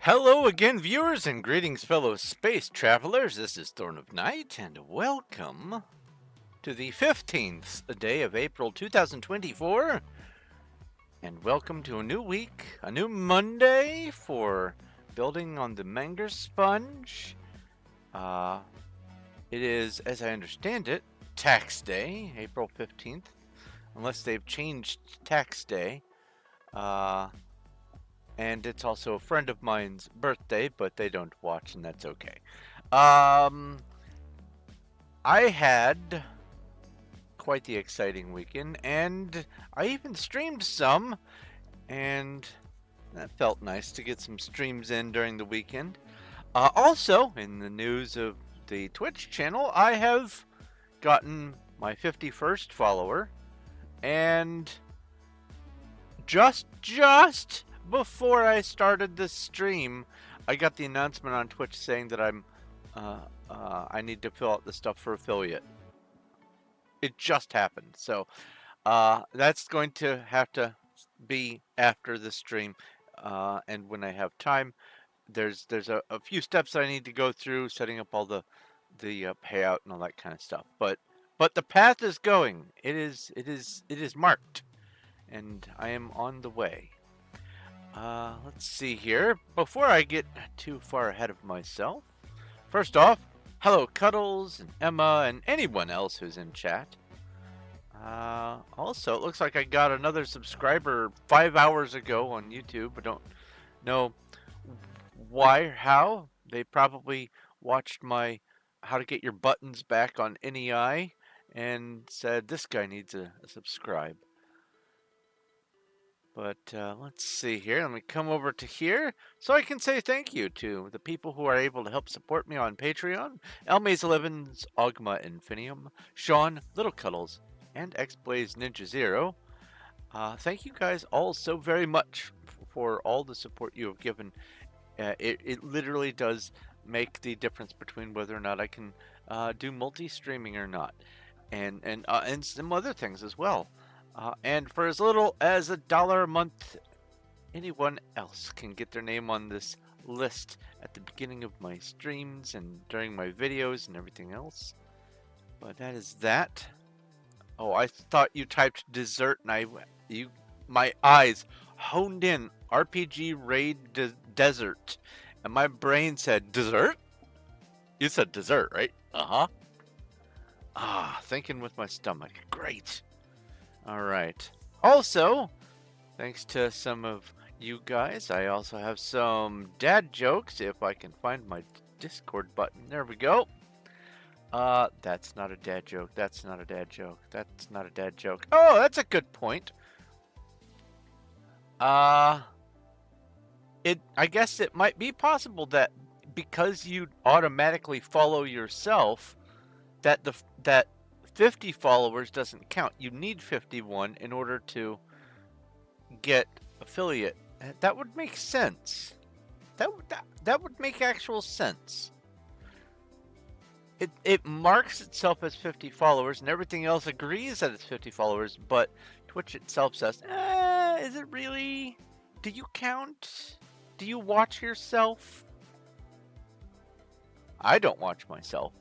Hello again, viewers, and greetings, fellow space travelers. This is Thorn of Night, and welcome to the 15th day of April 2024. And welcome to a new week, a new Monday for building on the Menger Sponge. It is, as I understand it, tax day, April 15th, unless they've changed tax day. And it's also a friend of mine's birthday, but they don't watch, and that's okay. I had quite the exciting weekend, and I even streamed some, and that felt nice to get some streams in during the weekend. Also, in the news of the Twitch channel, I have gotten my 51st follower, and just before I started this stream, I got the announcement on Twitch saying that I need to fill out the stuff for affiliate. It just happened, so that's going to have to be after the stream, and when I have time. There's a few steps I need to go through, setting up all the payout and all that kind of stuff. But the path is going. It is marked, and I am on the way. Let's see here. Before I get too far ahead of myself, first off, hello Cuddles and Emma and anyone else who's in chat. Also, it looks like I got another subscriber 5 hours ago on YouTube. I don't know why or how. They probably watched my how to get your buttons back on NEI and said this guy needs a subscribe. But let's see here. Let me come over to here so I can say thank you to the people who are able to help support me on Patreon. Elmaze11's Ogma Infinium, Sean, Little Cuddles, and XBlaze Ninja Zero. Thank you guys all so very much for all the support you have given. It literally does make the difference between whether or not I can do multi-streaming or not. And some other things as well. And for as little as $1 a month, anyone else can get their name on this list at the beginning of my streams and during my videos and everything else. But that is that. Oh, I thought you typed dessert, and my eyes honed in RPG Raid Desert, and my brain said dessert. You said dessert, right? Thinking with my stomach. Great. All right. Also, thanks to some of you guys, I also have some dad jokes. If I can find my Discord button. There we go. That's not a dad joke. That's not a dad joke. That's not a dad joke. Oh, that's a good point. I guess it might be possible that because you automatically follow yourself, that that 50 followers doesn't count. You need 51 in order to get affiliate. That would make sense. That would make actual sense. It marks itself as 50 followers, and everything else agrees that it's 50 followers, but Twitch itself says, is it really? Do you count? Do you watch yourself? I don't watch myself.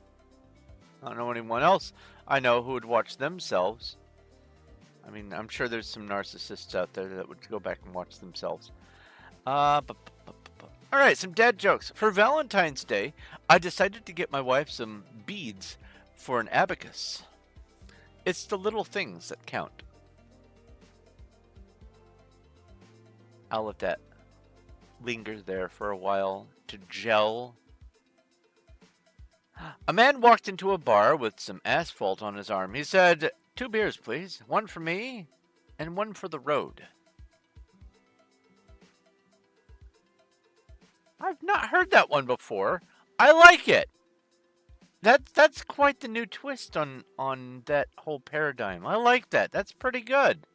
I don't know anyone else I know who would watch themselves. I mean, I'm sure there's some narcissists out there that would go back and watch themselves. Alright, some dad jokes. For Valentine's Day, I decided to get my wife some beads for an abacus. It's the little things that count. I'll let that linger there for a while to gel. A man walked into a bar with some asphalt on his arm. He said, 2 beers, please. 1 for me and 1 for the road. I've not heard that one before. I like it. That's quite the new twist on that whole paradigm. I like that. That's pretty good.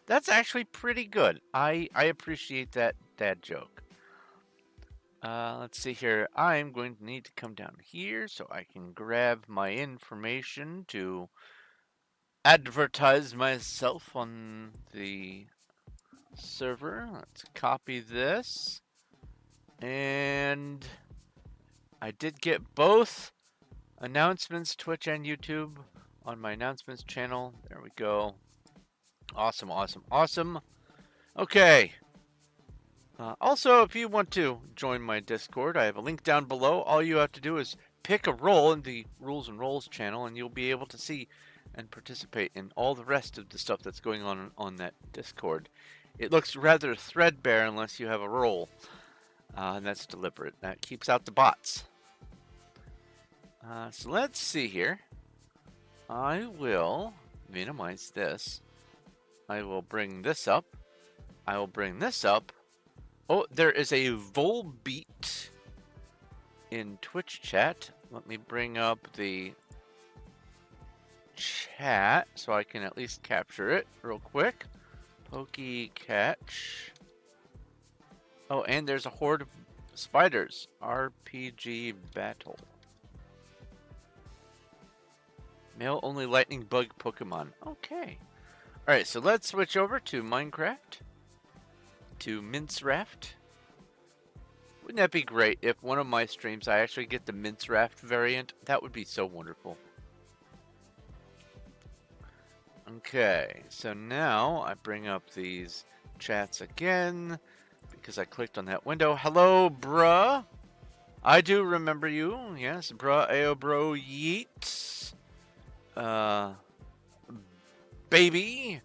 That's actually pretty good. I appreciate that dad joke. Let's see here. I'm going to need to come down here so I can grab my information to advertise myself on the server. Let's copy this. And I did get both announcements, Twitch and YouTube, on my announcements channel. There we go. Awesome, awesome, awesome. Okay. Also, if you want to join my Discord, I have a link down below. All you have to do is pick a role in the Rules and Roles channel, and you'll be able to see and participate in all the rest of the stuff that's going on that Discord. It looks rather threadbare unless you have a role, and that's deliberate. That keeps out the bots. So let's see here. I will minimize this. I will bring this up. I will bring this up. Oh, there is a Volbeat in Twitch chat. Let me bring up the chat so I can at least capture it real quick. Pokey catch. Oh, and there's a horde of spiders. RPG battle. Male only lightning bug Pokemon. Okay. Alright, so let's switch over to Minecraft. To Mince Raft. Wouldn't that be great if one of my streams I actually get the Mince Raft variant? That would be so wonderful. Okay, so now I bring up these chats again because I clicked on that window. Hello, bruh. I do remember you. Yes, bruh, ayo, bro, yeet. Baby.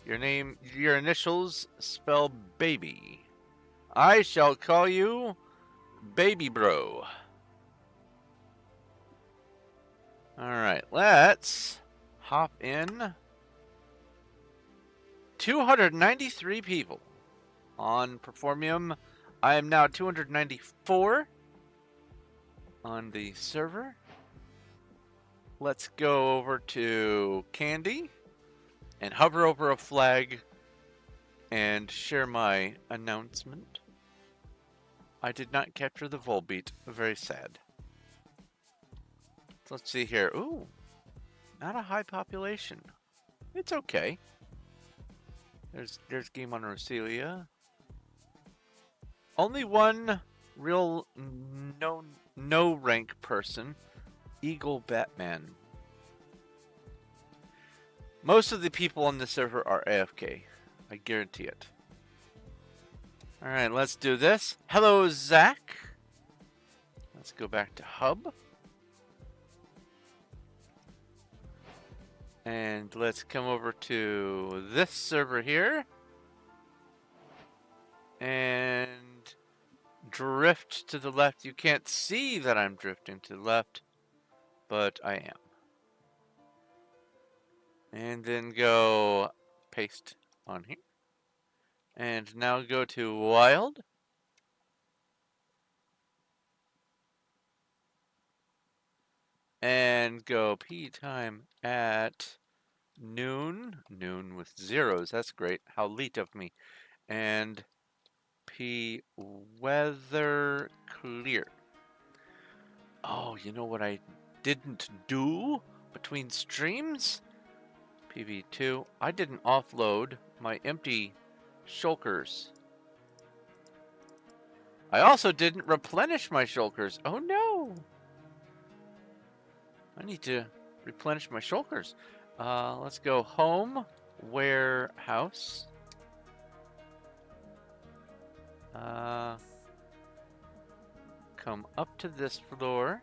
Your name, your initials spell baby. I shall call you Baby Bro. Alright, let's hop in. 293 people on Performium. I am now 294 on the server. Let's go over to Candy and hover over a flag and share my announcement. I did not capture the Volbeat. Very sad. So let's see here. Ooh, not a high population. It's okay. There's Game on Roselia. Only one real no rank person. Eagle Batman. Most of the people on the server are AFK. I guarantee it. Alright, let's do this. Hello, Zach. Let's go back to Hub. And let's come over to this server here. And drift to the left. You can't see that I'm drifting to the left, but I am. And then go paste on here. And now go to Wild. And go P time at noon. Noon with zeros. That's great. How late of me. And P weather clear. Oh, you know what I didn't do between streams? PV2. I didn't offload my empty shulkers. I also didn't replenish my shulkers. Oh no! I need to replenish my shulkers. Let's go home, warehouse. Come up to this floor.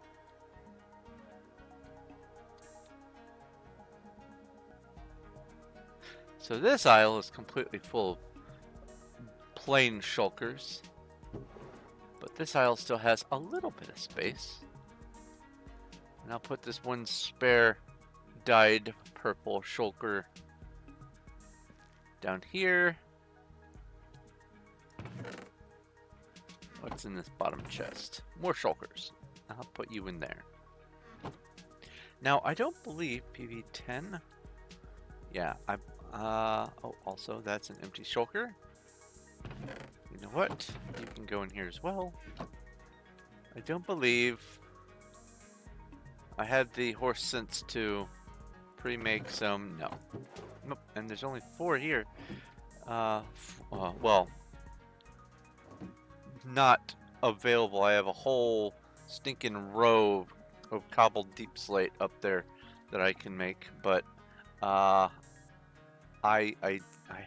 So this aisle is completely full of plain shulkers. But this aisle still has a little bit of space. And I'll put this one spare dyed purple shulker down here. What's in this bottom chest? More shulkers. I'll put you in there. Now, I don't believe PV10. Yeah, oh, also, that's an empty shulker. You know what? You can go in here as well. I don't believe I had the horse sense to pre-make some. No. Nope. And there's only 4 here. Well, not available. I have a whole stinking row of cobbled deep slate up there that I can make, but uh, I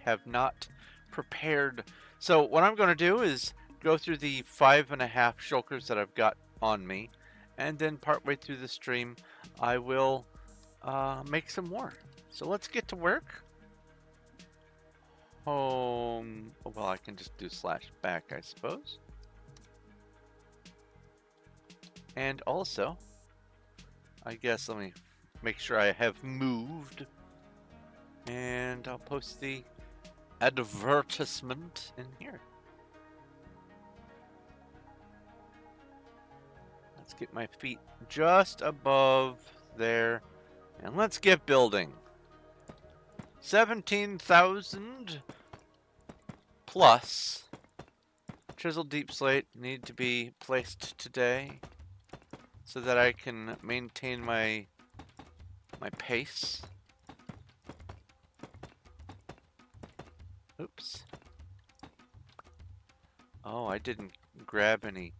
have not prepared. So what I'm going to do is go through the 5.5 shulkers that I've got on me, and then partway through the stream, I will make some more. So let's get to work. Home. Well, I can just do /back, I suppose. And also, I guess let me make sure I have moved. And I'll post the advertisement in here. Let's get my feet just above there. And let's get building. 17,000 plus chiseled deep slate need to be placed today so that I can maintain my pace. Oops. Oh, I didn't grab any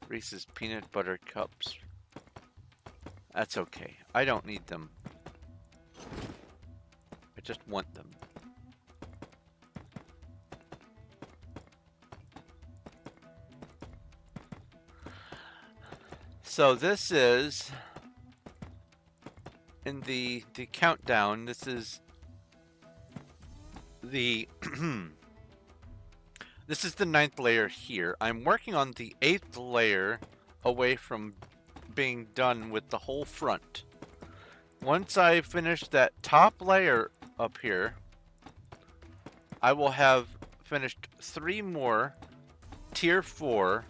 Reese's peanut butter cups. That's okay. I don't need them. I just want them. So this is in the countdown. This is the this is the 9th layer here. I'm working on the 8th layer away from being done with the whole front. Once I finish that top layer up here, I will have finished 3 more tier 4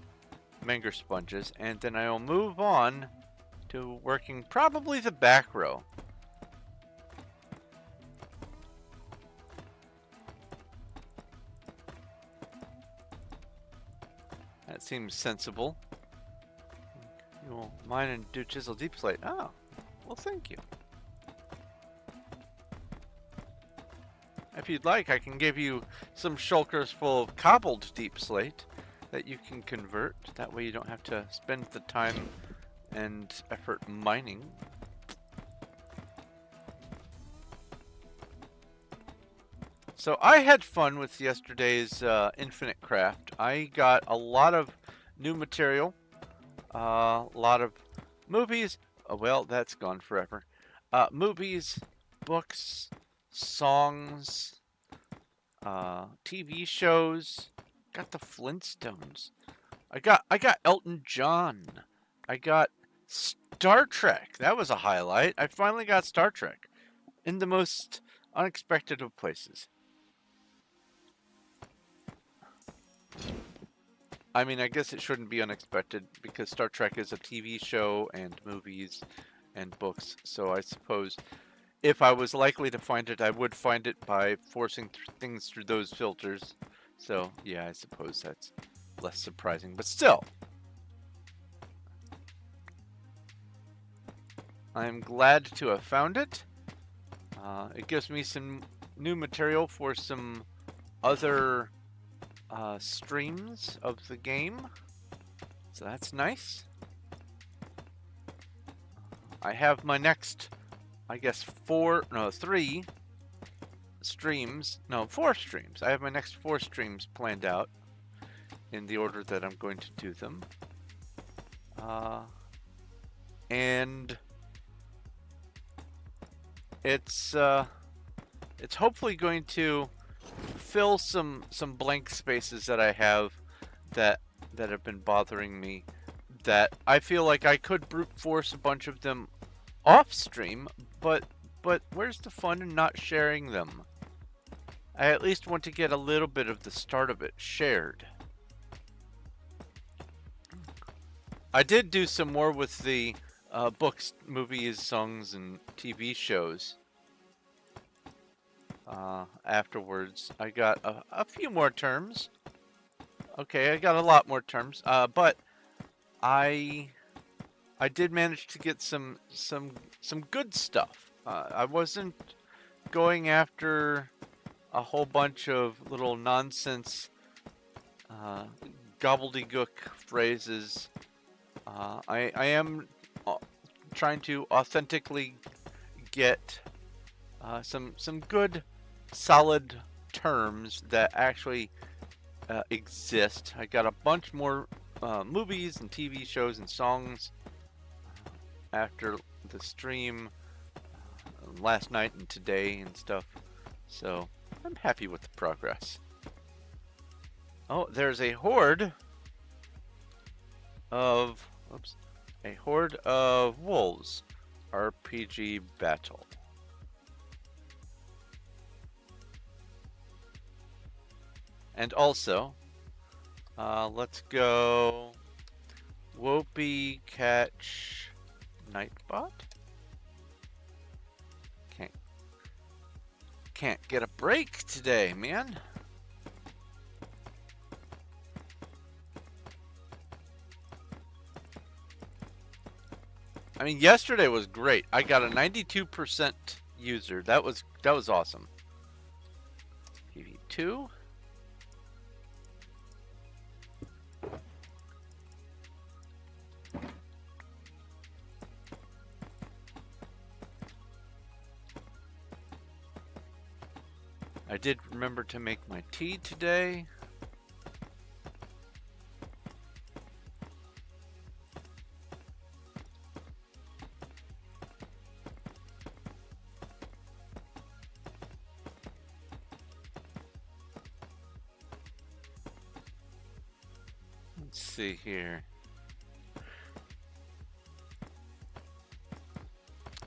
Menger sponges, and then I will move on to working probably the back row. That seems sensible. You will mine and do chiseled deep slate. Oh, well, thank you. If you'd like, I can give you some shulkers full of cobbled deep slate that you can convert. That way you don't have to spend the time and effort mining. So I had fun with yesterday's Infinite Craft. I got a lot of new material, a lot of movies. Oh, well, that's gone forever. Movies, books, songs, TV shows. Got the Flintstones. I got Elton John. I got Star Trek. That was a highlight. I finally got Star Trek in the most unexpected of places. I mean, I guess it shouldn't be unexpected because Star Trek is a TV show and movies and books. So I suppose if I was likely to find it, I would find it by forcing things through those filters. So yeah, I suppose that's less surprising, but still. I'm glad to have found it. It gives me some new material for some other streams of the game, so that's nice. I have my next, I guess 4 streams, no 4 streams. I have my next 4 streams planned out in the order that I'm going to do them, and it's hopefully going to fill some blank spaces that I have that have been bothering me, that I feel like I could brute force a bunch of them off stream, but where's the fun in not sharing them? I at least want to get a little bit of the start of it shared. I did do some more with the books, movies, songs, and TV shows. Afterwards, I got a few more terms. Okay, I got a lot more terms, but I did manage to get some good stuff. I wasn't going after a whole bunch of little nonsense gobbledygook phrases. I am trying to authentically get some good, solid terms that actually exist. I got a bunch more movies and TV shows and songs after the stream last night and today and stuff. So I'm happy with the progress. Oh, there's a horde of wolves. RPG battle. And also, let's go Whoopi catch Nightbot. Can't get a break today, man. I mean, yesterday was great. I got a 92% user. That was awesome. PV2. I did remember to make my tea today. Let's see here.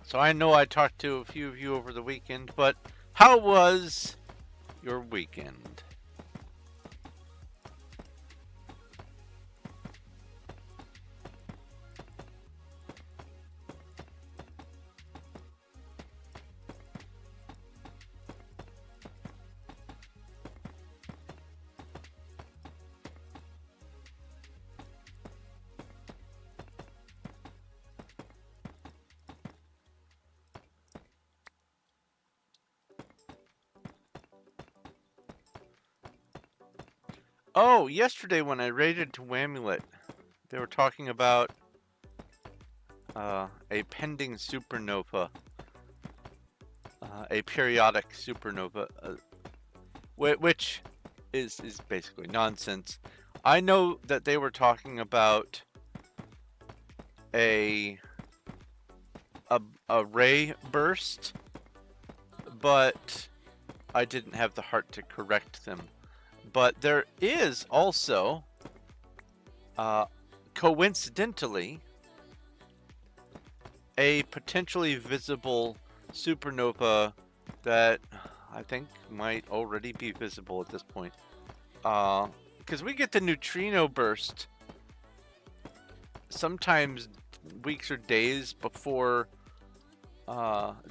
So I know I talked to a few of you over the weekend, but how was your weekend? Oh, yesterday when I raided to Wamulet, they were talking about a pending supernova, a periodic supernova, which is basically nonsense. I know that they were talking about a ray burst, but I didn't have the heart to correct them. But there is also, coincidentally, a potentially visible supernova that I think might already be visible at this point. Because we get the neutrino burst sometimes weeks or days before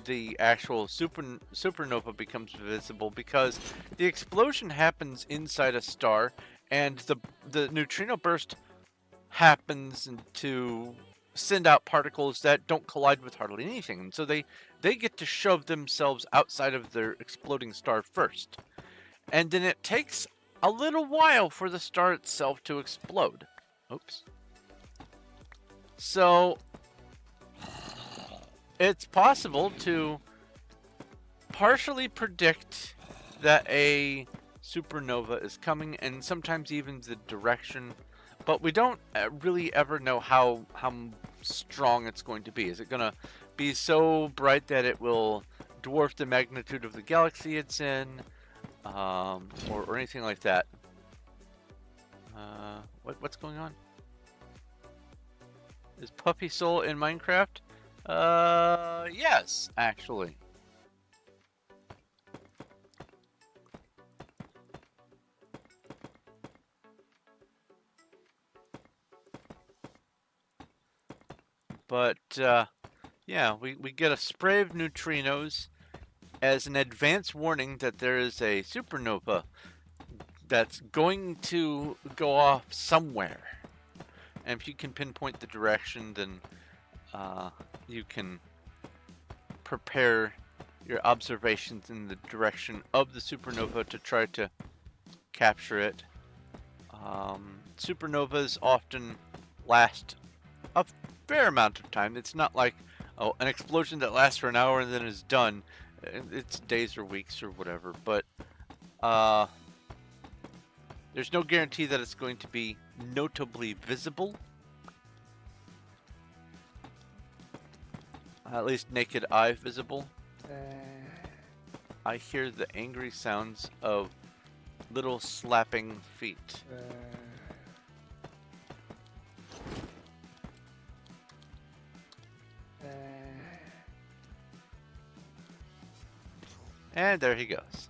the actual supernova becomes visible, because the explosion happens inside a star and the neutrino burst happens to send out particles that don't collide with hardly anything, and so they get to shove themselves outside of their exploding star first, and then it takes a little while for the star itself to explode. Oops. So it's possible to partially predict that a supernova is coming, and sometimes even the direction, but we don't really ever know how strong it's going to be. Is it going to be so bright that it will dwarf the magnitude of the galaxy it's in, or anything like that? What's going on? Is Puppy Soul in Minecraft? Yes, actually. But, yeah, we get a spray of neutrinos as an advance warning that there is a supernova that's going to go off somewhere. And if you can pinpoint the direction, then you can prepare your observations in the direction of the supernova to try to capture it. supernovas often last a fair amount of time. It's not like, oh, an explosion that lasts for an hour and then is done. It's days or weeks or whatever. But there's no guarantee that it's going to be notably visible. At least naked eye visible. I hear the angry sounds of little slapping feet. And there he goes.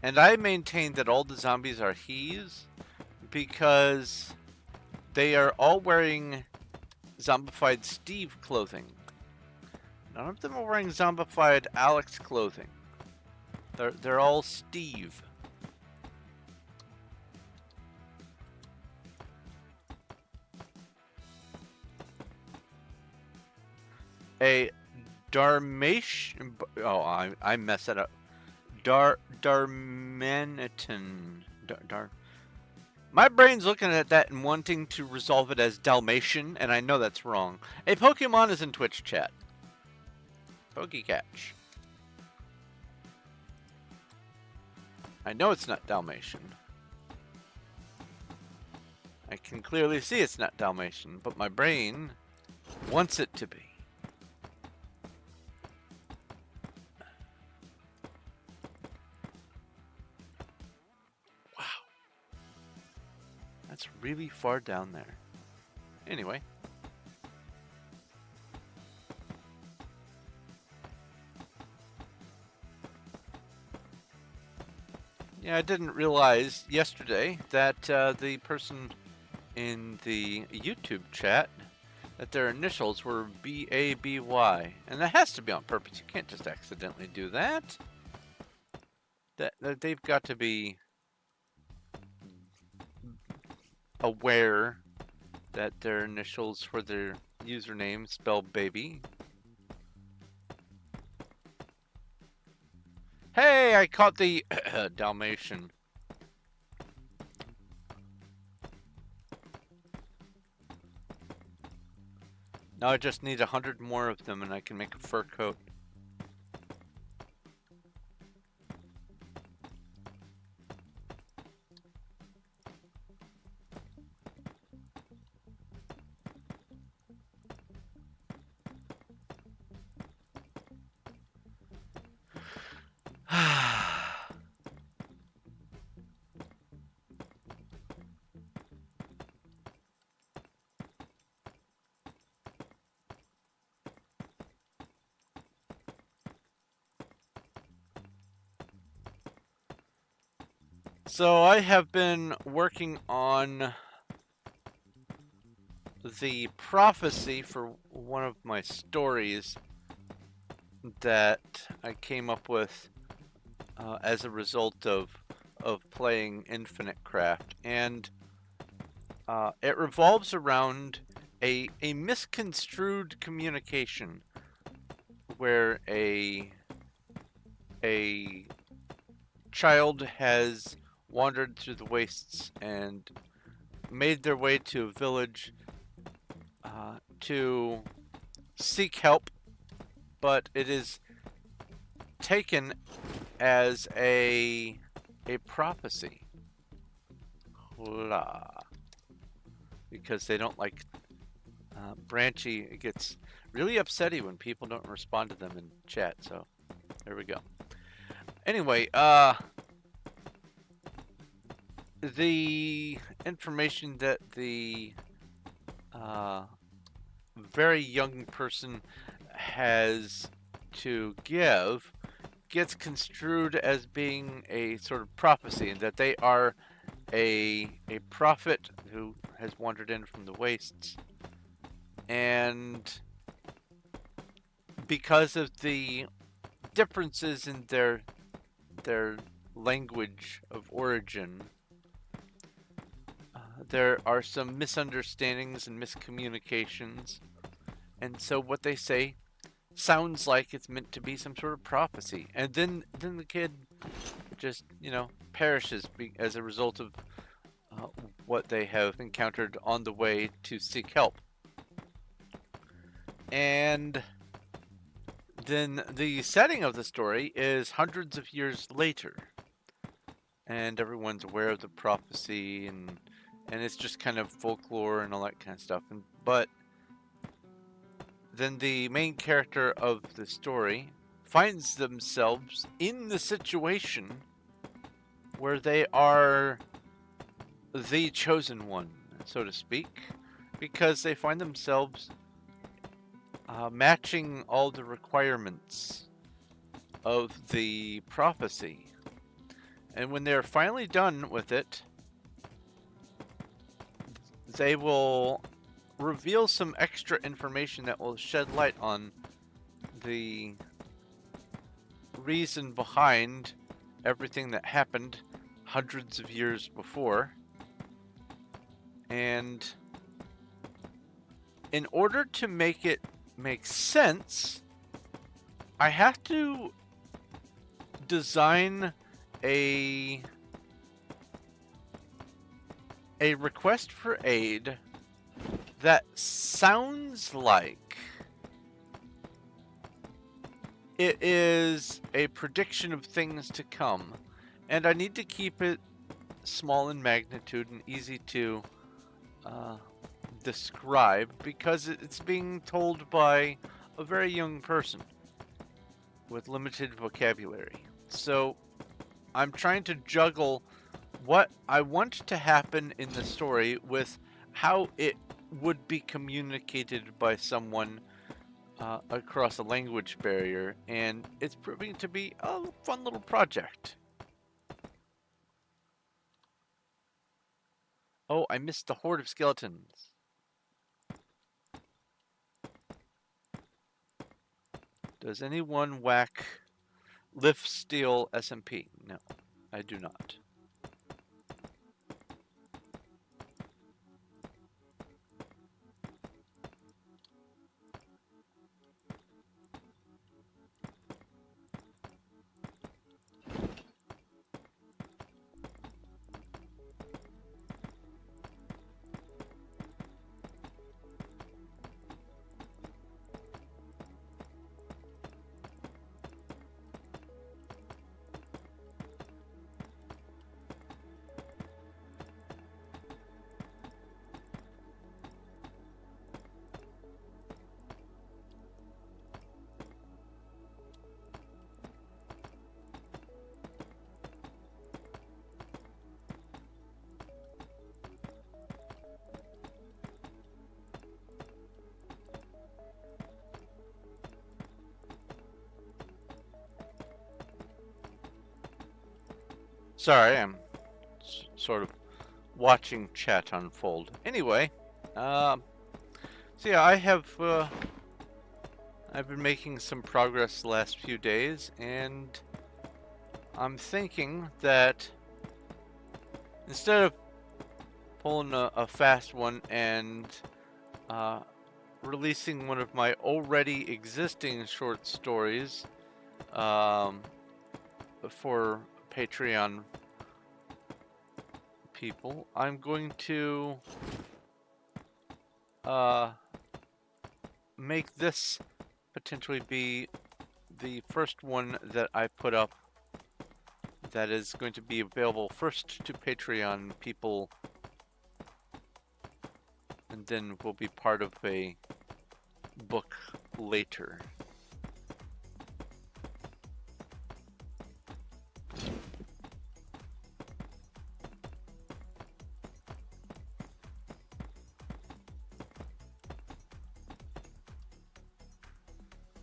And I maintain that all the zombies are he's because they are all wearing zombified Steve clothing. None of them are wearing zombified Alex clothing. They're all Steve. A Darmation. Oh, I messed that up. Darmanitan. My brain's looking at that and wanting to resolve it as Dalmatian, and I know that's wrong. A Pokemon is in Twitch chat. Pokecatch. I know it's not Dalmatian. I can clearly see it's not Dalmatian, but my brain wants it to be. Wow. That's really far down there. Anyway. Yeah, I didn't realize yesterday that the person in the YouTube chat, that their initials were B-A-B-Y. And that has to be on purpose. You can't just accidentally do that. That they've got to be aware that their initials for their username spell baby. Hey, I caught the Dalmatian. Now I just need 100 more of them and I can make a fur coat. So I have been working on the prophecy for one of my stories that I came up with as a result of playing Infinite Craft, and it revolves around a misconstrued communication where a child has wandered through the wastes and made their way to a village to seek help, but it is taken as a prophecy. Because they don't like Branchy. It gets really upsetty when people don't respond to them in chat, so there we go. Anyway, the information that the very young person has to give gets construed as being a sort of prophecy, and that they are a prophet who has wandered in from the wastes, and because of the differences in their language of origin, there are some misunderstandings and miscommunications, and so what they say sounds like it's meant to be some sort of prophecy. And then the kid just, perishes as a result of uh, what they have encountered on the way to seek help. And then the setting of the story is hundreds of years later, and everyone's aware of the prophecy, and it's just kind of folklore and all that kind of stuff. But then the main character of the story finds themselves in the situation where they are the chosen one, so to speak, because they find themselves matching all the requirements of the prophecy. And when they're finally done with it, they will reveal some extra information that will shed light on the reason behind everything that happened hundreds of years before. And in order to make it make sense, I have to design a request for aid that sounds like it is a prediction of things to come, and I need to keep it small in magnitude and easy to describe, because it's being told by a very young person with limited vocabulary. So I'm trying to juggle what I want to happen in the story with how it would be communicated by someone across a language barrier, and it's proving to be a fun little project. Oh, I missed the horde of skeletons. Does anyone lift steel SMP? No, I do not. Sorry, I'm sort of watching chat unfold. Anyway, so yeah, I've been making some progress the last few days, and I'm thinking that instead of pulling a fast one and releasing one of my already existing short stories for Patreon people, I'm going to make this potentially be the first one that I put up that is going to be available first to Patreon people, and then will be part of a book later.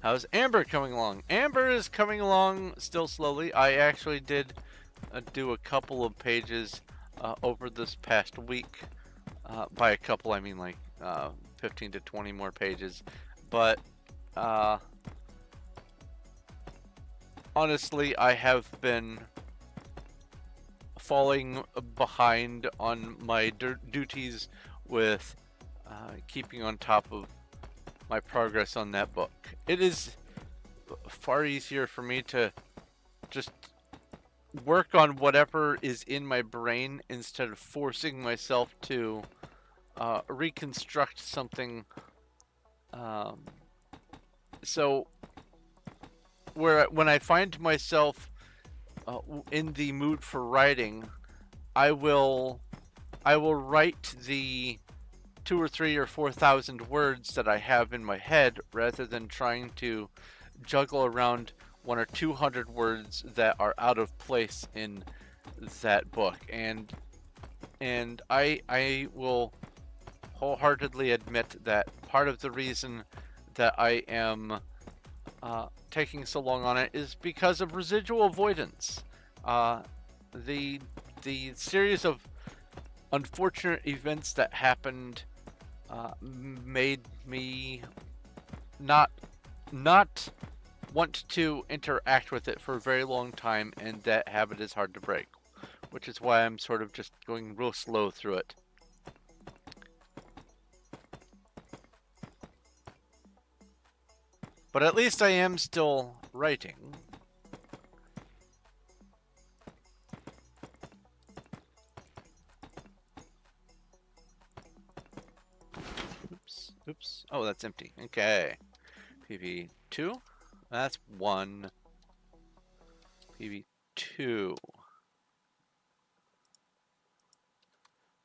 How's Amber coming along? Amber is coming along still slowly. I actually did do a couple of pages over this past week. By a couple, I mean like 15 to 20 more pages. But honestly, I have been falling behind on my duties with keeping on top of my progress on that book. It is far easier for me to just work on whatever is in my brain instead of forcing myself to reconstruct something. Um, so when I find myself in the mood for writing, I will write the 2 or 3 or 4,000 words that I have in my head rather than trying to juggle around 1 or 200 words that are out of place in that book. And I will wholeheartedly admit that part of the reason that I am taking so long on it is because of residual avoidance. Uh, the the series of unfortunate events that happened made me not want to interact with it for a very long time, and that habit is hard to break, which is why I'm sort of just going real slow through it. But at least I am still writing. Oops, oops. Oh, that's empty. Okay. PV2. That's 1. PV2.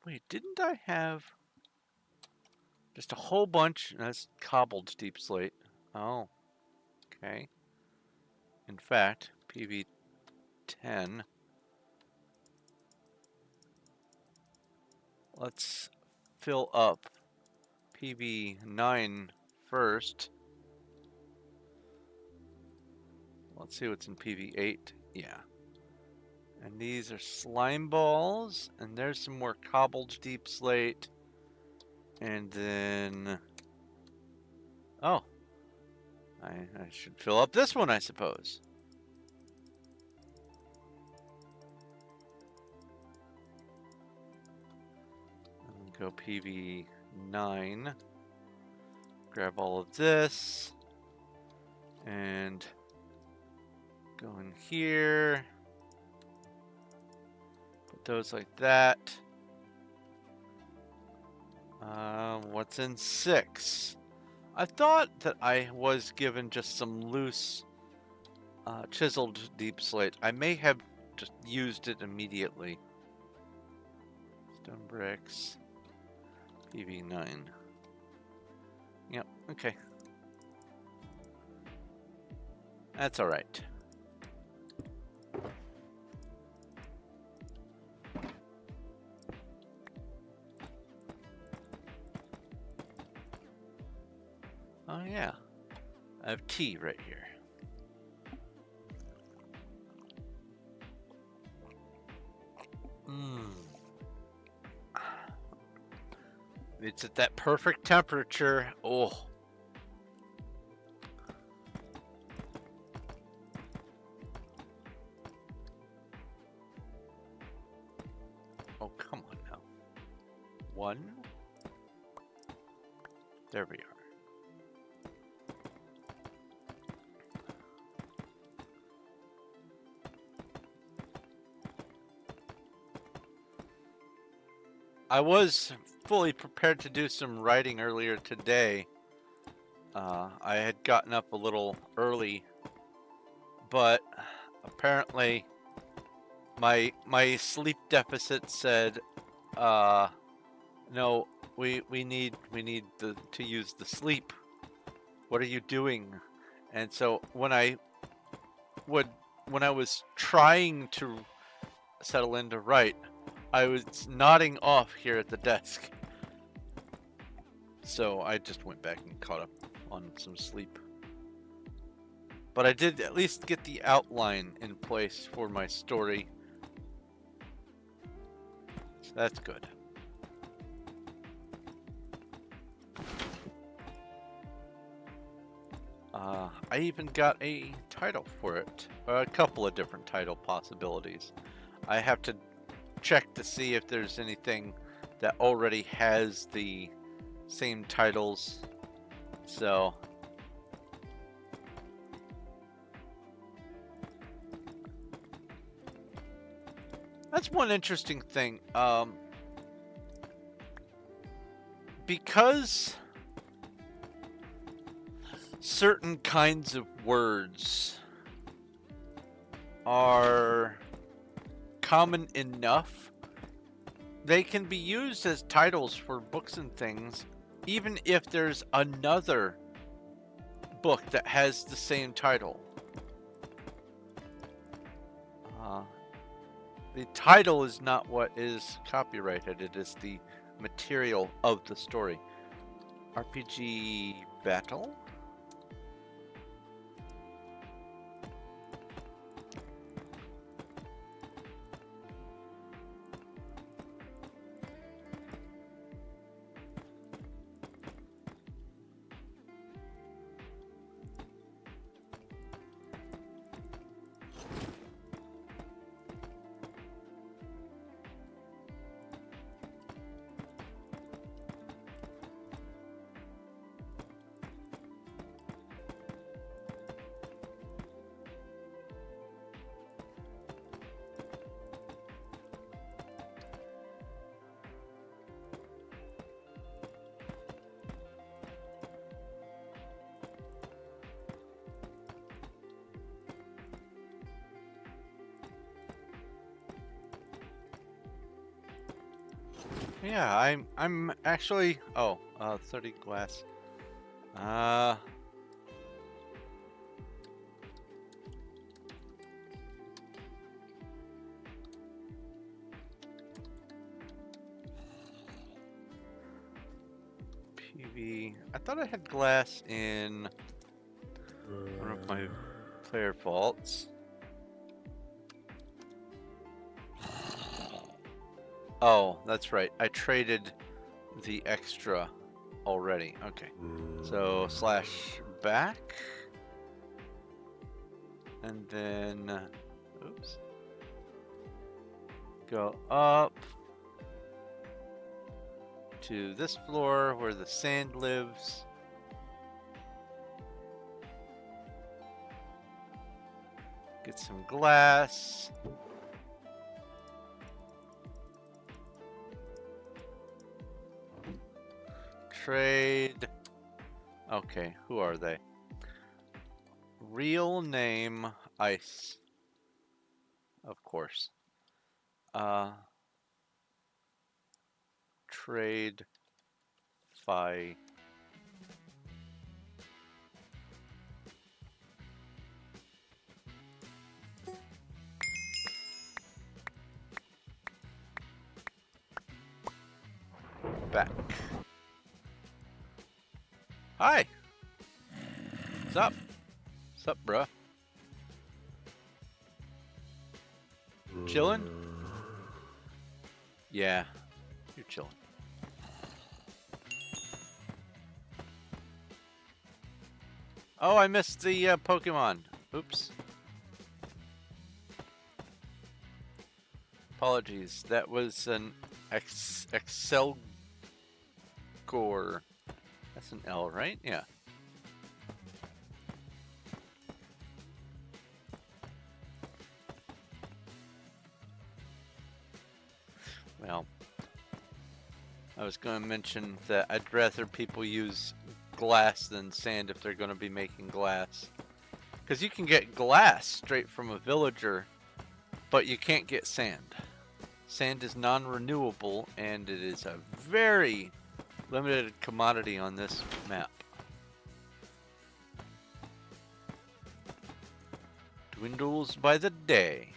Wait, didn't I have just a whole bunch? That's cobbled deepslate. Oh, okay. In fact, PV10. Let's fill up PV9 first. Let's see what's in PV8. Yeah. And these are slime balls. And there's some more cobbled deepslate. And then... Oh. I should fill up this one, I suppose. Go PV9. Grab all of this. And go in here. Put those like that. What's in 6? I thought that I was given just some loose chiseled deepslate. I may have just used it immediately. Stone bricks. PV9. Yep, okay. That's alright. Oh yeah. I have tea right here. It's at that perfect temperature. Oh. Oh, come on now. 1. There we are. I was fully prepared to do some writing earlier today. I had gotten up a little early, but apparently my sleep deficit said, no, we need to use the sleep. What are you doing? And so when I was trying to settle in to write, I was nodding off here at the desk. So I just went back and caught up on some sleep. But I did at least get the outline in place for my story. So that's good. I even got a title for it. A couple of different title possibilities. I have to check to see if there's anything that already has the same titles. So That's one interesting thing. Because certain kinds of words are common enough, they can be used as titles for books and things, even if there's another book that has the same title. The title is not what is copyrighted, it is the material of the story. RPG Battle? Yeah, I'm actually 30 glass. PV. I thought I had glass in one of my player vaults. Oh, that's right. I traded the extra already. Okay. So / back. And then oops. Go up to this floor where the sand lives. Get some glass. Trade. Okay, who are they? Real name Ice. Of course. Trade Fi. Back. Hi. What's up? What's up, bruh? Chillin'? Yeah, you're chillin'. Oh, I missed the Pokemon. Oops. Apologies. That was an Excelgor. That's an L, right? Yeah. Well, I was going to mention that I'd rather people use glass than sand if they're going to be making glass. Because you can get glass straight from a villager, but you can't get sand. Sand is non-renewable, and it is a very limited commodity on this map. Dwindles by the day.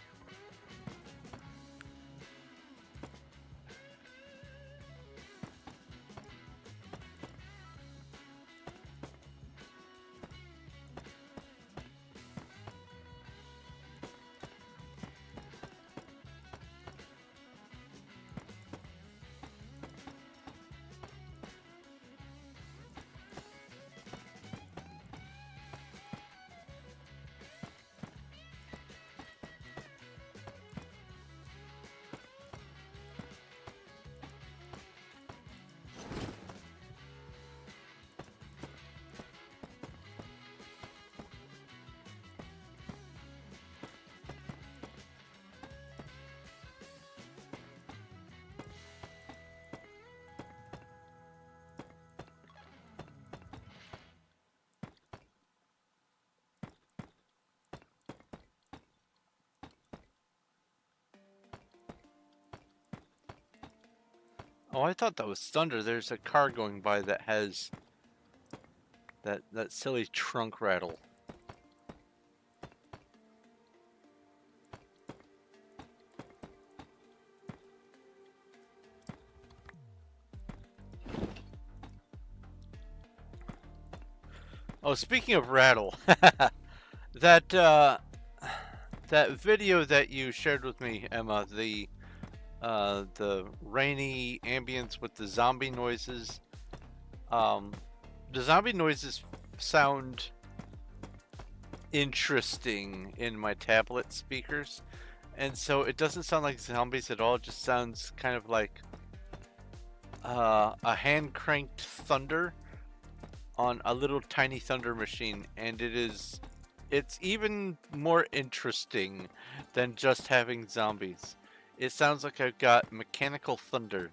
Oh, I thought that was thunder. There's a car going by that has that silly trunk rattle. Oh, speaking of rattle, that that video that you shared with me, Emma, the rainy ambience with the zombie noises. The zombie noises sound interesting in my tablet speakers, and so it doesn't sound like zombies at all. It just sounds kind of like a hand cranked thunder on a little tiny thunder machine, and it's even more interesting than just having zombies. It sounds like I've got mechanical thunder.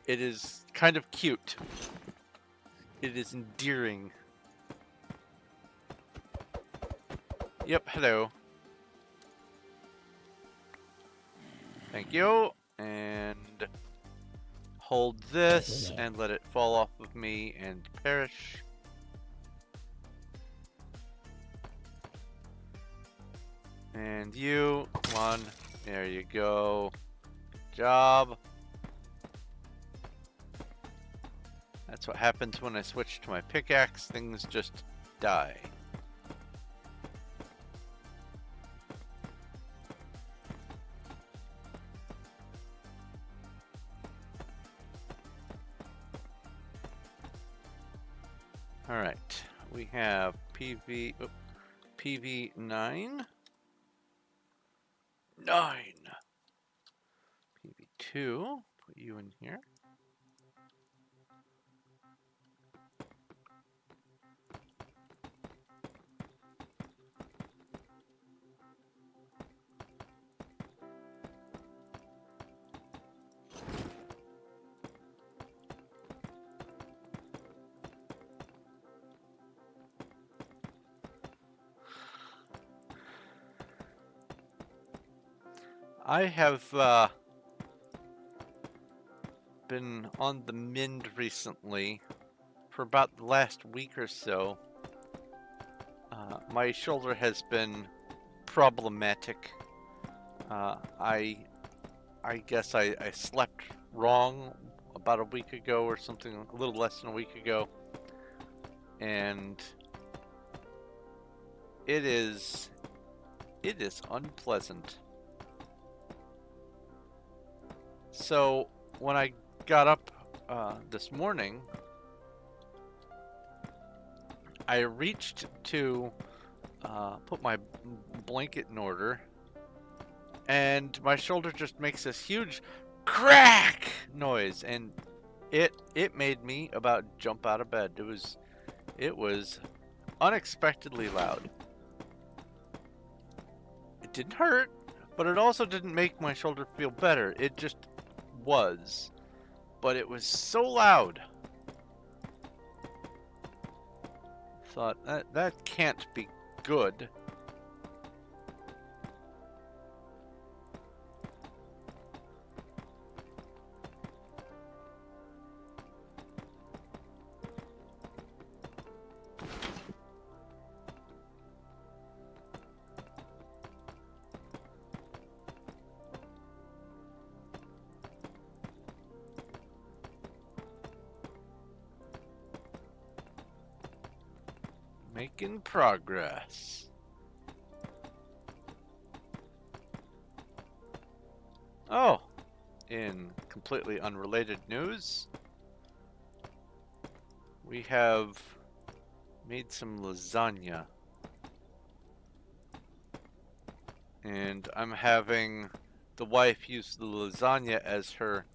It is kind of cute. It is endearing. Yep, hello. Thank you. And hold this and let it fall off of me and perish. And you, come on. There you go. Job. That's what happens when I switch to my pickaxe. Things just die. Alright, we have PV 9. 9! PV 2, put you in here. I have been on the mend recently for about the last week or so. My shoulder has been problematic. I guess I slept wrong about a week ago or something, a little less than a week ago, and it is unpleasant. So when I got up this morning, I reached to put my blanket in order, and my shoulder just makes this huge crack noise, and it made me about jump out of bed. It was unexpectedly loud. It didn't hurt, but it also didn't make my shoulder feel better. It just was. But it was so loud. Thought that can't be good. Making progress. Oh, in completely unrelated news, we have made some lasagna. And I'm having the wife use the lasagna as her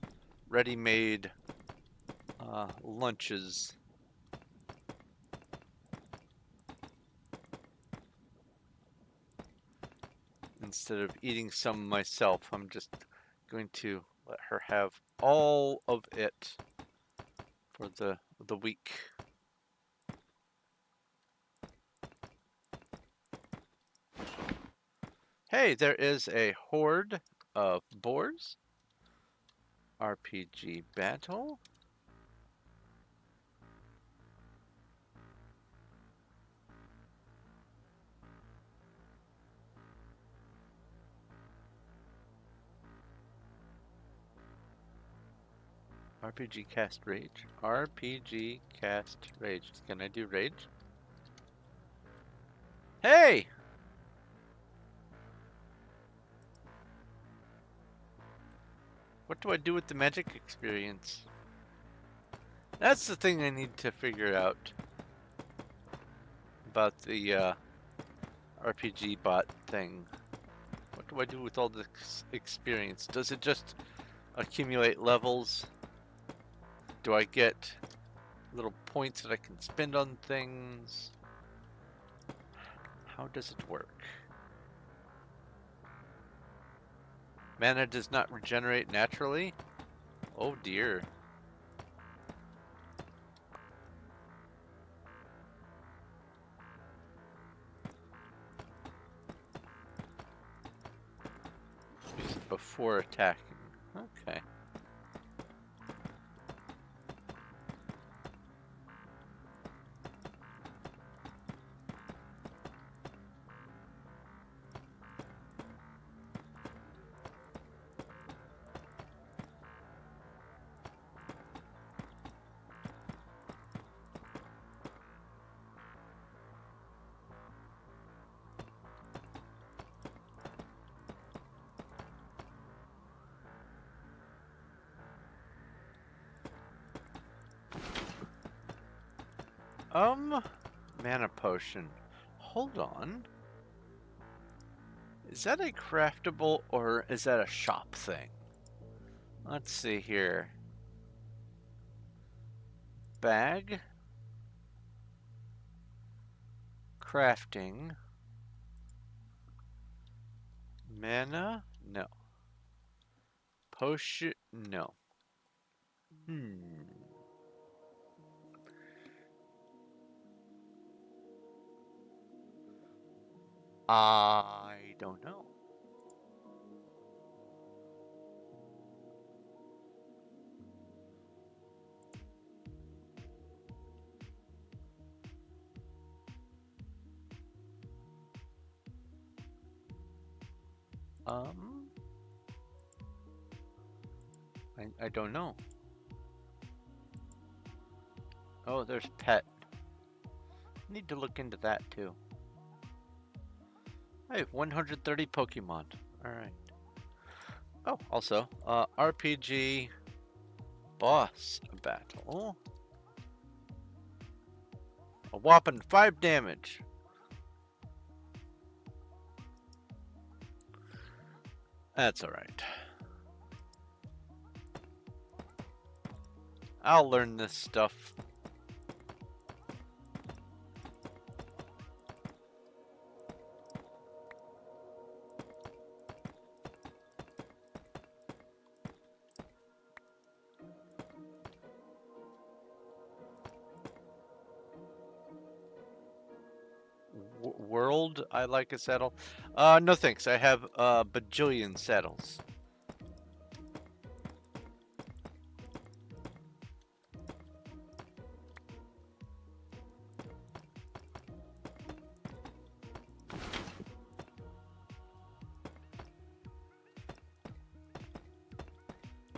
ready-made lunches. Instead of eating some myself, I'm just going to let her have all of it for the week. Hey, there is a horde of boars. RPG battle. RPG cast rage. RPG cast rage. Can I do rage? Hey! What do I do with the magic experience? That's the thing I need to figure out about the RPG bot thing. What do I do with all this experience? Does it just accumulate levels? Do I get little points that I can spend on things? How does it work? Mana does not regenerate naturally? Oh dear. Use it before attacking. Okay. Mana potion. Hold on. Is that a craftable or is that a shop thing? Let's see here. Bag. Crafting. Mana? No. Potion? No. I don't know. I don't know. Oh, there's pet. Need to look into that too. I have 130 Pokemon. Alright. Oh, also, RPG boss battle. A whopping 5 damage. That's alright. I'll learn this stuff. World, I like a saddle. No thanks, I have a bajillion saddles.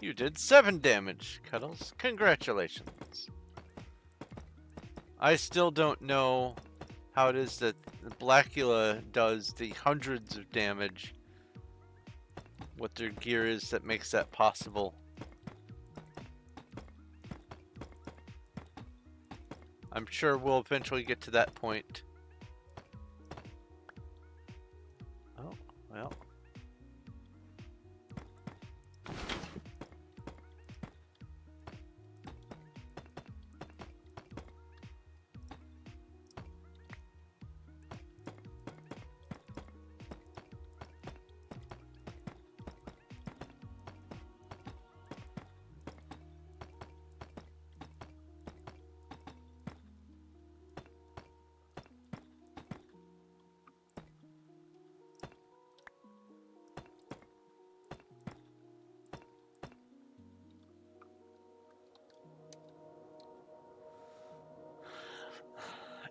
You did 7 damage, Cuddles. Congratulations. I still don't know how it is that Blackula does the hundreds of damage. What their gear is that makes that possible. I'm sure we'll eventually get to that point. Oh, well.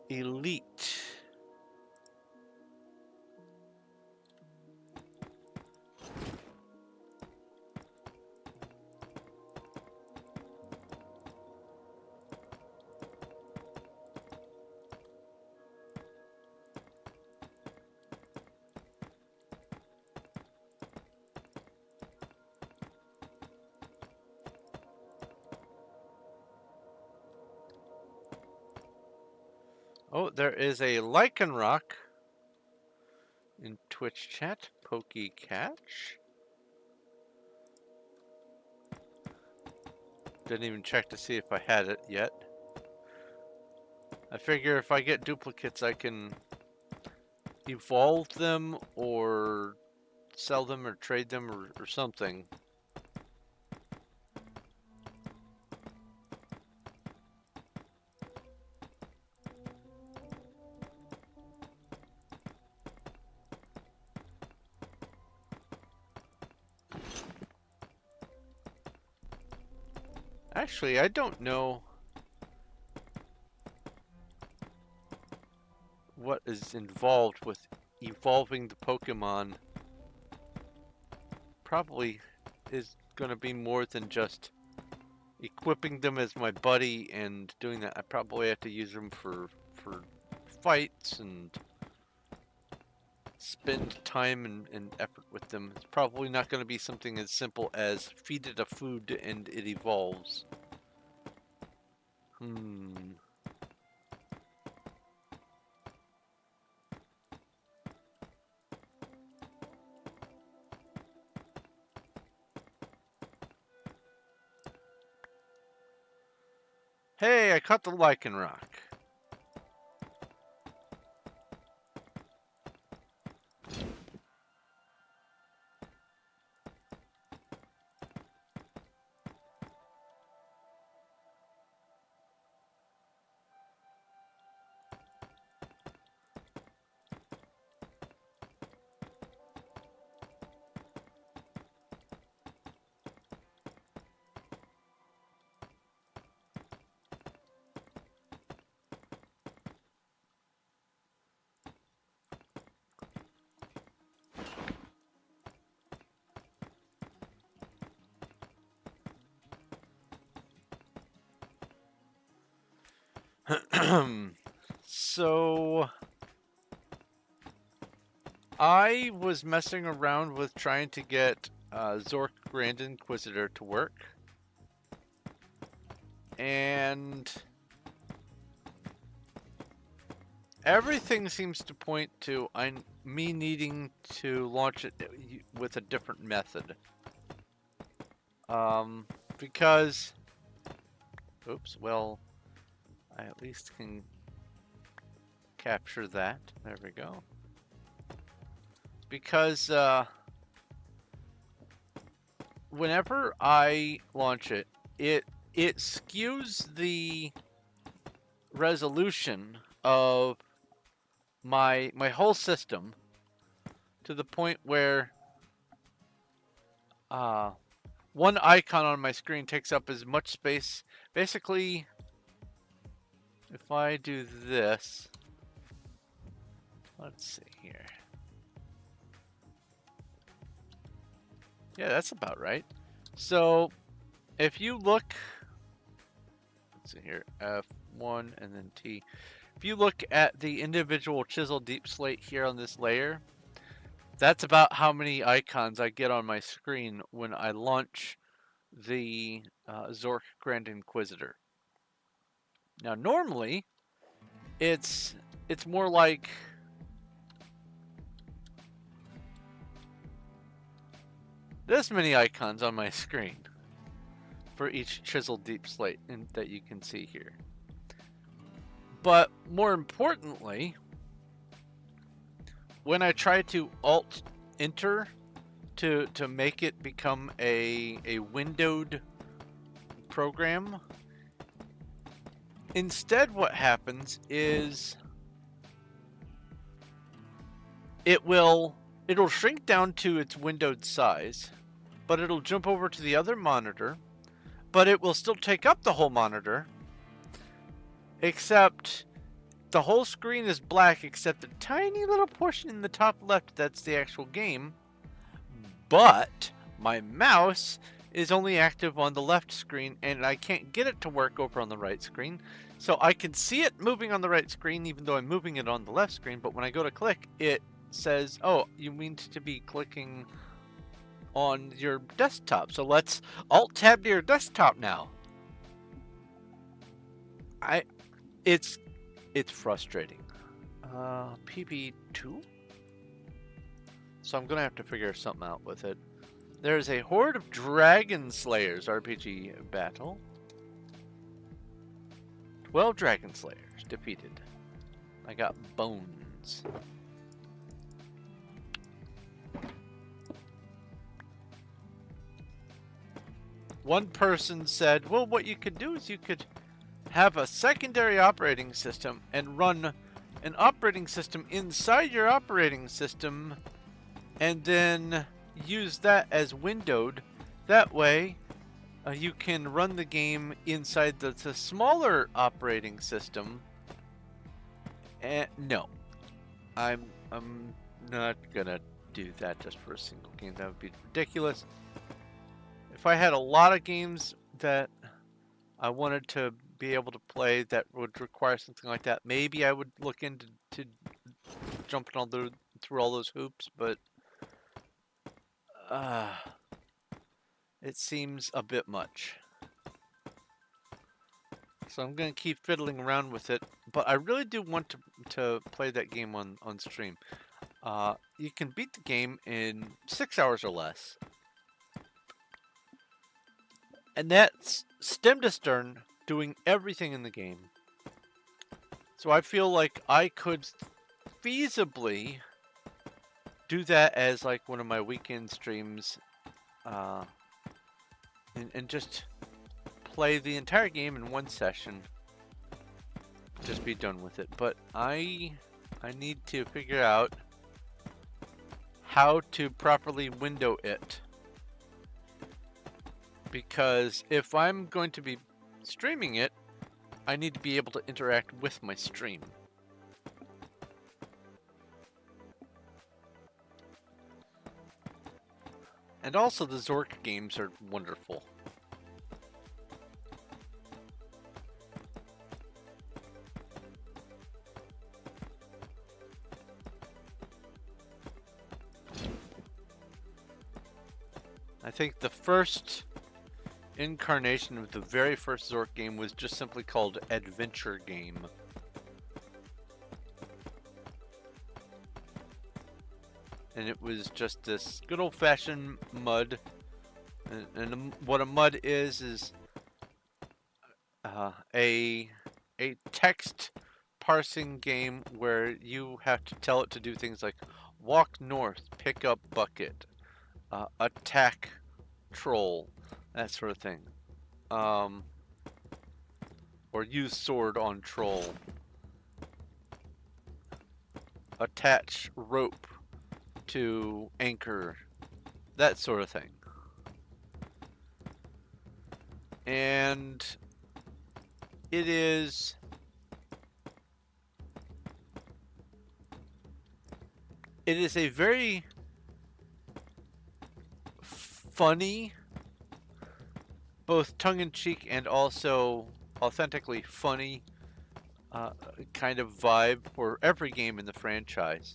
Elite. Oh, there is a lichen rock in Twitch chat. Pokey catch. Didn't even check to see if I had it yet. I figure if I get duplicates, I can evolve them or sell them or trade them or something. Actually, I don't know what is involved with evolving the Pokemon. Probably is going to be more than just equipping them as my buddy and doing that. I probably have to use them for fights and spend time and effort with them. It's probably not going to be something as simple as feed it a food and it evolves. Hey, I caught the lichen rock. So I was messing around with trying to get Zork Grand Inquisitor to work, and everything seems to point to me needing to launch it with a different method. Because, oops, well, I at least can capture that. There we go. Because whenever I launch it, it skews the resolution of my whole system to the point where one icon on my screen takes up as much space. Basically, if I do this, let's see here. Yeah, that's about right. So if you look, let's see here, F1 and then T. If you look at the individual Chiseled Deepslate here on this layer, that's about how many icons I get on my screen when I launch the Zork Grand Inquisitor. Now, normally, it's more like this many icons on my screen for each Chiseled Deepslate that you can see here. But more importantly, when I try to Alt-Enter to make it become a windowed program, instead what happens is it'll shrink down to its windowed size, but it'll jump over to the other monitor, but it will still take up the whole monitor, except the whole screen is black except a tiny little portion in the top left that's the actual game. But my mouse is only active on the left screen, and I can't get it to work over on the right screen. So I can see it moving on the right screen even though I'm moving it on the left screen, but when I go to click, it says, oh, you mean to be clicking on your desktop. So let's Alt-Tab to your desktop now. It's frustrating. PB2? So I'm gonna have to figure something out with it. There's a horde of Dragon Slayers RPG battle. 12 Dragon Slayers defeated. I got bones. One person said, well, what you could do is you could have a secondary operating system and run an operating system inside your operating system and then use that as windowed. That way you can run the game inside the smaller operating system. And no, I'm not gonna do that just for a single game. That would be ridiculous. If I had a lot of games that I wanted to be able to play that would require something like that, maybe I would look into jumping through all those hoops, but it seems a bit much. So I'm going to keep fiddling around with it, but I really do want to play that game on stream. You can beat the game in 6 hours or less. And that's stem to stern doing everything in the game. So I feel like I could feasibly do that as like one of my weekend streams, and just play the entire game in one session. Just be done with it. But I need to figure out how to properly window it. Because if I'm going to be streaming it, I need to be able to interact with my stream. And also the Zork games are wonderful. I think the first incarnation of the very first Zork game was just simply called Adventure Game. And it was just this good old-fashioned mud. And what a mud is a text parsing game where you have to tell it to do things like walk north, pick up bucket, attack troll, that sort of thing. Or use sword on troll. Attach rope to anchor, that sort of thing. And it is a very funny, both tongue-in-cheek and also authentically funny kind of vibe for every game in the franchise.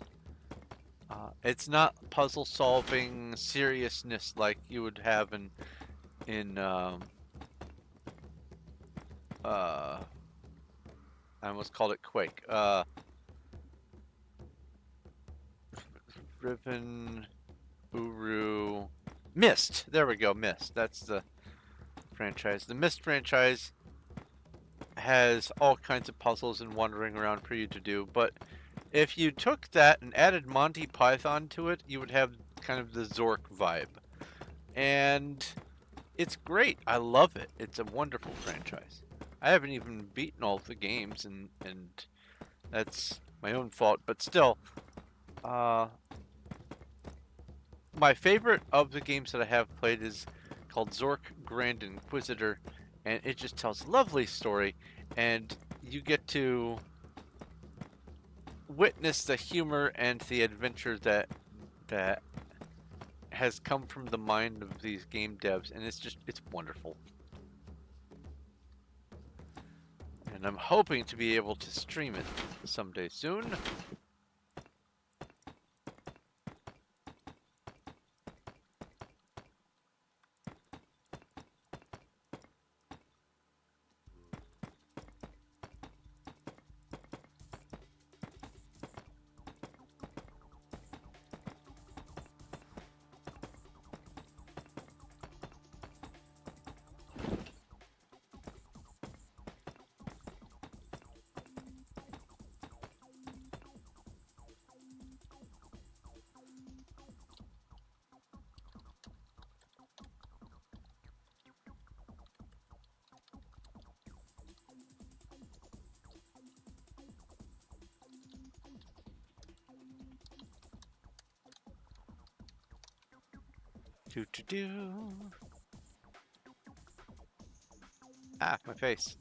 It's not puzzle-solving seriousness like you would have in I almost called it Quake. Riven, Uru, Myst. There we go, Myst. That's the franchise. The Myst franchise has all kinds of puzzles and wandering around for you to do, but if you took that and added Monty Python to it, you would have kind of the Zork vibe. And it's great. I love it. It's a wonderful franchise. I haven't even beaten all of the games, and that's my own fault, but still, my favorite of the games that I have played is called Zork Grand Inquisitor, and it just tells a lovely story, and you get to witness the humor and the adventure that has come from the mind of these game devs, and it's wonderful. And I'm hoping to be able to stream it someday soon. Do. Ah, my face.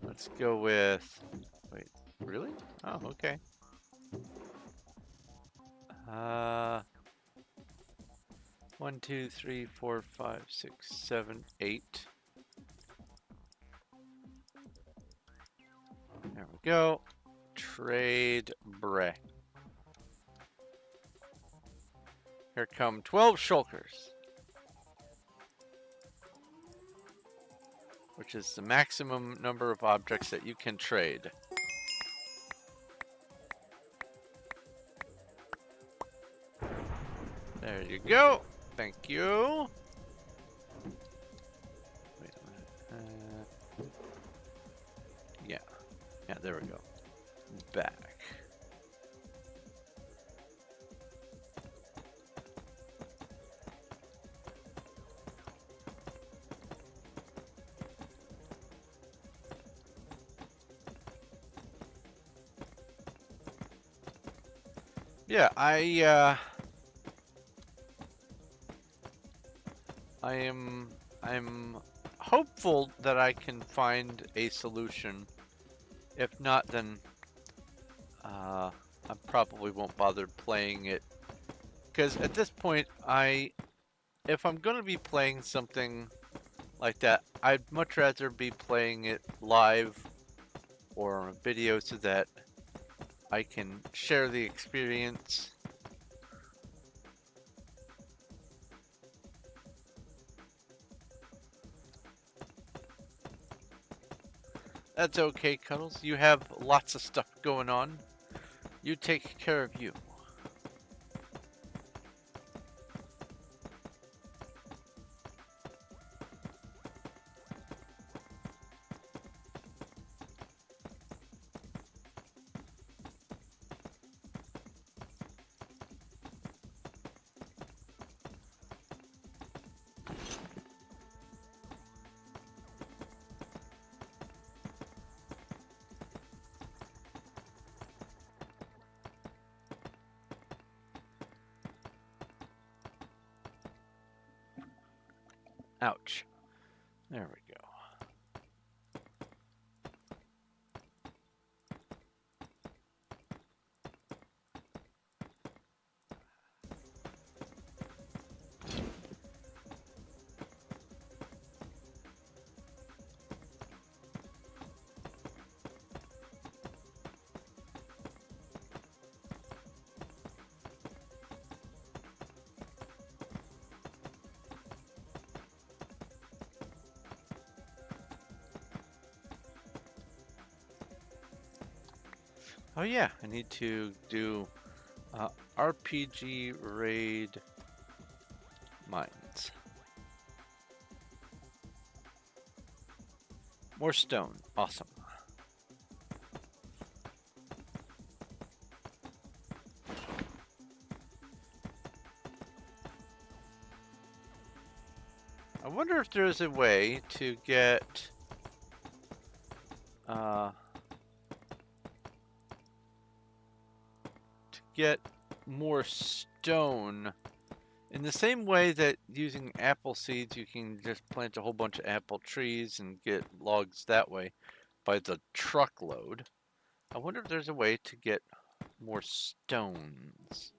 Let's go with... Wait, really? Oh, okay. 1, 2, 3, 4, 5, 6, 7, 8. There we go. Trade break. Here come 12 shulkers, which is the maximum number of objects that you can trade. There you go. Thank you. Wait a minute. Yeah. Yeah, there we go. Back. Yeah, I'm hopeful that I can find a solution. If not, then I probably won't bother playing it, because at this point, if I'm gonna be playing something like that, I'd much rather be playing it live or on a video so that I can share the experience. That's okay, Cuddles. You have lots of stuff going on. You take care of you. Ouch. There we go. Oh yeah, I need to do RPG raid mines. More stone. Awesome. I wonder if there's a way to get more stone In the same way that using apple seeds, you can just plant a whole bunch of apple trees and get logs that way by the truckload. I wonder if there's a way to get more stones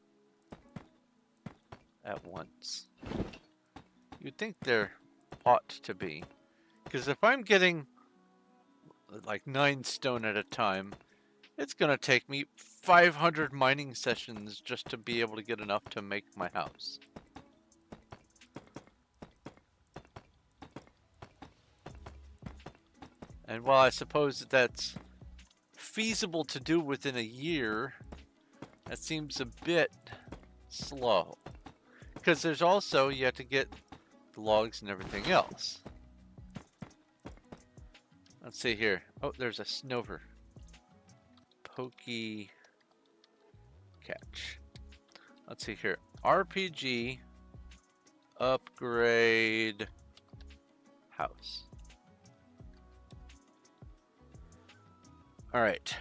at once. You'd think there ought to be. Because if I'm getting like 9 stone at a time, it's going to take me 500 mining sessions just to be able to get enough to make my house. And while I suppose that that's feasible to do within a year, that seems a bit slow. Because there's also, you have to get the logs and everything else. Let's see here. Oh, there's a snover. Pokey catch. Let's see here. RPG upgrade house. All right.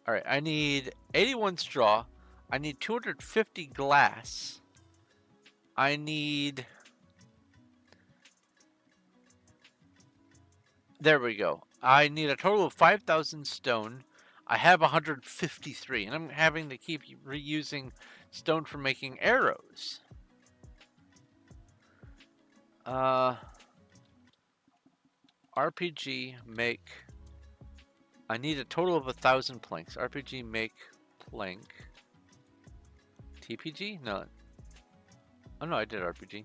All right, I need 81 straw. I need 250 glass. I need... There we go. I need a total of 5,000 stone. I have 153, and I'm having to keep reusing stone for making arrows. RPG make... I need a total of 1,000 planks. RPG make plank. TPG? No. Oh no, I did RPG.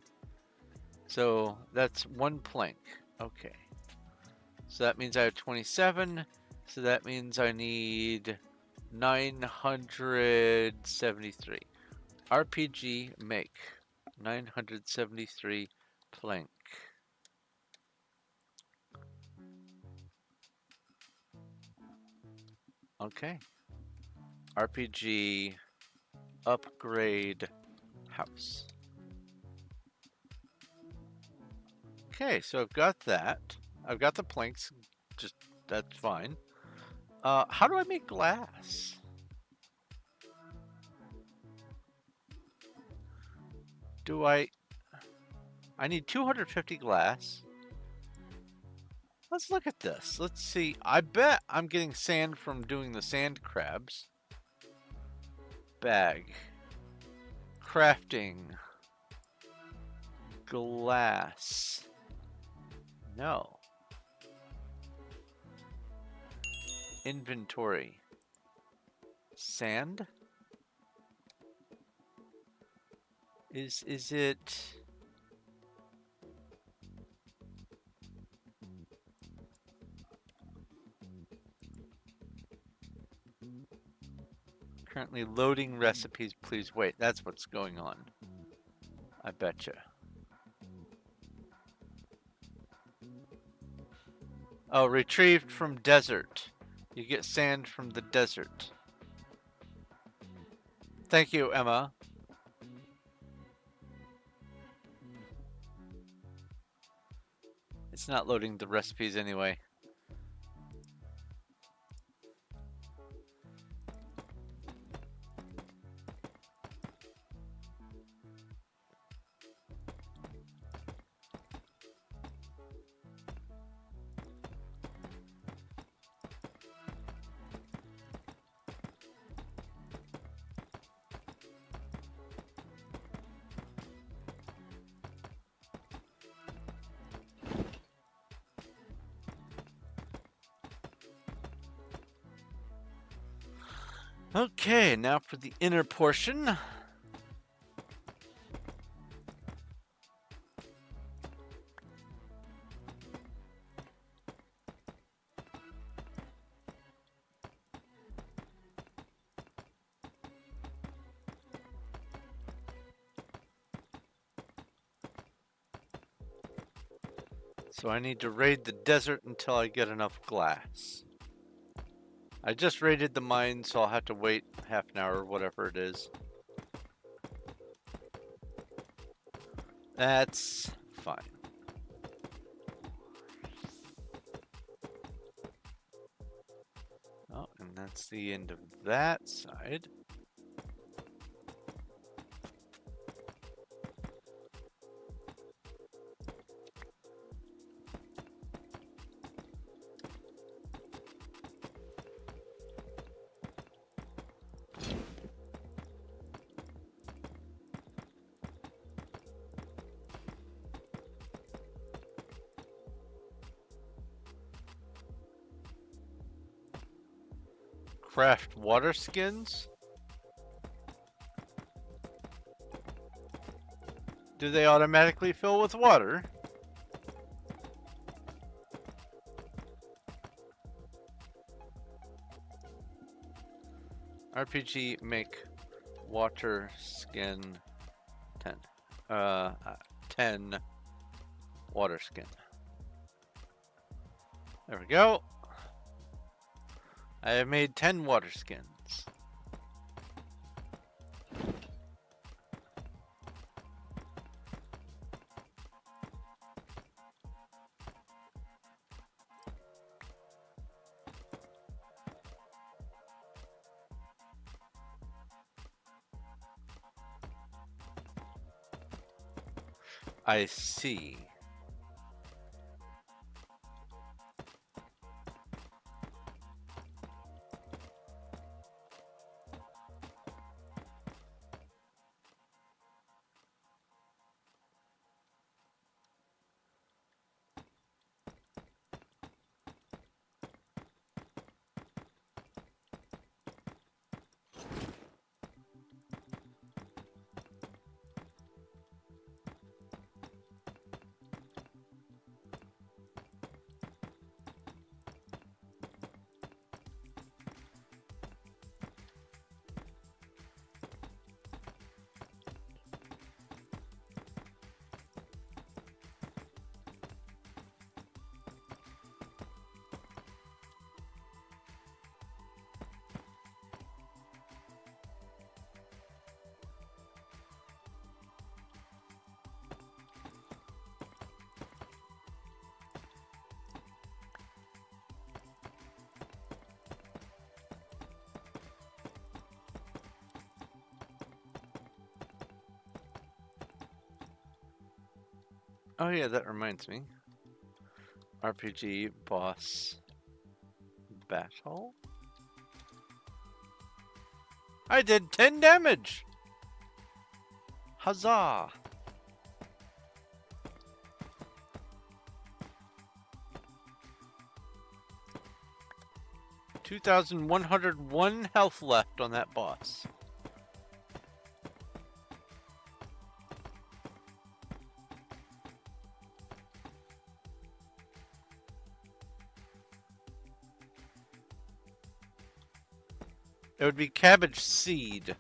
So that's 1 plank. Okay. So that means I have 27. So that means I need 973. RPG make 973 plank. Okay. RPG upgrade house. Okay, so I've got that. I've got the planks. Just that's fine. How do I make glass? Do I need 250 glass. Let's look at this. Let's see. I bet I'm getting sand from doing the sand crabs. Bag. Crafting. Glass. No. Inventory. Sand? Is it... Currently loading recipes, please wait. That's what's going on. I betcha. Oh, retrieved from desert. You get sand from the desert. Thank you, Emma. It's not loading the recipes anyway. Okay, now for the inner portion. So I need to raid the desert until I get enough glass. I just raided the mine, so I'll have to wait half an hour or whatever it is. That's fine. Oh, and that's the end of that side. Craft water skins? Do they automatically fill with water? RPG make water skin 10. 10 water skin. There we go. I have made 10 water skins. I see. Oh yeah, that reminds me. RPG boss battle. I did 10 damage! Huzzah! $2,101 health left on that boss. It would be cabbage seed.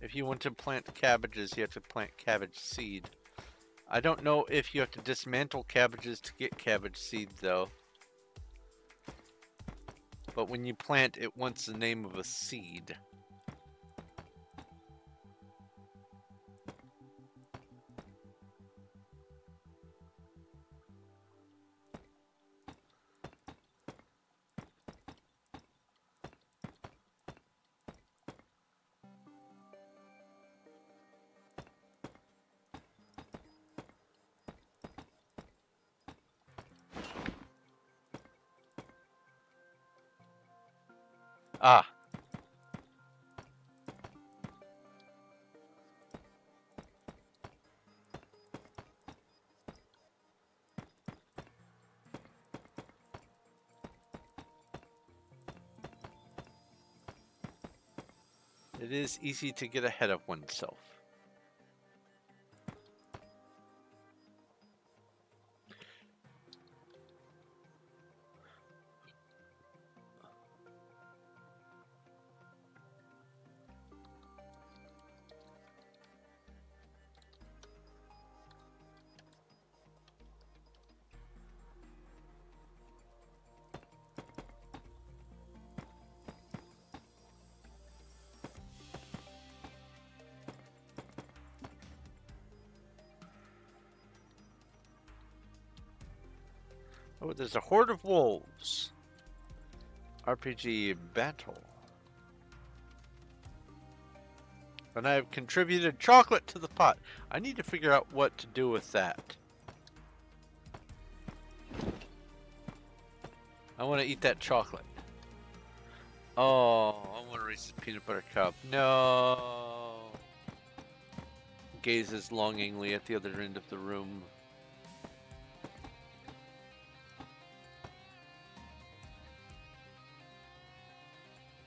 If you want to plant cabbages, you have to plant cabbage seed. I don't know if you have to dismantle cabbages to get cabbage seed, though. But when you plant, it wants the name of a seed. Ah. It is easy to get ahead of oneself. Oh, there's a horde of wolves. RPG battle. And I have contributed chocolate to the pot. I need to figure out what to do with that. I want to eat that chocolate. Oh, I want to Reese's peanut butter cup. No. Gazes longingly at the other end of the room.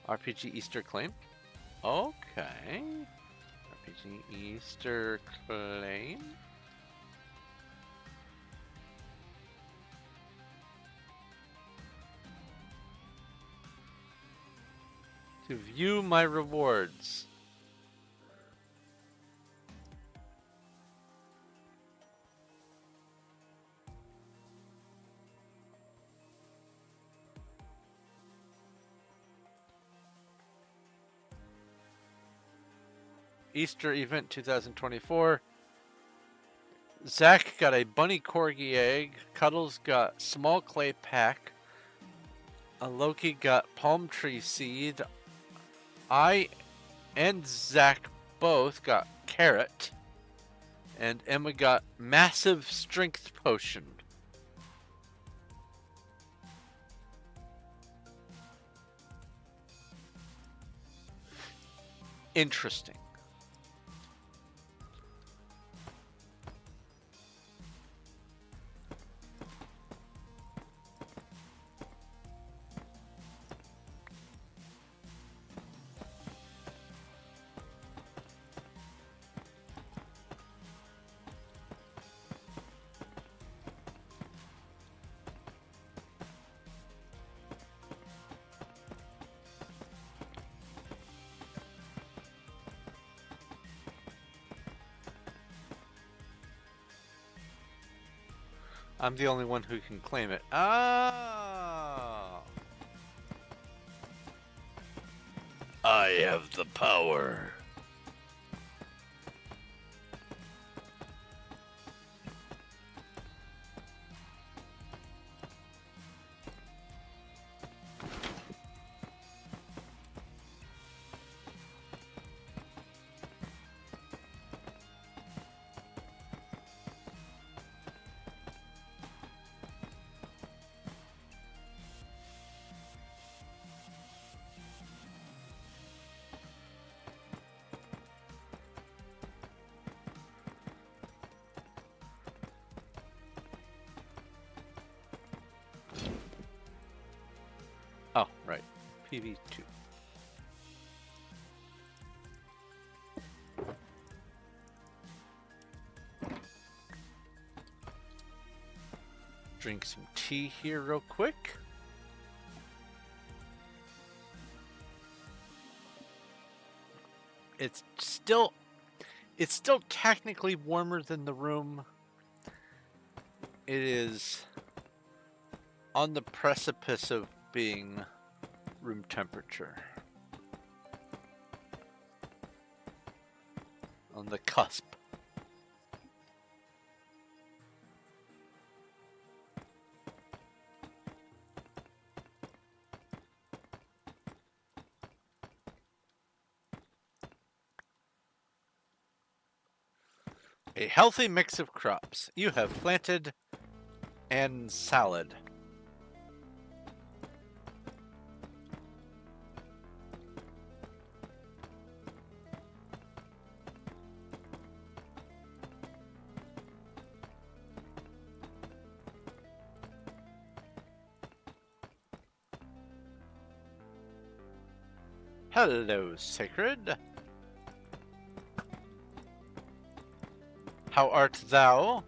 RPG Easter claim. Okay. RPG Easter claim. To view my rewards. Easter event 2024. Zach got a bunny corgi egg. Cuddles got small clay pack. Loki got palm tree seed. I and Zach both got carrot. And Emma got massive strength potion. Interesting. I'm the only one who can claim it. Ah! I have the power. Oh, right. PV2. Drink some tea here real quick. It's still technically warmer than the room. It is on the precipice of being room temperature. On the cusp. A healthy mix of crops. You have planted and salad. Hello, Sacred. How art thou?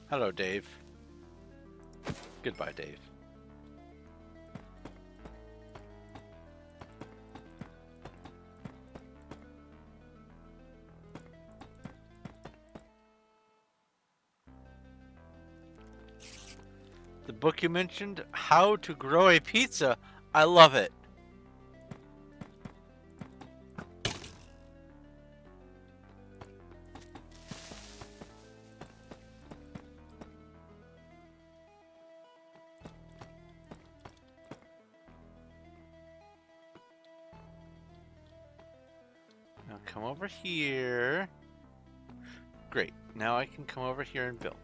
Hello, Dave. Goodbye, Dave. The book you mentioned, How to Grow a Pizza. I love it. Now come over here. Great. Now I can come over here and build.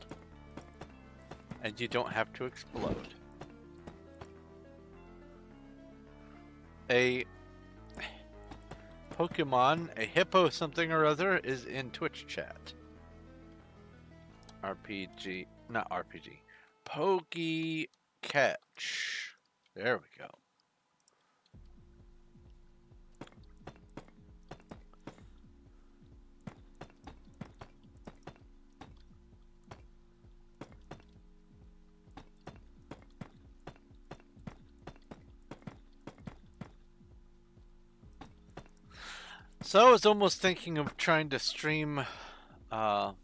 And you don't have to explode. A Pokemon, a hippo something or other, is in Twitch chat. RPG, not RPG. Pokey Catch. There we go. So I was almost thinking of trying to stream to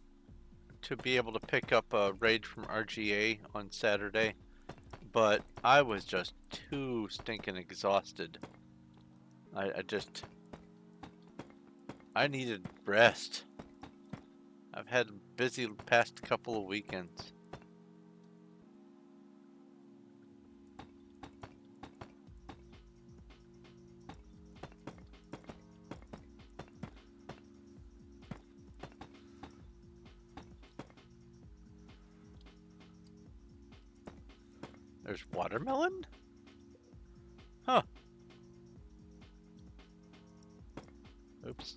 be able to pick up a raid from RGA on Saturday, but I was just too stinking exhausted. I needed rest. I've had a busy past couple of weekends. There's watermelon? Huh. Oops.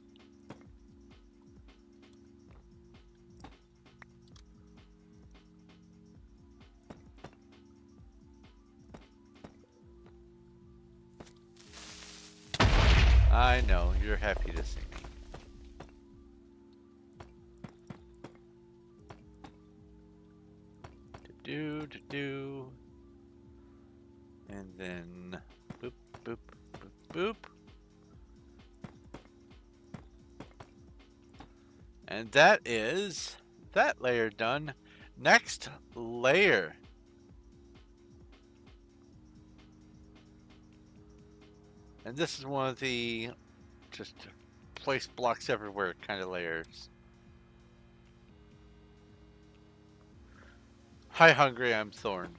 I know, you're happy to see me. Do. And then boop, boop, boop, boop. And that is that layer done. Next layer. And this is one of the just place blocks everywhere kind of layers. Hi, Hungry, I'm Thorn.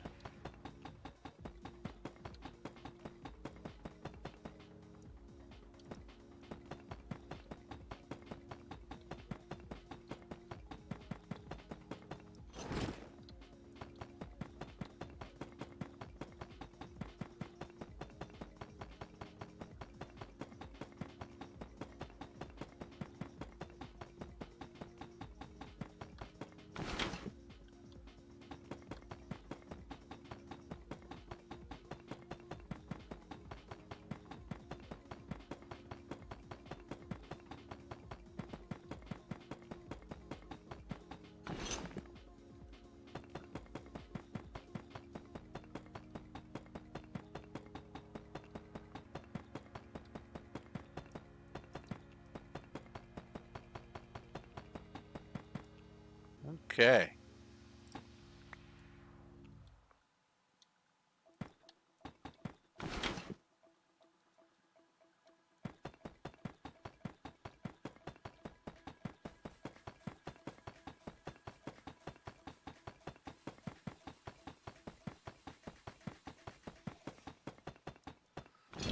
Okay.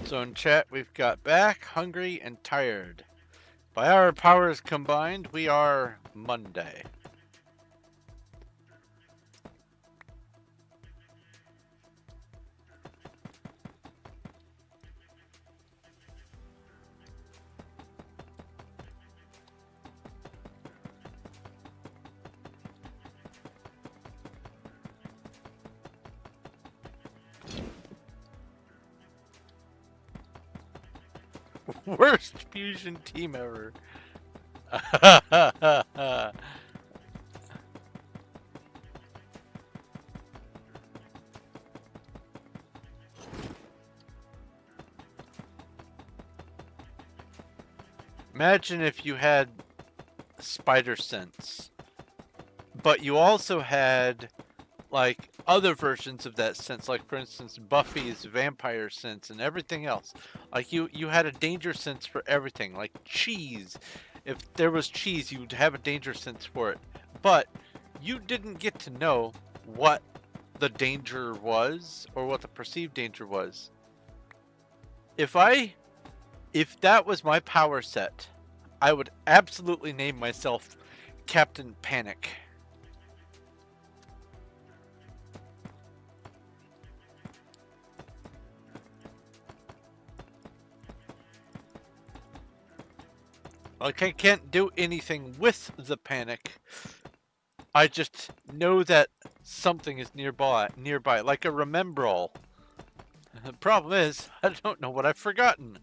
So in chat, we've got back, hungry, and tired. By our powers combined, we are Monday. Worst fusion team ever. Imagine if you had spider sense, but you also had like other versions of that sense, like for instance Buffy's vampire sense and everything else. Like you had a danger sense for everything, like cheese. If there was cheese, you'd have a danger sense for it. But you didn't get to know what the danger was or what the perceived danger was. If that was my power set, I would absolutely name myself Captain Panic. Like, I can't do anything with the panic. I just know that something is nearby, like a remembrall. The problem is, I don't know what I've forgotten.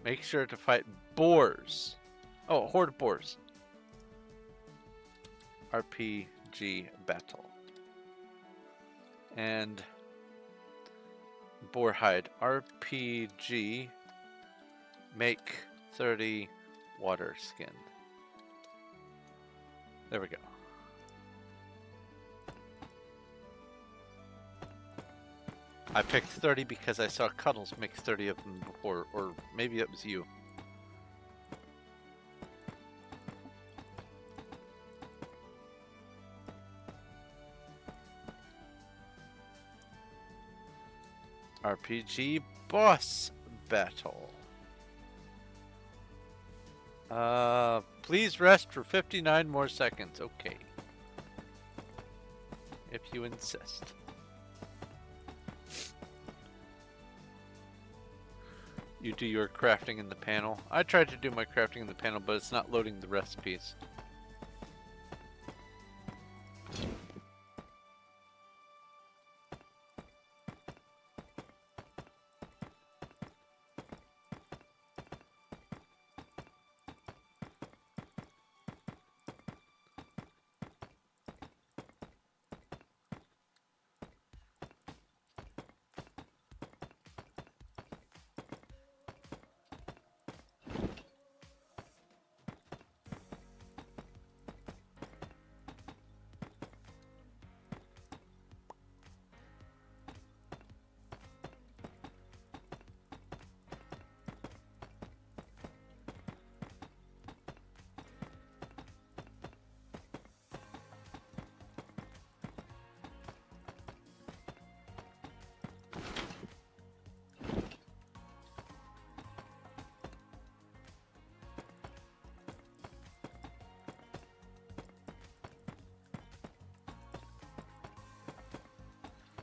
Make sure to fight boars. Oh, horde of boars. RPG battle. And boar hide. RPG make 30 water skin. There we go. I picked 30 because I saw Cuddles make 30 of them before, or maybe it was you. RPG boss battle. Please rest for 59 more seconds. Okay. If you insist. You do your crafting in the panel. I tried to do my crafting in the panel, but it's not loading the recipes.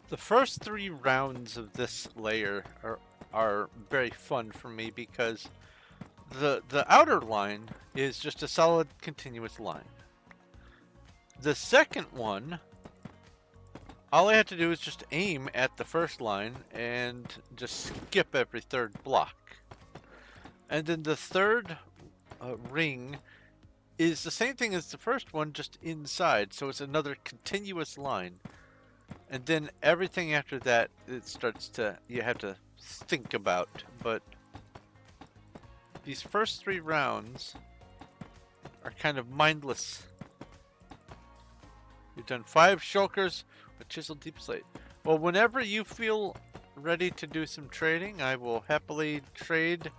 The first 3 rounds of this layer are very fun for me because the outer line is just a solid continuous line. The second one, all I have to do is just aim at the first line and just skip every third block. And then the third ring is the same thing as the first one, just inside, so it's another continuous line. And then everything after that, it starts to, you have to think about. But these first 3 rounds are kind of mindless. We've done 5 shulkers with Chiseled Deepslate. Well, whenever you feel ready to do some trading, I will happily trade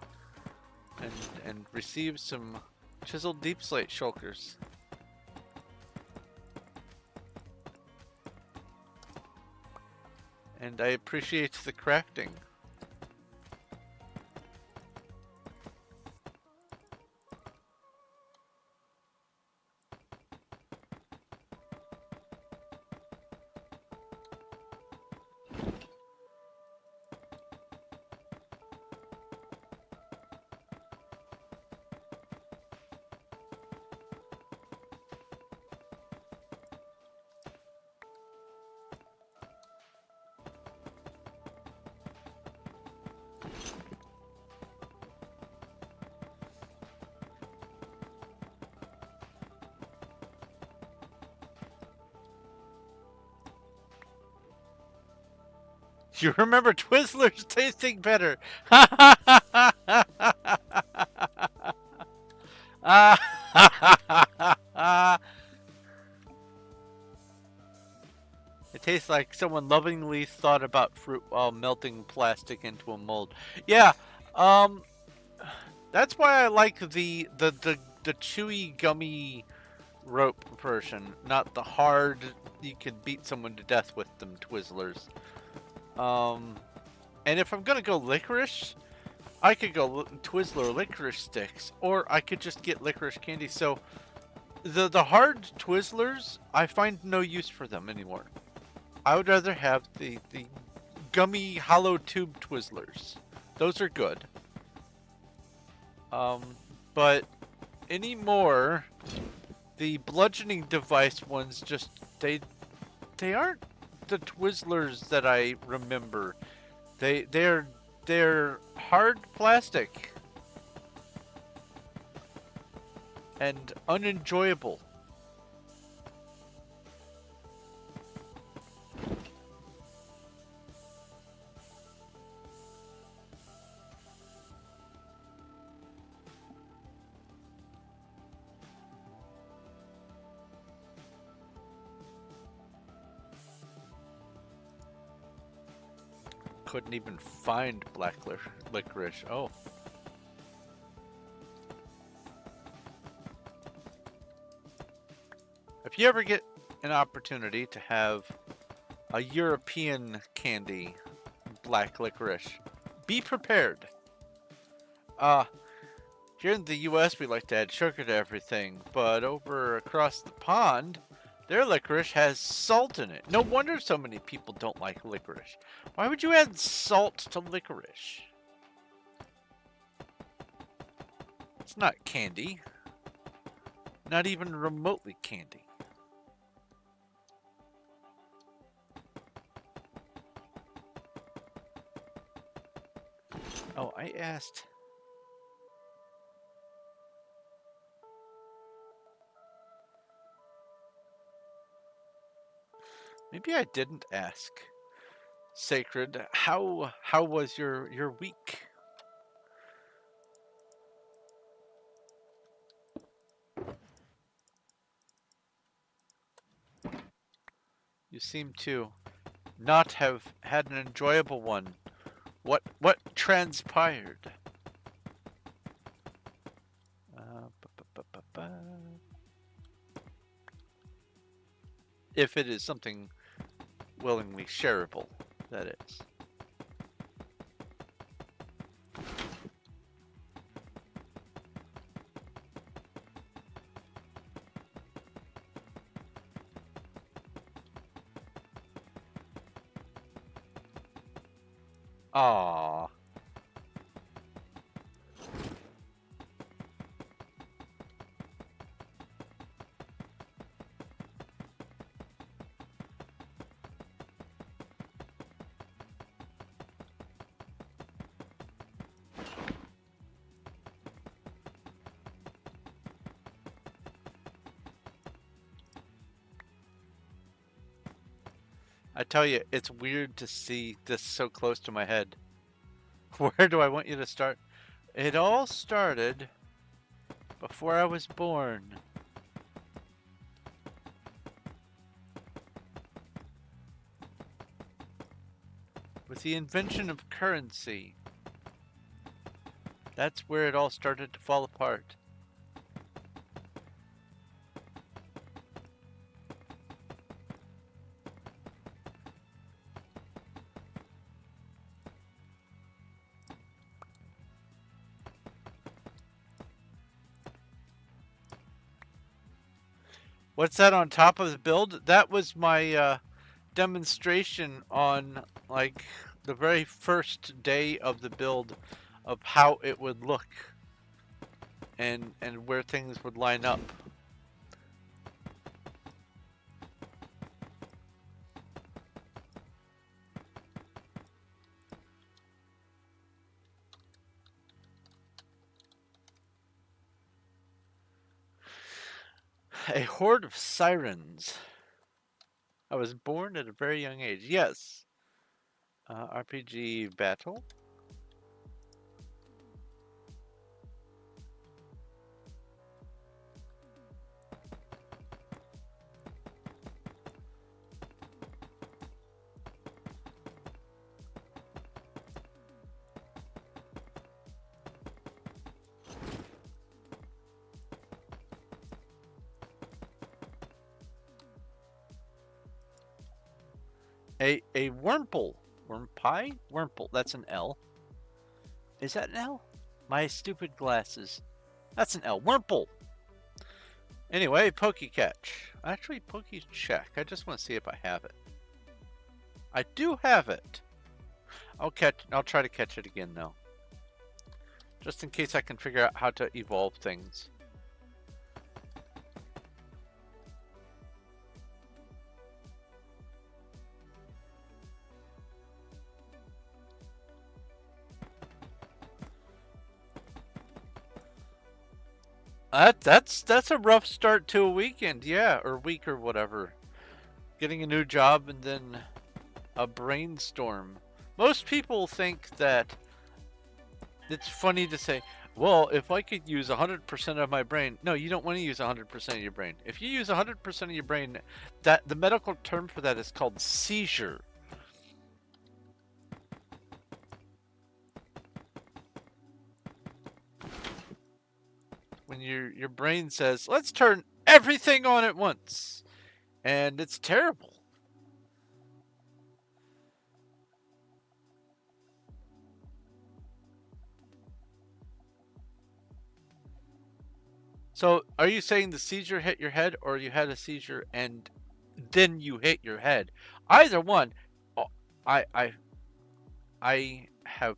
and receive some Chiseled Deepslate shulkers. And I appreciate the crafting. You remember Twizzlers tasting better. It tastes like someone lovingly thought about fruit while melting plastic into a mold. Yeah, um, that's why I like the chewy gummy rope version, not the hard you can beat someone to death with them Twizzlers. Um, and if I'm gonna go licorice, I could go Twizzler licorice sticks, or I could just get licorice candy. So the hard Twizzlers, I find no use for them anymore. I would rather have the gummy hollow tube Twizzlers. Those are good. Um, but anymore, the bludgeoning device ones just they aren't the Twizzlers that I remember. They're hard plastic and unenjoyable. Couldn't even find black licorice. Oh. If you ever get an opportunity to have a European candy, black licorice, be prepared. Here in the US we like to add sugar to everything, but over across the pond, their licorice has salt in it. No wonder so many people don't like licorice. Why would you add salt to licorice? It's not candy. Not even remotely candy. Oh, I asked. Maybe I didn't ask. Sacred, how was your week? You seem to not have had an enjoyable one. What transpired? If it is something willingly shareable, that is. Aww. I tell you, it's weird to see this so close to my head. Where do I want you to start? It all started before I was born. With the invention of currency. That's where it all started to fall apart. What's that on top of the build? That was my demonstration on like the very first day of the build of how it would look and where things would line up. A horde of sirens. I was born at a very young age. Yes. RPG battle. A Wurmple. Wormpie? Wurmple. That's an L. Is that an L? My stupid glasses. That's an L. Wurmple. Anyway, Pokecatch. Actually, Pokecheck. I just want to see if I have it. I do have it. I'll try to catch it again though. Just in case I can figure out how to evolve things. That's a rough start to a weekend, yeah, or week or whatever. Getting a new job and then a brainstorm. Most people think that it's funny to say, well, if I could use 100% of my brain. No, you don't want to use 100% of your brain. If you use 100% of your brain, that the medical term for that is called seizure. When your brain says, let's turn everything on at once. And it's terrible. So, are you saying the seizure hit your head, or you had a seizure and then you hit your head? Either one, I have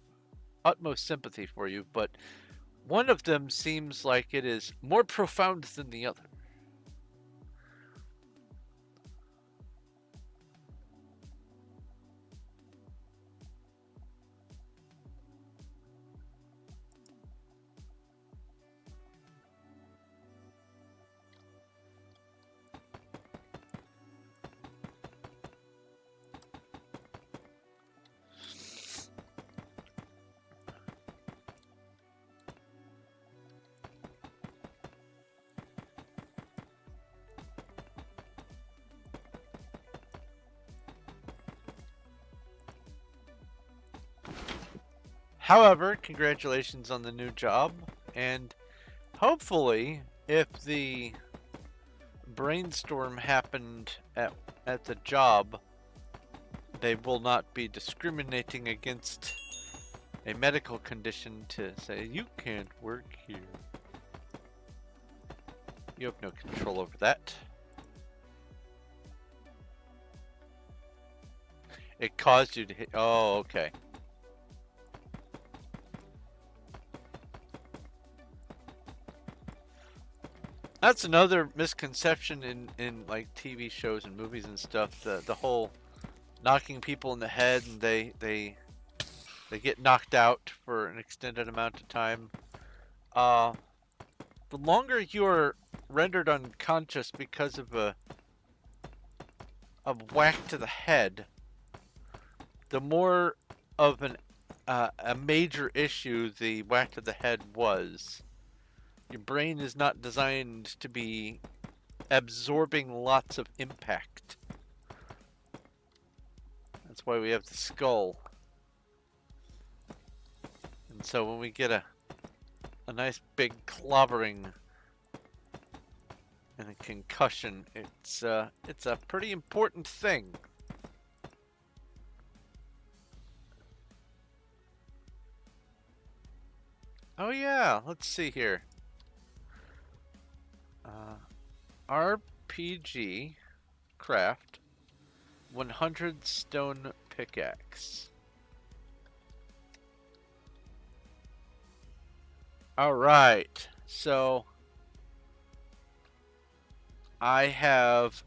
utmost sympathy for you, but one of them seems like it is more profound than the other. However, congratulations on the new job, and hopefully, if the brainstorm happened at the job, they will not be discriminating against a medical condition to say, you can't work here. You have no control over that. It caused you to hit. Oh, okay. That's another misconception in like TV shows and movies and stuff. The whole knocking people in the head and they get knocked out for an extended amount of time. The longer you're rendered unconscious because of a whack to the head, the more of a major issue the whack to the head was. Your brain is not designed to be absorbing lots of impact. That's why we have the skull. And so when we get a nice big clobbering and a concussion, it's a pretty important thing. Oh yeah, let's see here. RPG craft 100 stone pickaxe. Alright, so I have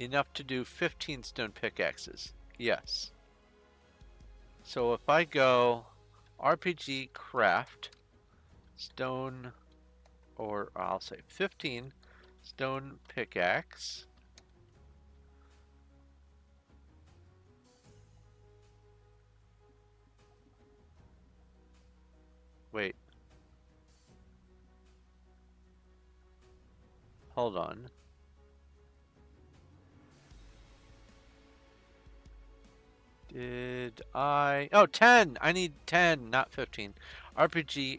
enough to do 15 stone pickaxes. Yes. So if I go RPG craft stone, or I'll say 15 stone pickaxe. Wait. Hold on. Did I... Oh, 10! I need 10, not 15. RPG,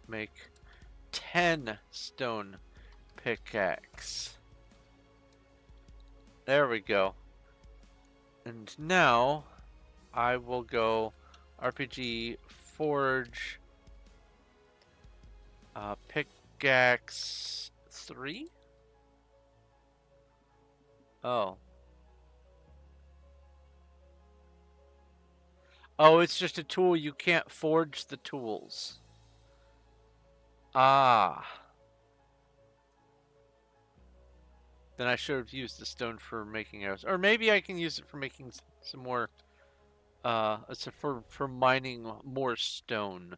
make 10 stone pickaxe. There we go. And now I will go RPG forge pickaxe 3. Oh. Oh, it's just a tool. You can't forge the tools. Ah. Then I should have used the stone for making arrows. Or maybe I can use it for making some more, for mining more stone.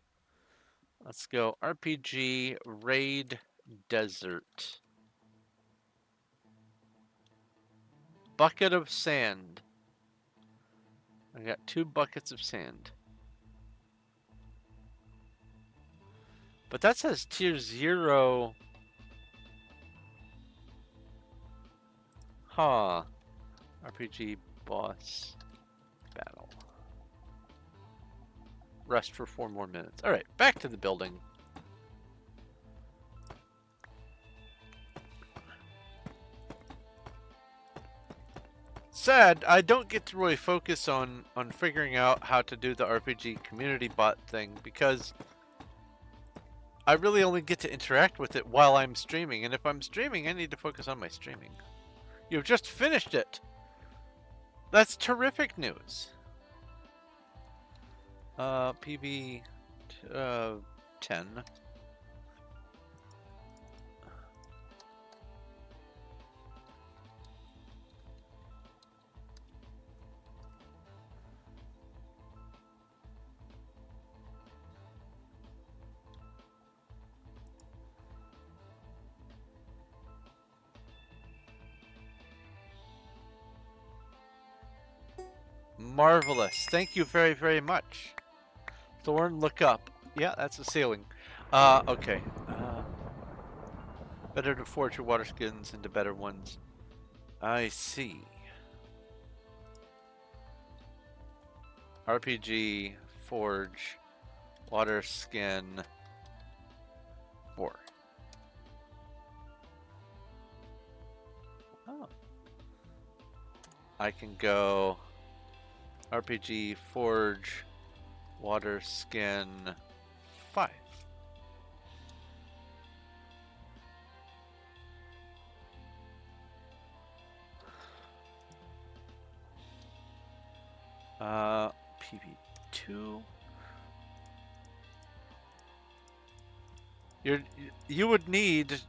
Let's go RPG Raid Desert. Bucket of sand. I got 2 buckets of sand. But that says tier 0. Huh. RPG boss battle. Rest for 4 more minutes. Alright, back to the building. Sad, I don't get to really focus on figuring out how to do the RPG community bot thing because I really only get to interact with it while I'm streaming, and if I'm streaming, I need to focus on my streaming. You've just finished it! That's terrific news! PB 10. Marvelous. Thank you very, very much. Thorn, look up. Yeah, that's a ceiling. Okay. Better to forge your water skins into better ones. I see. RPG, forge, water skin, 4. Oh. I can go RPG, forge, water skin, 5. PB2. You would need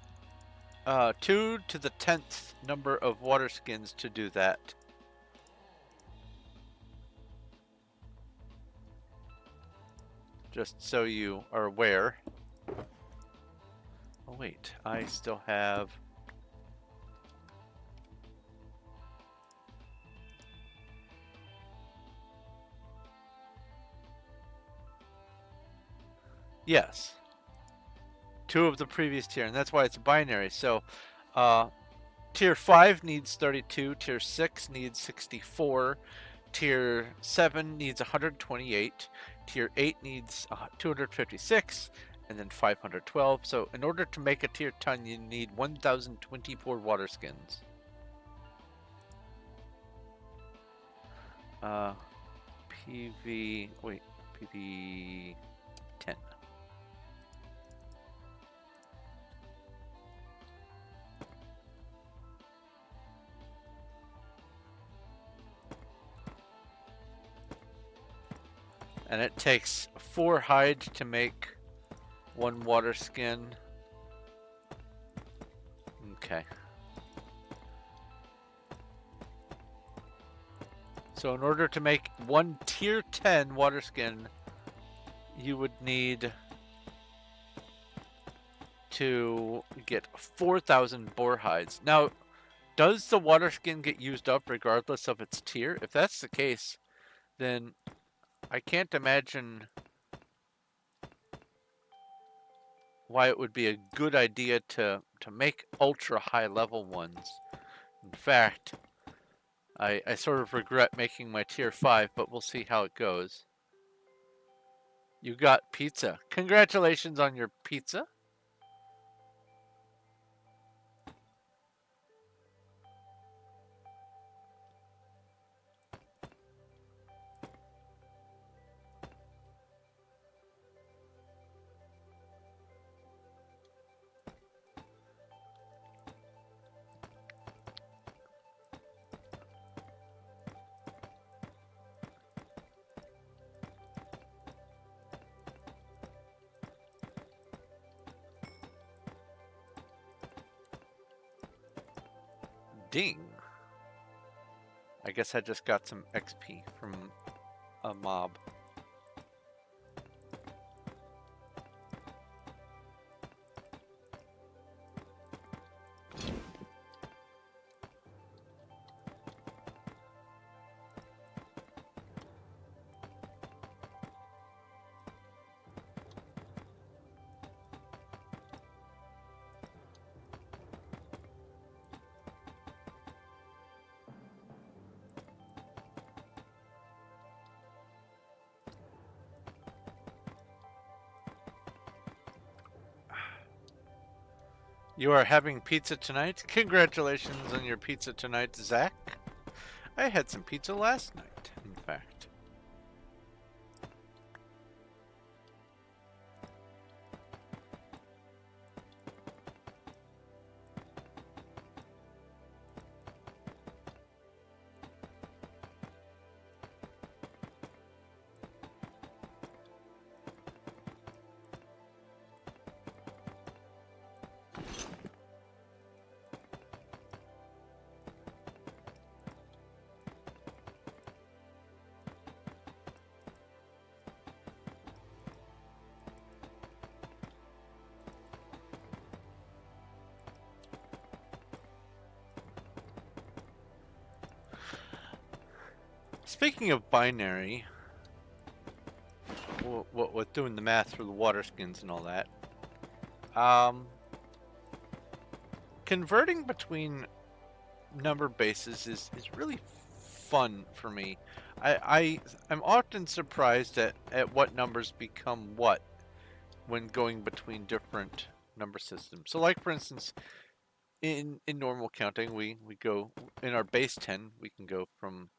2 to the 10th number of water skins to do that. Just so you are aware. Oh wait, I still have... Yes. 2 of the previous tier, and that's why it's binary. So, tier 5 needs 32, tier 6 needs 64, tier 7 needs 128, tier 8 needs 256, and then 512. So, in order to make a tier 10, you need 1,024 water skins. PV 10. And it takes 4 hide to make 1 water skin. Okay. So in order to make 1 tier 10 water skin, you would need to get 4,000 boar hides. Now, does the water skin get used up regardless of its tier? If that's the case, then I can't imagine why it would be a good idea to make ultra high level ones. In fact, I sort of regret making my tier 5, but we'll see how it goes. You got pizza. Congratulations on your pizza. Ding. I guess I just got some XP from a mob. You are having pizza tonight? Congratulations on your pizza tonight, Zach. I had some pizza last night, in fact. Speaking of binary, what doing the math for the water skins and all that, converting between number bases is really fun for me. I'm often surprised at what numbers become what when going between different number systems. So like for instance, in normal counting, we go in our base 10, we can go from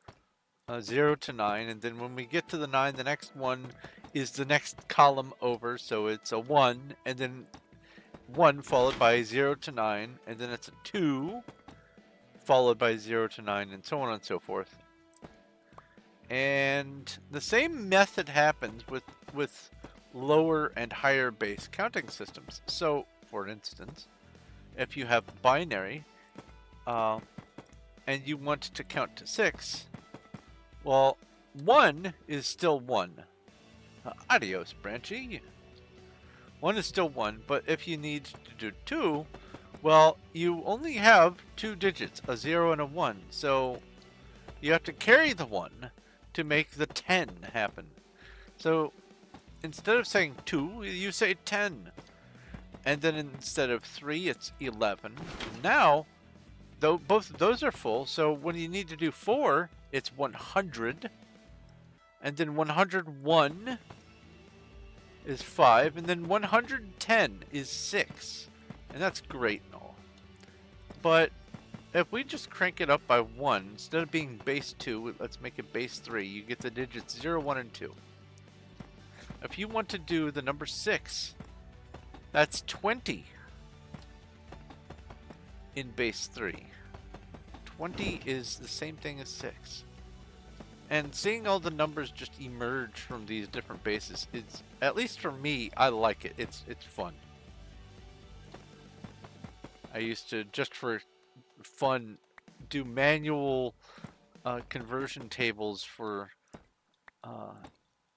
0 to 9, and then when we get to the 9, the next one is the next column over, so it's a 1, and then 1 followed by 0 to 9, and then it's a 2 followed by 0 to 9, and so on and so forth. And the same method happens with lower and higher base counting systems. So, for instance, if you have binary, and you want to count to 6, well, 1 is still 1. Adios, Branchy. 1 is still 1, but if you need to do 2, well, you only have 2 digits, a 0 and a 1. So you have to carry the 1 to make the 10 happen. So instead of saying 2, you say 10. And then instead of 3, it's 11. Now, though both of those are full, so when you need to do 4, it's 100, and then 101 is 5, and then 110 is 6, and that's great and all. But if we just crank it up by 1, instead of being base 2, let's make it base 3, you get the digits 0, 1, and 2. If you want to do the number 6, that's 20 in base 3. 20 is the same thing as 6. And seeing all the numbers just emerge from these different bases, it's, at least for me, I like it. It's fun. I used to, just for fun, do manual conversion tables for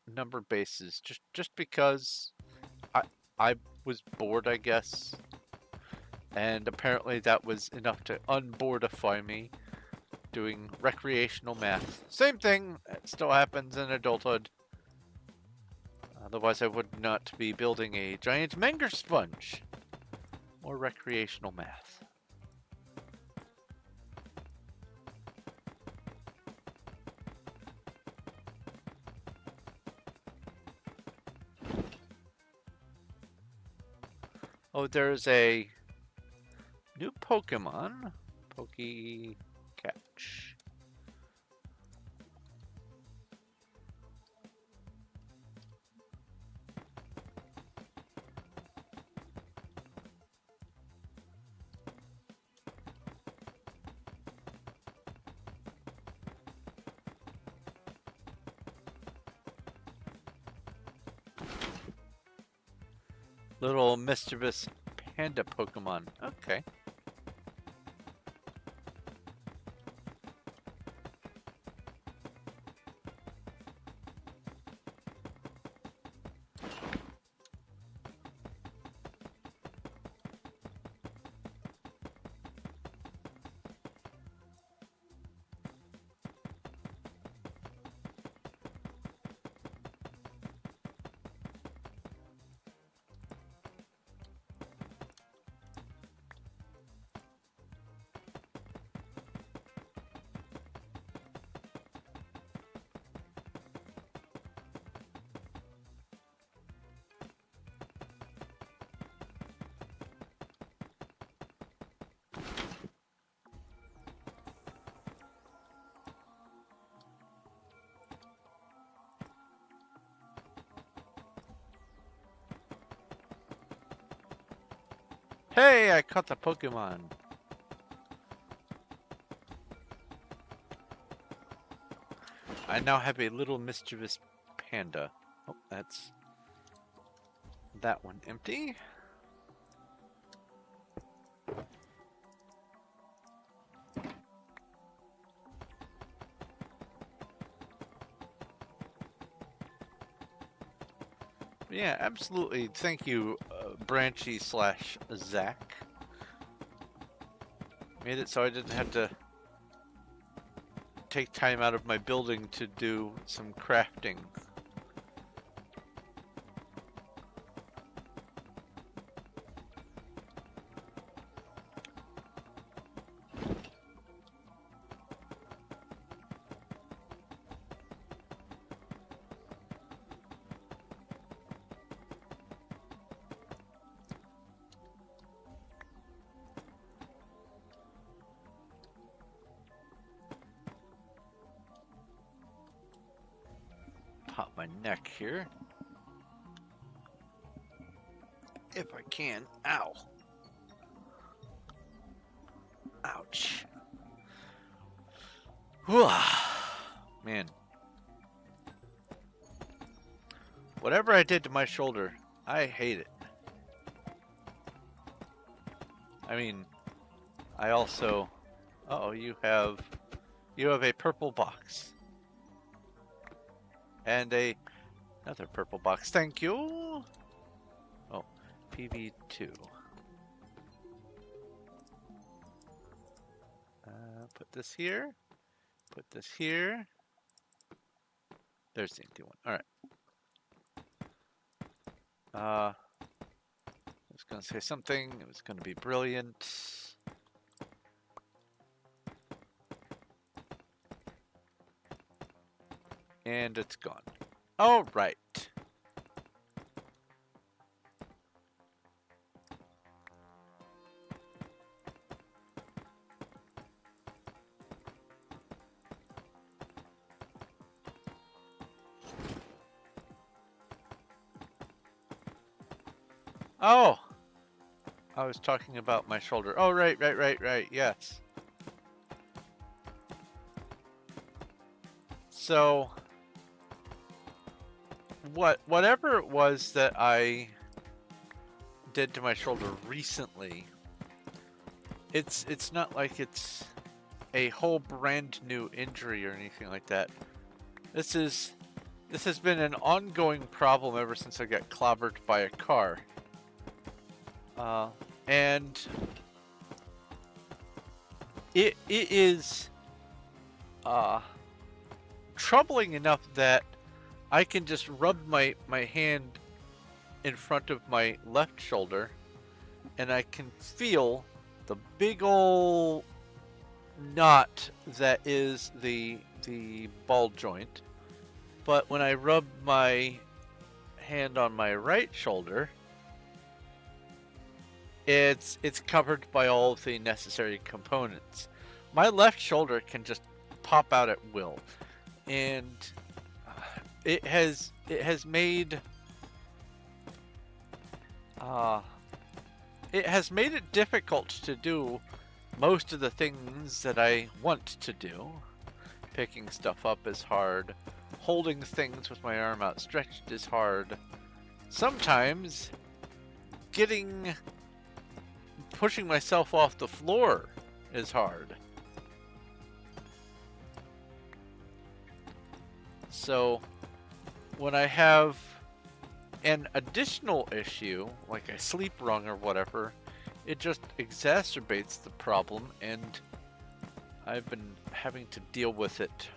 number bases, just because I was bored, I guess. And apparently that was enough to unboardify me doing recreational math. Same thing, it still happens in adulthood. Otherwise I would not be building a giant Menger sponge. More recreational math. Oh, there's a new Pokemon. Catch. Little mischievous panda Pokemon. Okay. Hey, I caught the Pokemon. I now have a little mischievous panda. Oh, that's that one empty. Yeah, absolutely. Thank you, Branchy / Zach. Made it so I didn't have to take time out of my building to do some crafting. Pop my neck here. If I can. Ow. Ouch. Whew. Man. Whatever I did to my shoulder, I hate it. I mean, I also... Uh-oh, you have a purple box. And another purple box. Thank you. Oh, PV2. Put this here. Put this here. There's the empty one. All right. I was gonna say something. It was gonna be brilliant. And it's gone. All right. Oh! I was talking about my shoulder. Oh, right. Yes. So... whatever it was that I did to my shoulder recently, it's not like it's a whole brand new injury or anything like that. This has been an ongoing problem ever since I got clobbered by a car. And it is uh, troubling enough that I can just rub my hand in front of my left shoulder, and I can feel the big ol' knot that is the ball joint. But when I rub my hand on my right shoulder, it's covered by all of the necessary components. My left shoulder can just pop out at will, and it has made it difficult to do most of the things that I want to do. Picking stuff up is hard. Holding things with my arm outstretched is hard. Sometimes pushing myself off the floor is hard. So when I have an additional issue, like I sleep wrong or whatever, it just exacerbates the problem, and I've been having to deal with it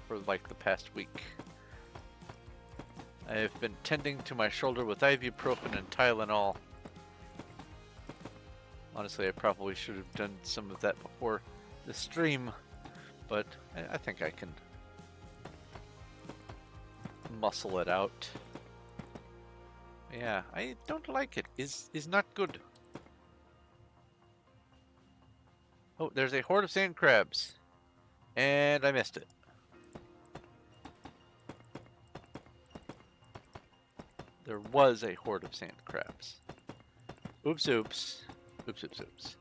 for like the past week. I've been tending to my shoulder with ibuprofen and Tylenol. Honestly, I probably should have done some of that before the stream, but I think I can muscle it out. Yeah, I don't like it. Is not good. Oh, there's a horde of sand crabs, and I missed it. There was a horde of sand crabs. Oops, oops. Oops, oops, oops.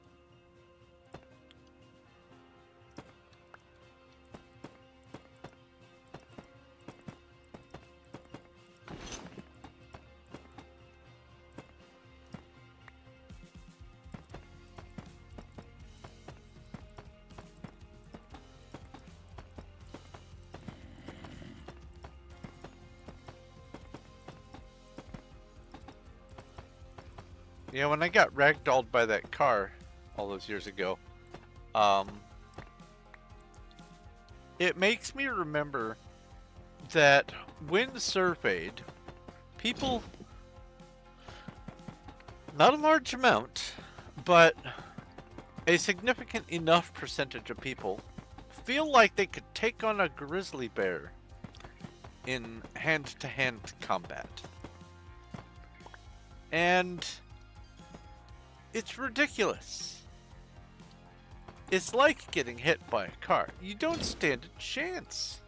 Yeah, when I got ragdolled by that car all those years ago, it makes me remember that when surveyed, people, not a large amount, but a significant enough percentage of people feel like they could take on a grizzly bear in hand-to-hand combat. And it's ridiculous. It's like getting hit by a car. You don't stand a chance.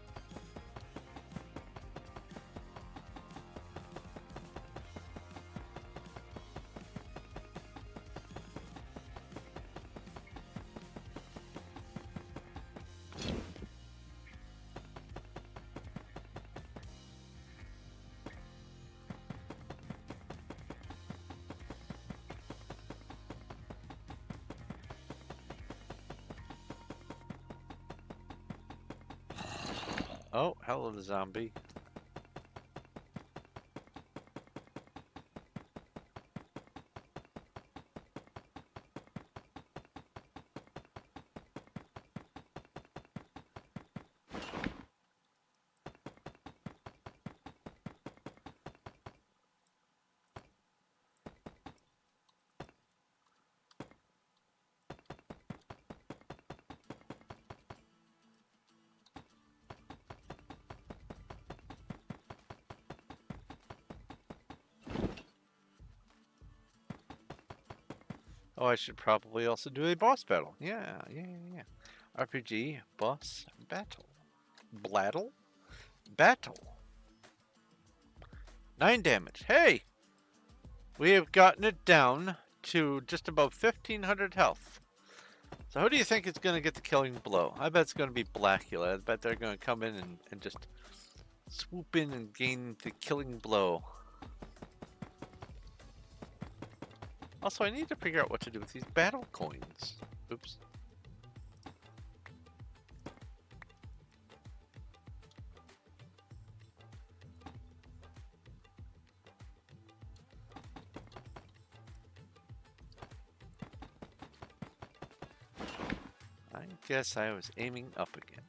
Oh, hello, the zombie. Oh, I should probably also do a boss battle. Yeah. RPG, boss, battle. Blattle? Battle. 9 damage. Hey! We have gotten it down to just above 1500 health. So who do you think is going to get the killing blow? I bet it's going to be Blackula. I bet they're going to come in and just swoop in and gain the killing blow. Also, I need to figure out what to do with these battle coins. Oops. guess I was aiming up again.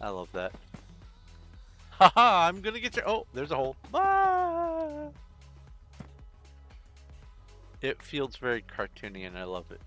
I love that. Haha, I'm gonna get you. Oh, there's a hole. Ah! It feels very cartoony and I love it.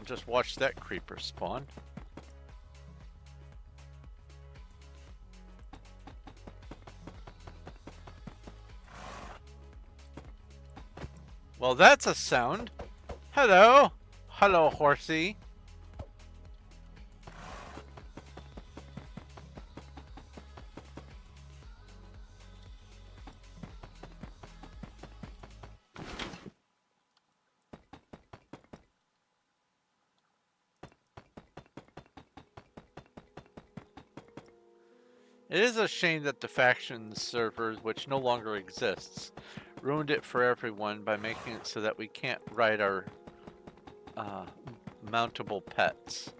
Just watch that creeper spawn. Well, that's a sound. Hello. Hello, horsey. It is a shame that the factions server, which no longer exists, ruined it for everyone by making it so that we can't ride our mountable pets.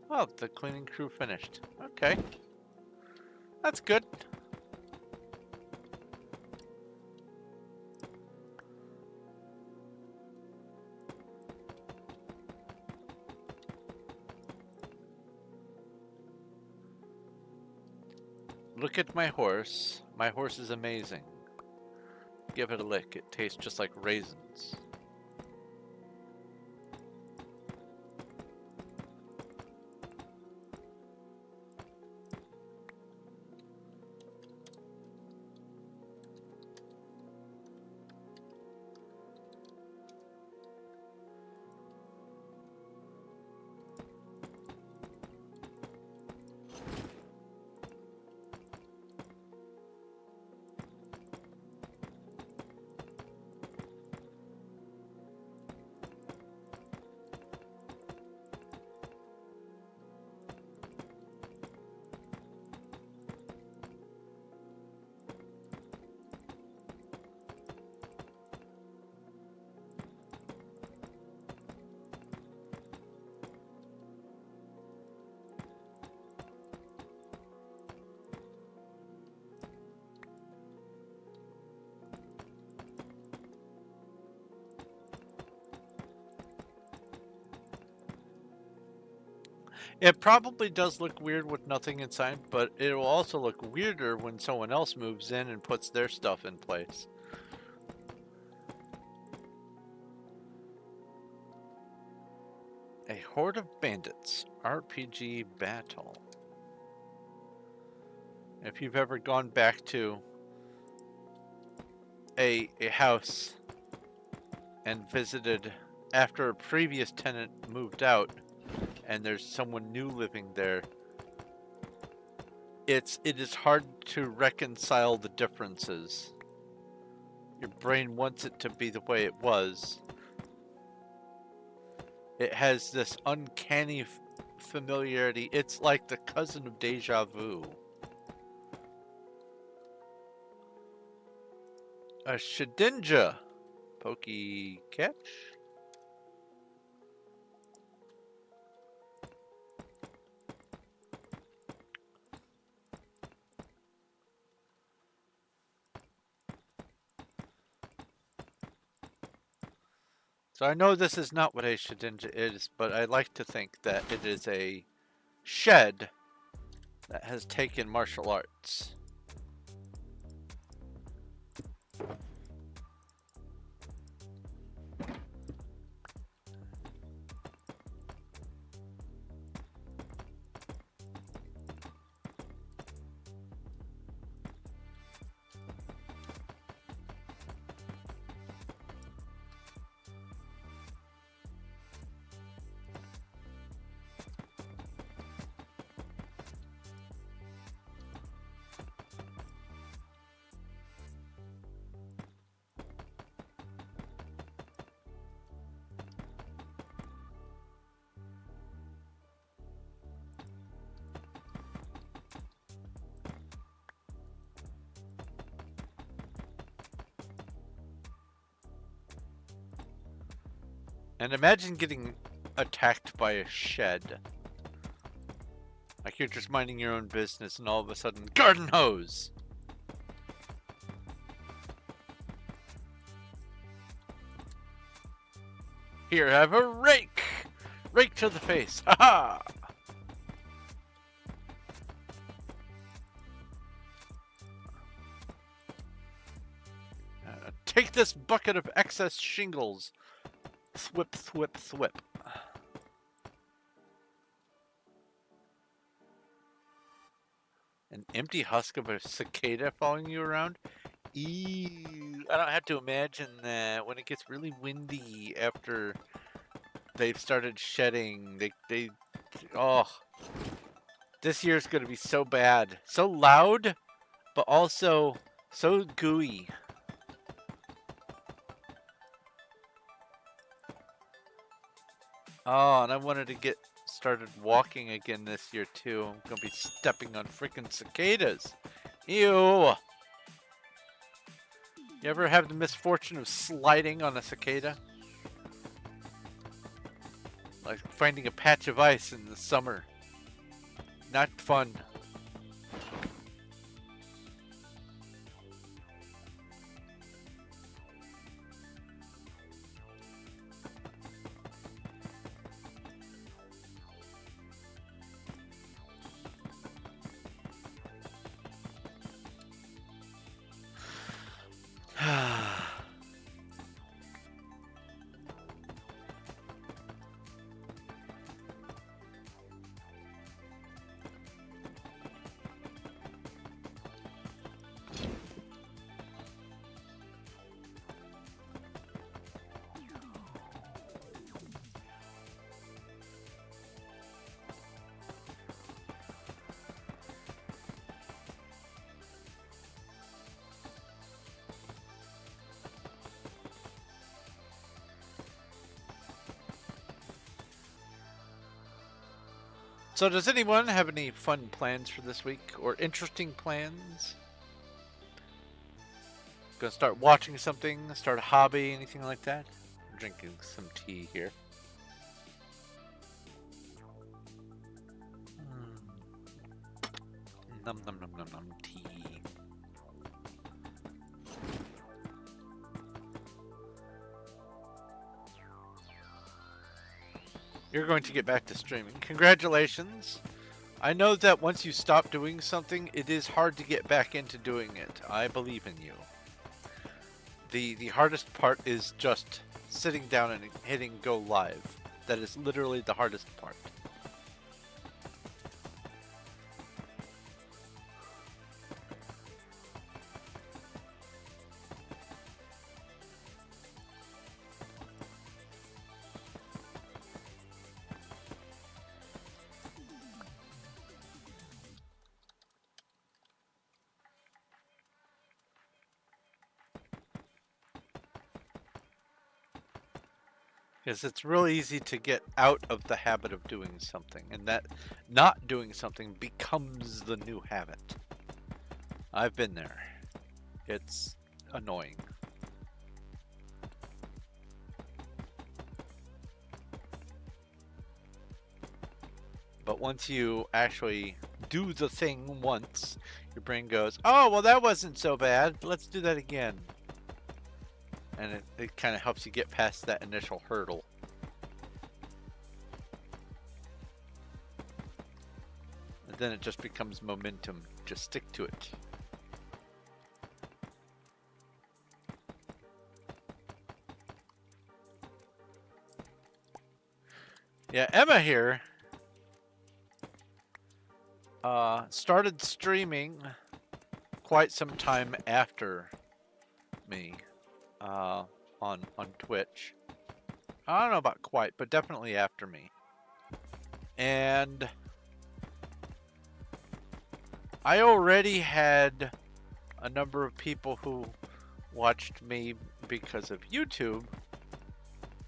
Oh, the cleaning crew finished. Okay. That's good. Look at my horse. My horse is amazing. Give it a lick. It tastes just like raisins. It probably does look weird with nothing inside, but it will also look weirder when someone else moves in and puts their stuff in place. A Horde of Bandits RPG Battle. If you've ever gone back to a house and visited after a previous tenant moved out and there's someone new living there, it is hard to reconcile the differences. Your brain wants it to be the way it was. It has this uncanny familiarity. It's like the cousin of deja vu. A Shedinja Pokey catch. So I know this is not what a Shedinja is, but I like to think that it is a shed that has taken martial arts. And imagine getting attacked by a shed. Like you're just minding your own business and all of a sudden, garden hose! Here, have a rake! Rake to the face, haha! Take this bucket of excess shingles. Thwip, thwip, thwip. An empty husk of a cicada following you around? Ew. I don't have to imagine that when it gets really windy after they've started shedding. Oh. This year's gonna be so bad. So loud, but also so gooey. Oh, and I wanted to get started walking again this year too. I'm gonna be stepping on freaking cicadas. Ew! You ever have the misfortune of sliding on a cicada? Like finding a patch of ice in the summer. Not fun. So does anyone have any fun plans for this week or interesting plans? Gonna start watching something, start a hobby, anything like that? I'm drinking some tea here. Num num num num num tea. You're going to get back to streaming. Congratulations. I know that once you stop doing something, it is hard to get back into doing it. I believe in you. The hardest part is just sitting down and hitting go live. That is literally the hardest part. Because it's really easy to get out of the habit of doing something, and that not doing something becomes the new habit. I've been there. It's annoying. But once you actually do the thing once, your brain goes, oh, well, that wasn't so bad. Let's do that again. And it kind of helps you get past that initial hurdle. And then it just becomes momentum. Just stick to it. Yeah, Emma here started streaming quite some time after me on Twitch. I don't know about quite, but definitely after me. And I already had a number of people who watched me because of YouTube.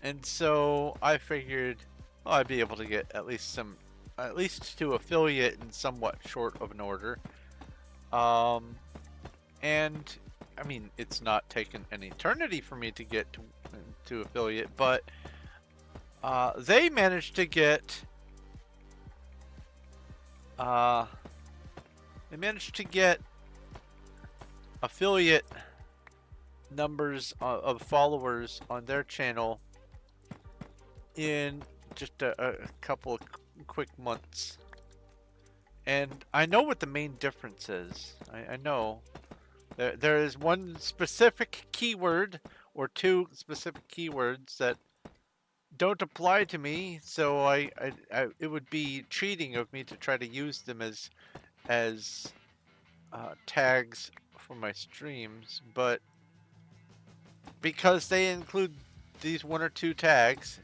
And so I figured, well, I'd be able to get at least to affiliate in somewhat short of an order. And I mean, it's not taken an eternity for me to get to affiliate, but they managed to get affiliate numbers of followers on their channel in just a couple of quick months. And I know what the main difference is. I know there is one specific keyword or two specific keywords that don't apply to me, so it would be cheating of me to try to use them as tags for my streams. But because they include these one or two tags,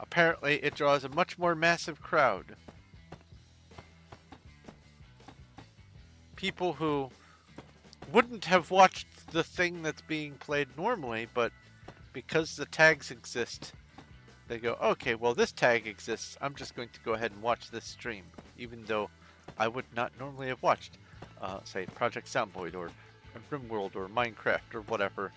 apparently it draws a much more massive crowd. People who wouldn't have watched the thing that's being played normally, but because the tags exist, they go, okay, well, this tag exists. I'm just going to go ahead and watch this stream, even though I would not normally have watched, say, Project Soundboard or RimWorld or Minecraft or whatever.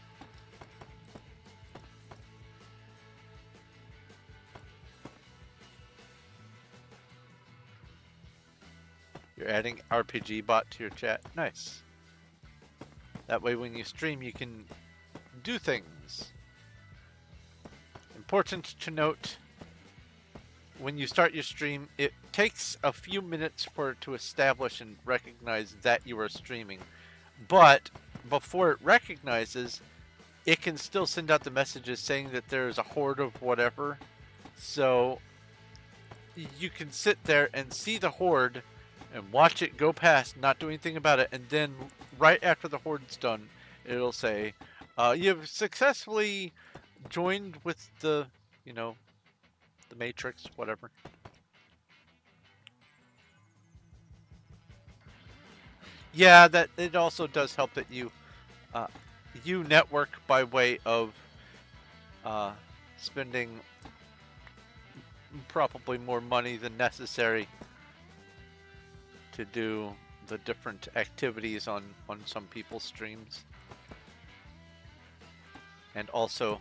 You're adding RPG bot to your chat. Nice. That way when you stream, you can do things. Important to note, when you start your stream, it takes a few minutes for it to establish and recognize that you are streaming. But before it recognizes, it can still send out the messages saying that there is a horde of whatever. So you can sit there and see the horde and watch it go past, not do anything about it, and then right after the horde's done, it'll say, you've successfully joined with the, the Matrix, whatever. Yeah, that it also does help that you network by way of spending probably more money than necessary to do the different activities on some people's streams. And also,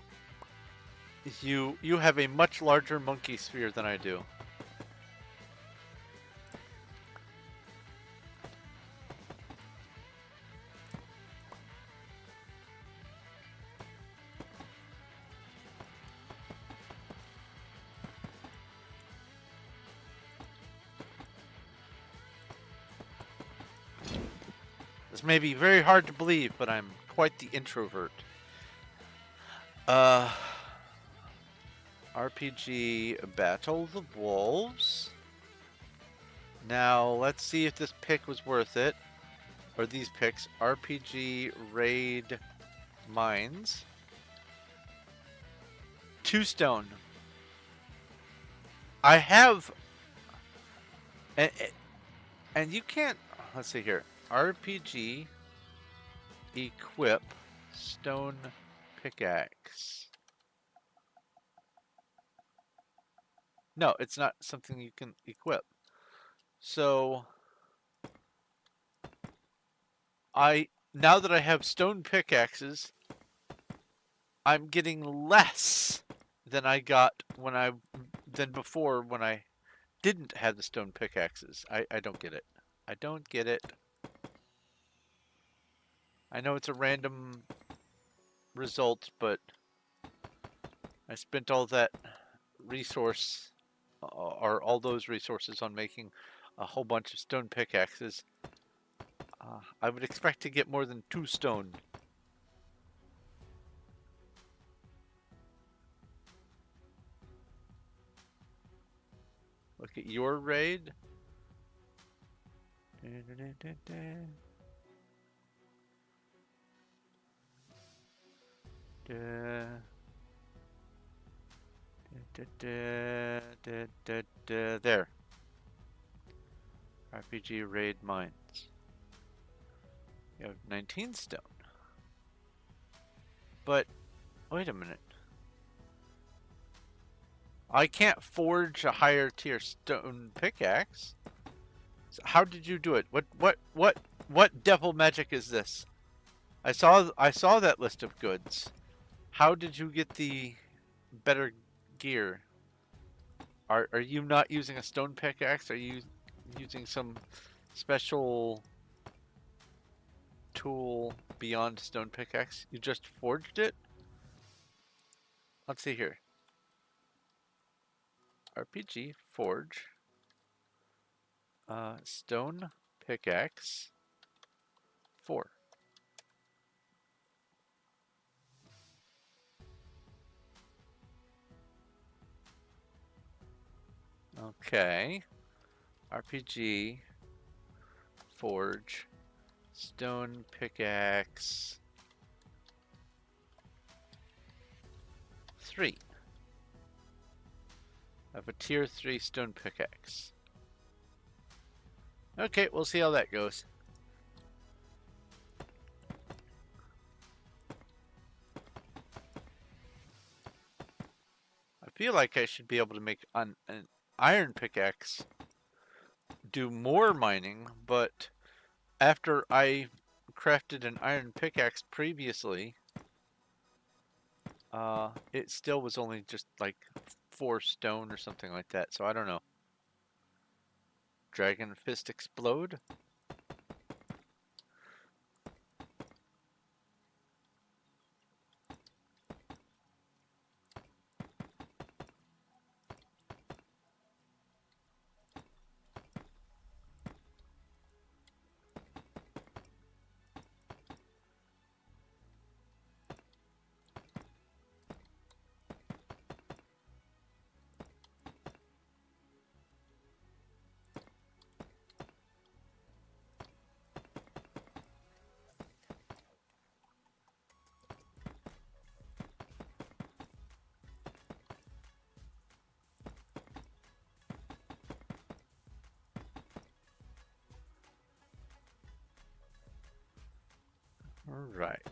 you have a much larger monkey sphere than I do. This may be very hard to believe, but I'm quite the introvert. RPG Battle of the Wolves. Now, let's see if this pick was worth it. Or these picks. RPG Raid Mines. 2 stone. I have... And you can't... Let's see here. RPG Equip Stone Pickaxe. No, it's not something you can equip. So... now that I have stone pickaxes, I'm getting less than I got than before when I didn't have the stone pickaxes. I don't get it. I don't get it. I know it's a random result, but I spent all that resource, or all those resources on making a whole bunch of stone pickaxes. I would expect to get more than 2 stone. Look at your raid. There. RPG Raid Mines. You have 19 stone. But, wait a minute. I can't forge a higher tier stone pickaxe. So how did you do it? What devil magic is this? I saw that list of goods. How did you get the better gear? Are you not using a stone pickaxe? Are you using some special tool beyond stone pickaxe? You just forged it? Let's see here. RPG forge. Stone pickaxe 4. Okay. RPG forge stone pickaxe 3. I have a tier 3 stone pickaxe. Okay, we'll see how that goes. I feel like I should be able to make an iron pickaxe do more mining, but after I crafted an iron pickaxe previously, it still was only just like 4 stone or something like that, so I don't know. Dragon Fist explode? Alright.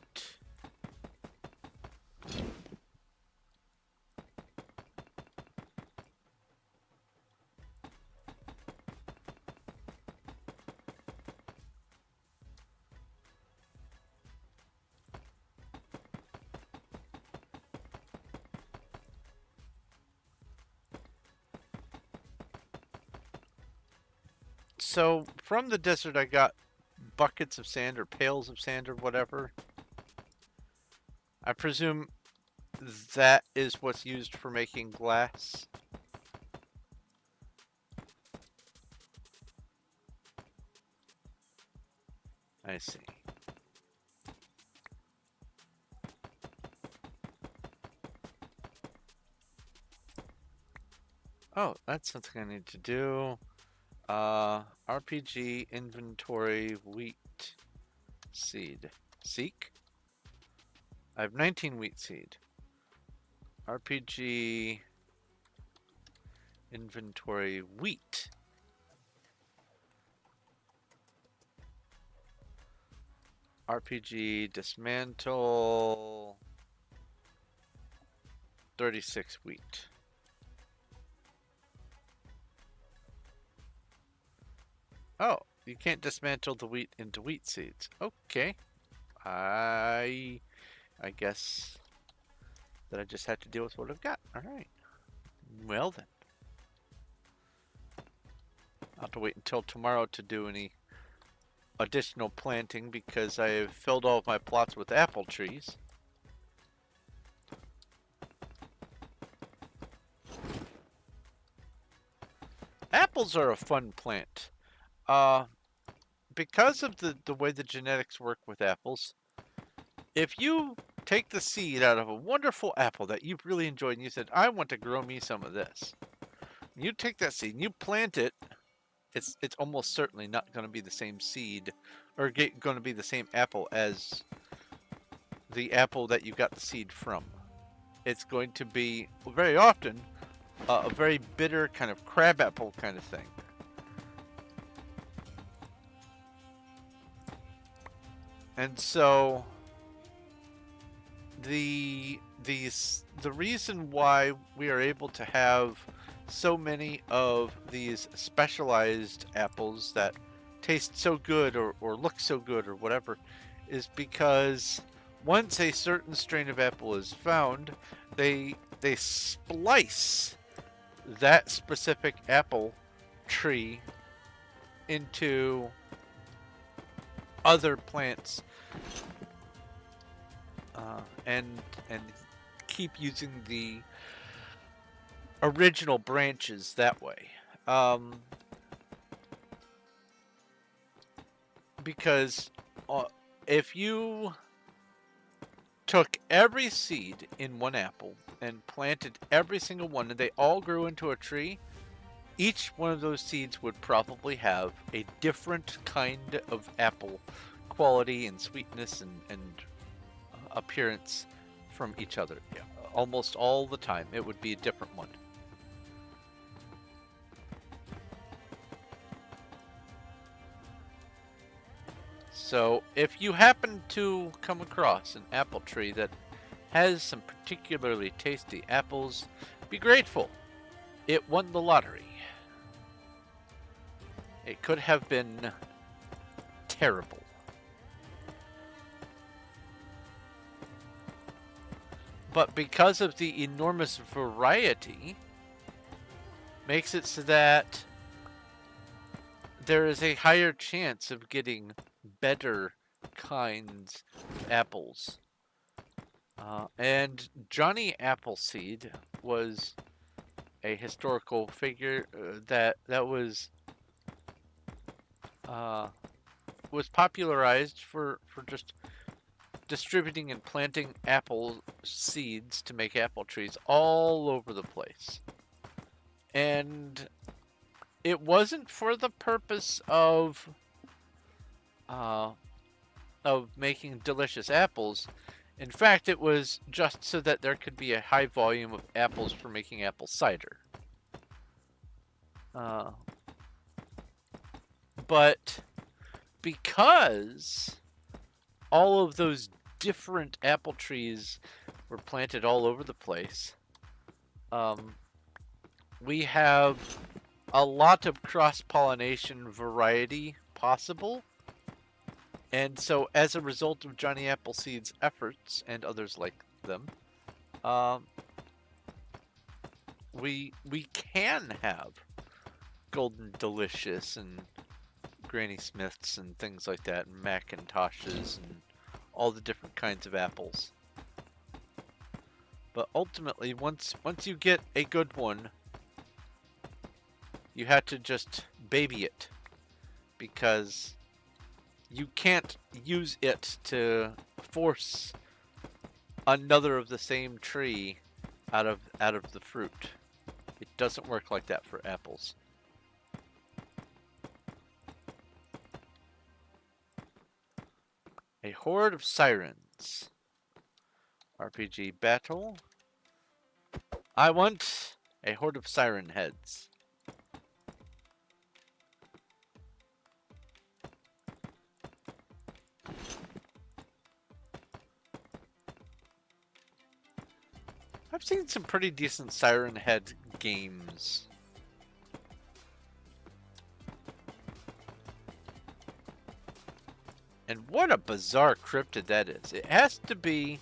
So, from the desert I got buckets of sand or pails of sand or whatever. I presume that is what's used for making glass. I see. Oh, that's something I need to do. RPG inventory wheat seed. Seek? I have 19 wheat seed. RPG inventory wheat. RPG dismantle 36 wheat. Oh, you can't dismantle the wheat into wheat seeds. Okay. I guess that I just have to deal with what I've got. Alright. Well then. I'll have to wait until tomorrow to do any additional planting because I have filled all of my plots with apple trees. Apples are a fun plant. Because of the way the genetics work with apples, if you take the seed out of a wonderful apple that you've really enjoyed and you said, I want to grow me some of this, you take that seed and you plant it, it's almost certainly not going to be the same seed or going to be the same apple as the apple that you got the seed from. It's going to be very often a very bitter kind of crab apple kind of thing. And so the reason why we are able to have so many of these specialized apples that taste so good or look so good or whatever is because once a certain strain of apple is found, they splice that specific apple tree into other plants and keep using the original branches that way. Because if you took every seed in one apple and planted every single one and they all grew into a tree, each one of those seeds would probably have a different kind of apple quality and sweetness and appearance from each other. Yeah, almost all the time it would be a different one. So if you happen to come across an apple tree that has some particularly tasty apples, be grateful. It won the lottery. It could have been terrible. But because of the enormous variety, makes it so that there is a higher chance of getting better kinds of apples. And Johnny Appleseed was a historical figure that was popularized for just distributing and planting apple seeds to make apple trees all over the place. And it wasn't for the purpose of making delicious apples. In fact, it was just so that there could be a high volume of apples for making apple cider. But because all of those different apple trees were planted all over the place, we have a lot of cross-pollination variety possible. And so as a result of Johnny Appleseed's efforts and others like them, we can have Golden Delicious and Granny Smiths and things like that, and Macintoshes and all the different kinds of apples. But ultimately, once you get a good one, you have to just baby it, because you can't use it to force another of the same tree out of the fruit. It doesn't work like that for apples. A horde of sirens. RPG battle. I want a horde of siren heads. I've seen some pretty decent siren head games. And what a bizarre cryptid that is. It has to be,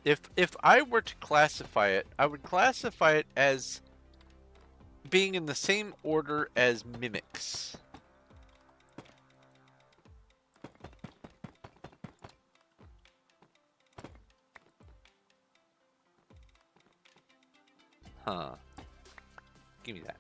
if I were to classify it, I would classify it as being in the same order as mimics. Huh. Give me that.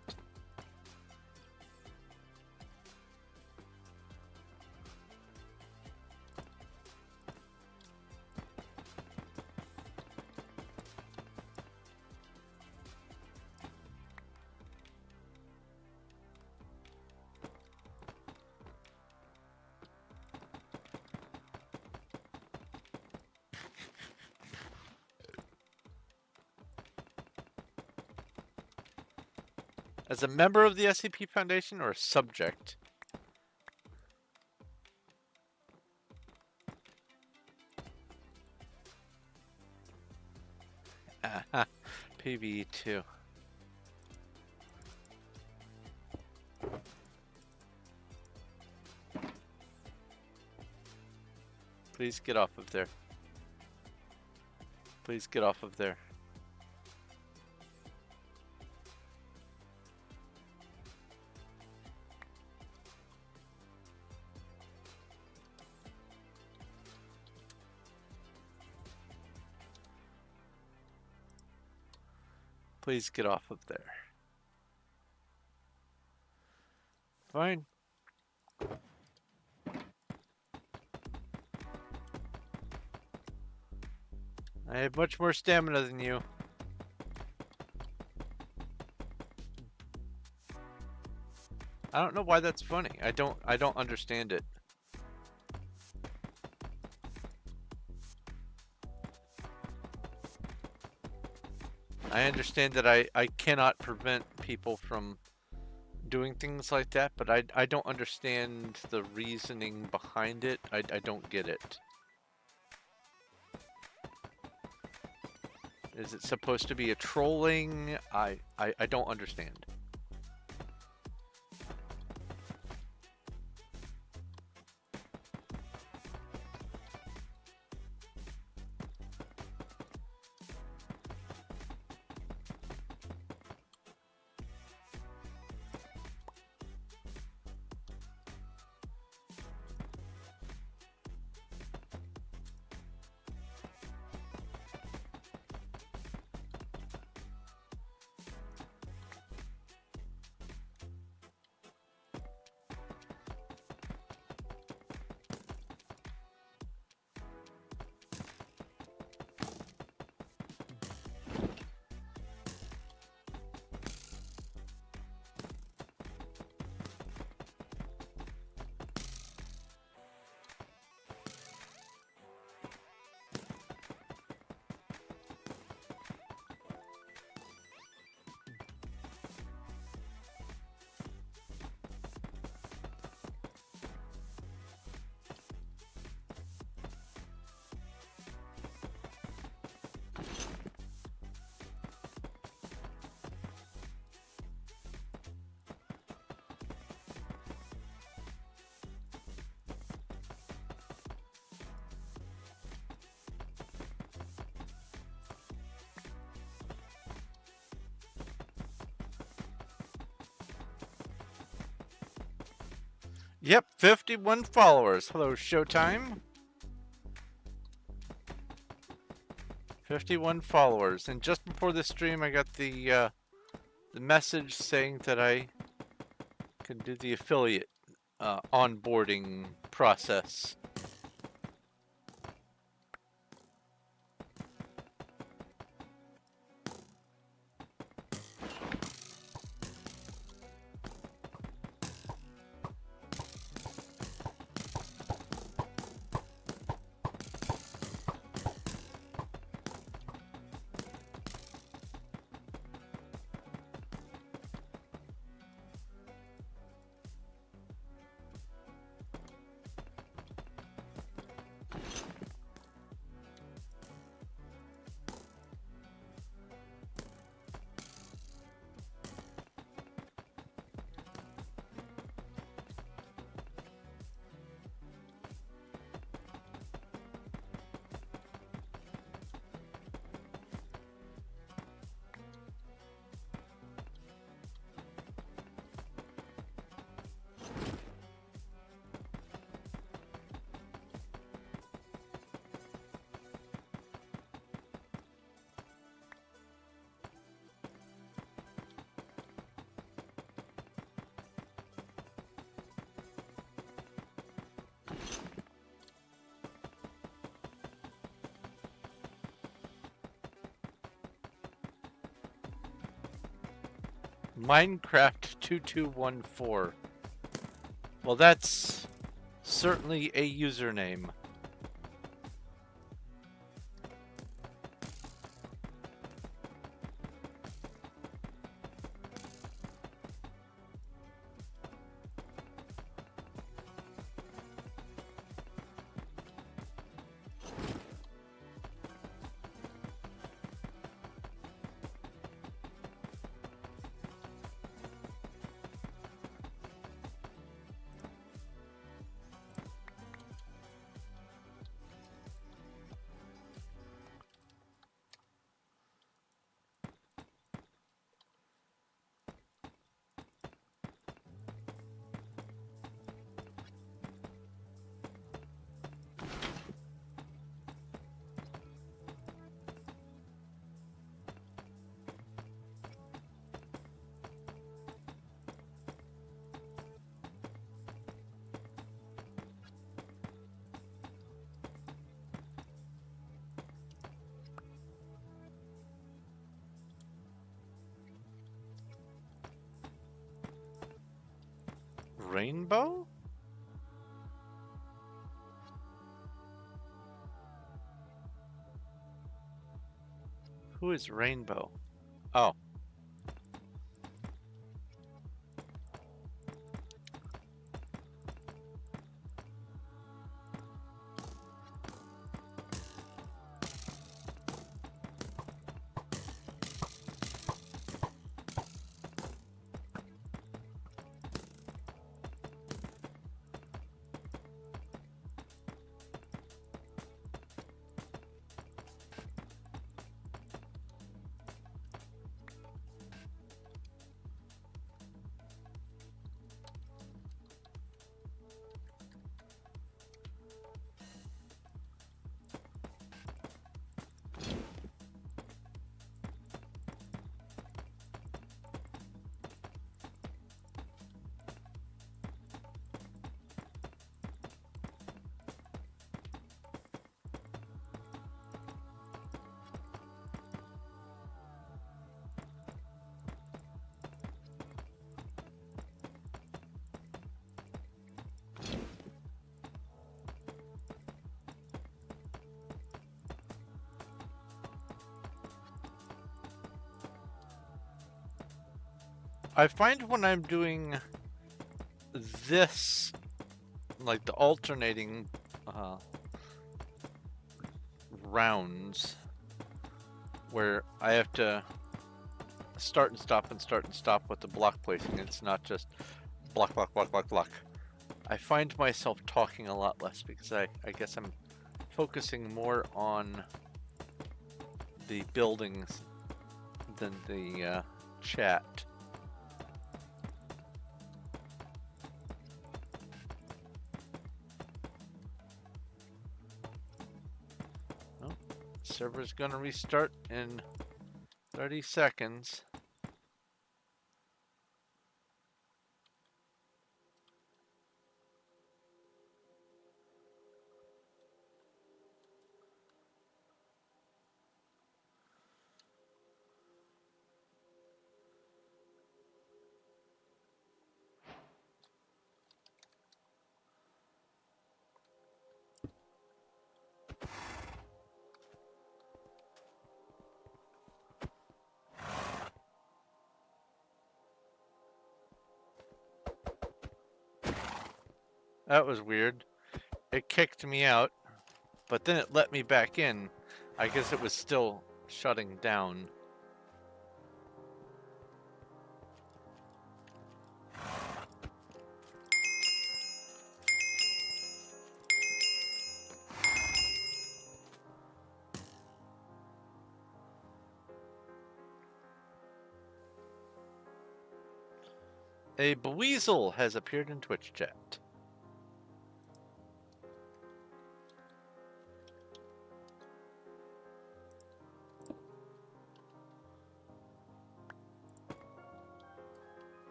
As a member of the SMP Foundation or a subject? PvE2. Please get off of there. Please get off of there. Please get off of there. Fine. I have much more stamina than you. I don't know why that's funny. I don't understand it. I understand that I cannot prevent people from doing things like that, but I don't understand the reasoning behind it. I don't get it. Is it supposed to be a trolling? I don't understand. Yep, 51 followers. Hello, Showtime. 51 followers, and just before the stream, I got the message saying that I can do the affiliate onboarding process. Minecraft 2214. Well, that's certainly a username. Rainbow? Who is Rainbow? Oh. I find when I'm doing this, like the alternating rounds, where I have to start and stop with the block placing. It's not just block, block, block, block, block. I find myself talking a lot less because I guess I'm focusing more on the buildings than the chat. Oh, server's gonna restart in 30 seconds. That was weird. It kicked me out, but then it let me back in. I guess it was still shutting down. A Beweasel has appeared in Twitch chat.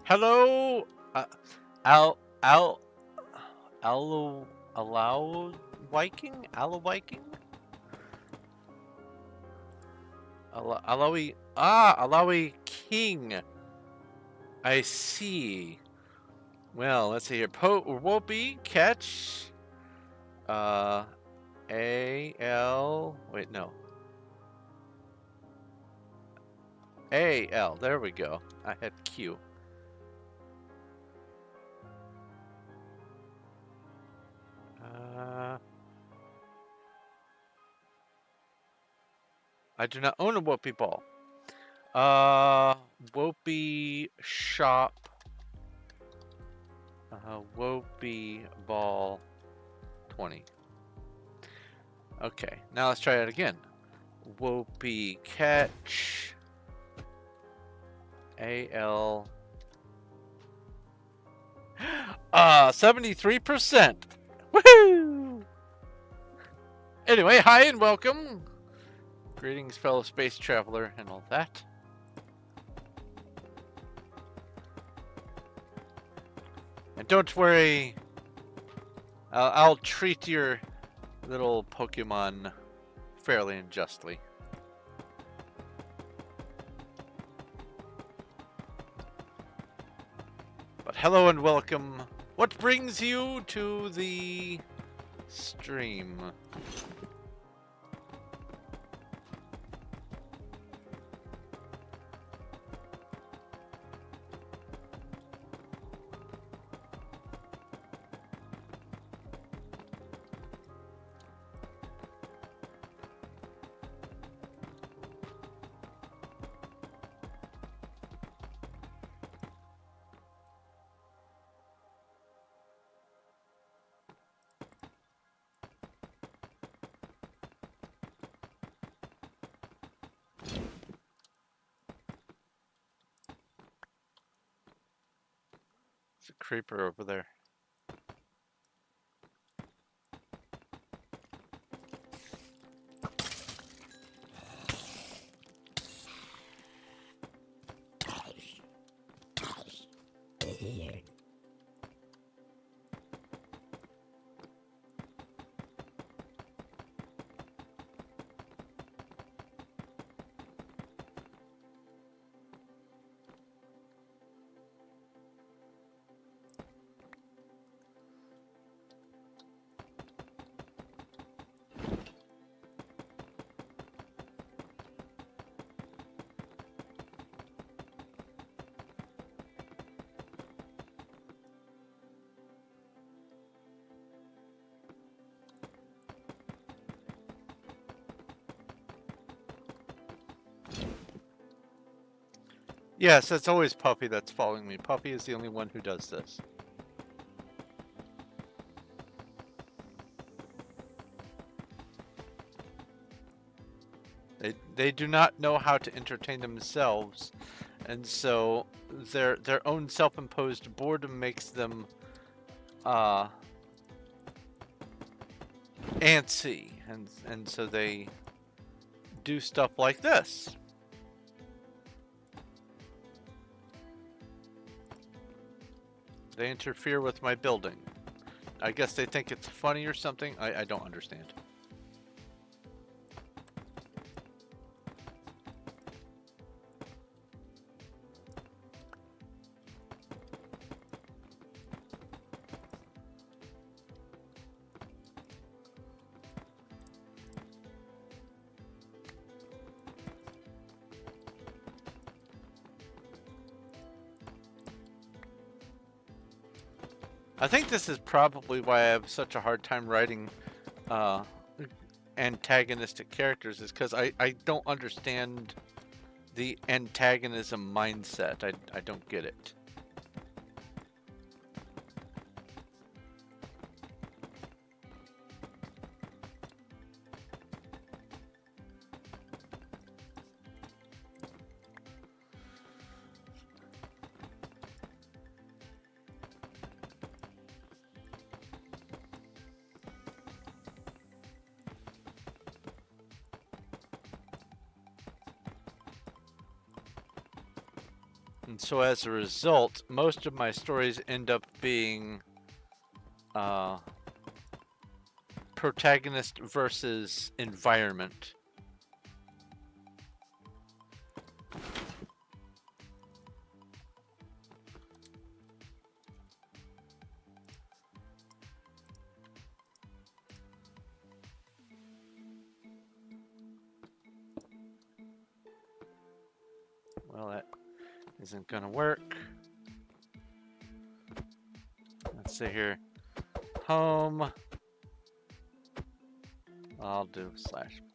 Hello, Al Al Alo Allow Viking? Aloe Viking? Alawi Alawi King. I see. Well, let's see here. Whoopi catch A-L, wait, no. A-L, there we go. I had Q. I do not own a Whoopi ball. Whoopi shop. Whoopi ball 20. Okay, now let's try it again. Whoopi catch. A-L. 73%. Woohoo! Anyway, hi and welcome. Greetings, fellow space traveler, and all that. And don't worry, I'll treat your little Pokemon fairly and justly. But hello and welcome. What brings you to the stream? There's a creeper over there. Yes, it's always Puppy that's following me. Puppy is the only one who does this. They do not know how to entertain themselves, and so their own self-imposed boredom makes them antsy, and so they do stuff like this. They interfere with my building. I guess they think it's funny or something. I don't understand. I think this is probably why I have such a hard time writing antagonistic characters, is because I don't understand the antagonism mindset. I don't get it. And so as a result, most of my stories end up being protagonist versus environment. Well, that isn't gonna work. Let's see here. Home. I'll do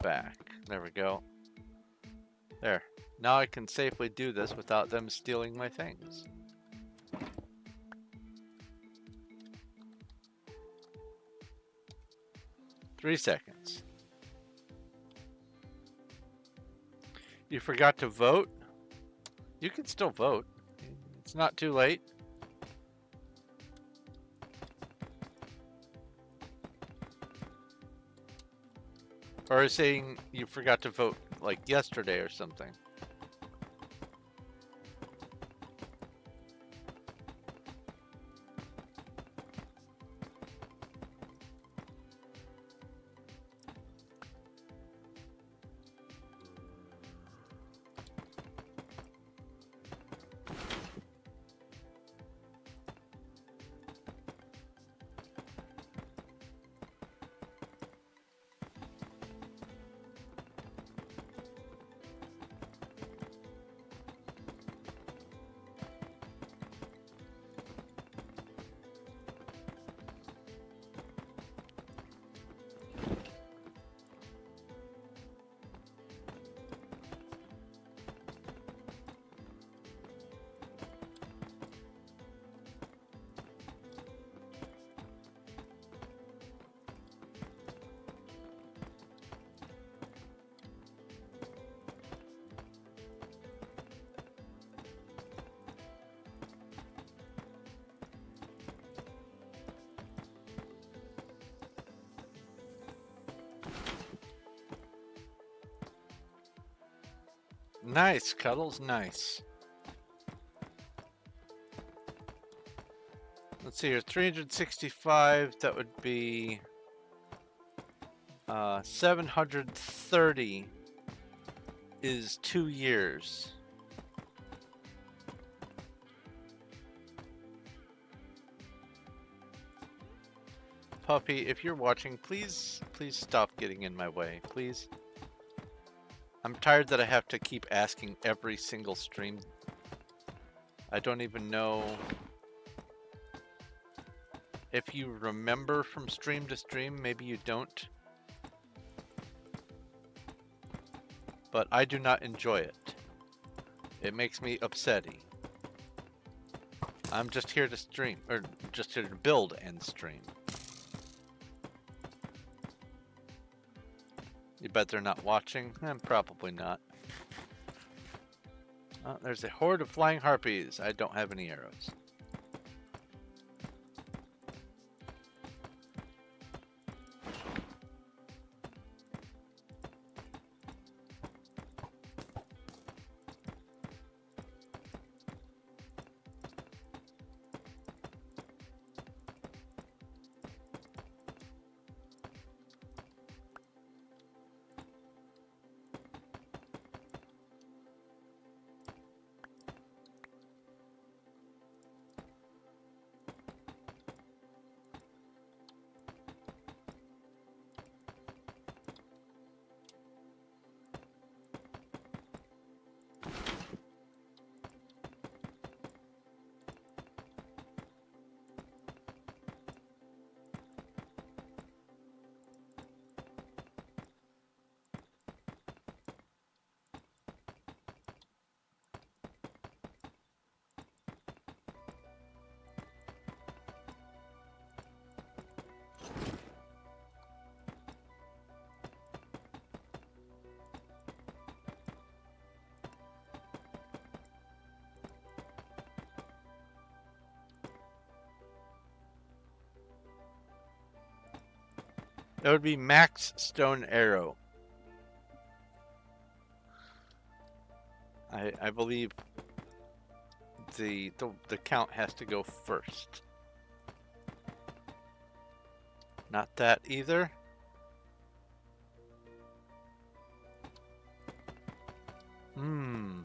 /back. There we go. There. Now I can safely do this without them stealing my things. Three seconds. You forgot to vote? You can still vote. It's not too late. Or saying you forgot to vote like yesterday or something. Nice, Cuddles, nice. Let's see here, 365, that would be 730 is 2 years. Puppy, if you're watching, please stop getting in my way, please. I'm tired that I have to keep asking every single stream. I don't even know if you remember from stream to stream. Maybe you don't. But I do not enjoy it. It makes me upsetty. I'm just here to stream, or just here to build and stream. You bet they're not watching? Probably not. Oh, there's a horde of flying harpies. I don't have any arrows. That would be Max Stone Arrow. I believe the count has to go first. Not that either. Hmm.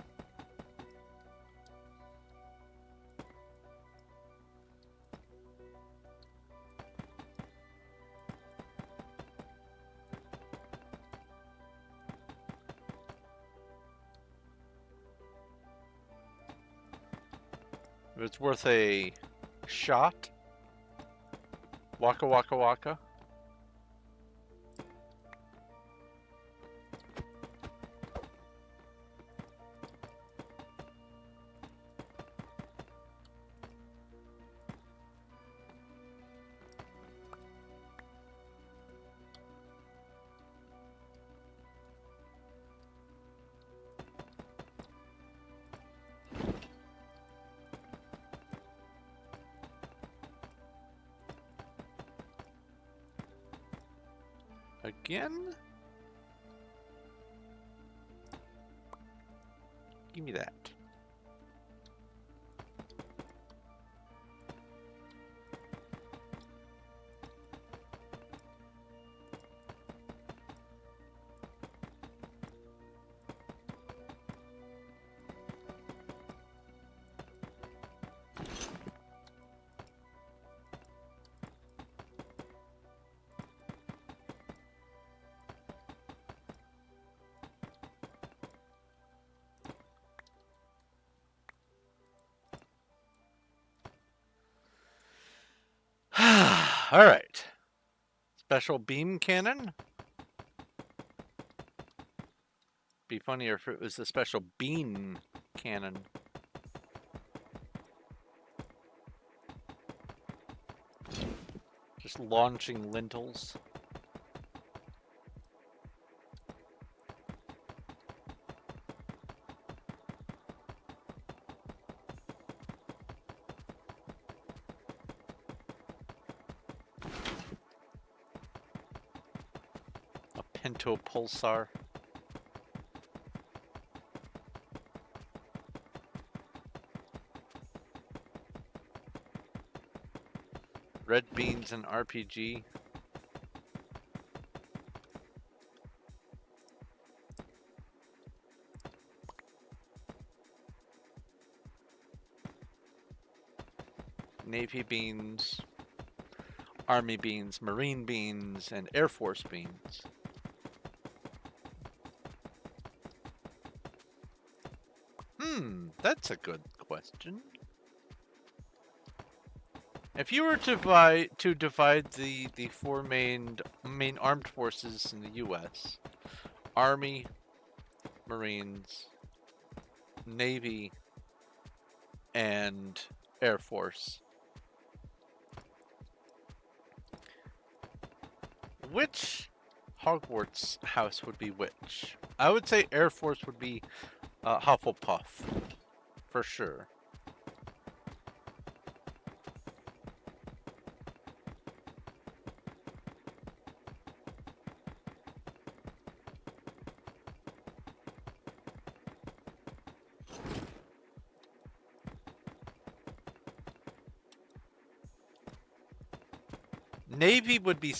If it's worth a shot. Waka waka waka. Again? Give me that. All right. Special beam cannon. Be funnier if it was a special bean cannon. Just launching lentils. A Pinto pulsar. Red beans and RPG. Navy beans, Army beans, Marine beans, and Air Force beans. That's a good question. If you were to divide the four main armed forces in the U.S., Army, Marines, Navy, and Air Force, which Hogwarts house would be which? I would say Air Force would be Hufflepuff, for sure. Navy would be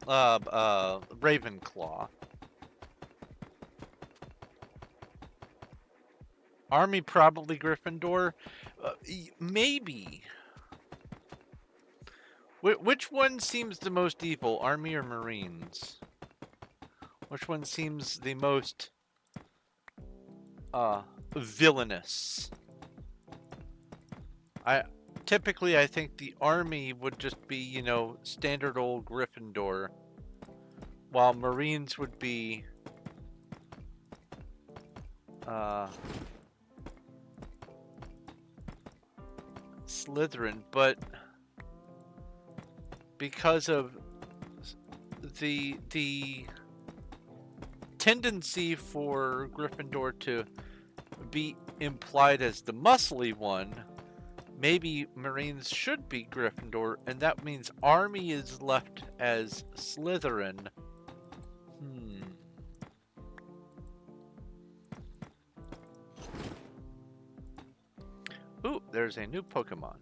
Ravenclaw. Army probably Gryffindor. Maybe. Which one seems the most evil, Army or Marines? Which one seems the most villainous? Typically, I think the Army would just be, you know, standard old Gryffindor, while Marines would be Slytherin, but because of the tendency for Gryffindor to be implied as the muscly one, maybe Marines should be Gryffindor, and that means Army is left as Slytherin. Ooh, there's a new Pokemon.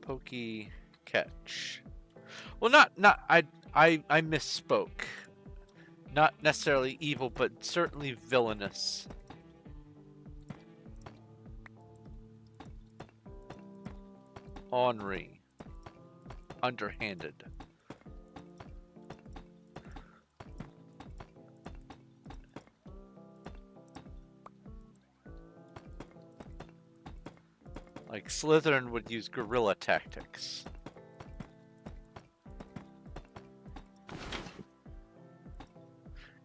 Pokey Catch. Well, I misspoke. Not necessarily evil, but certainly villainous. Ornery. Underhanded. Like Slytherin would use guerrilla tactics.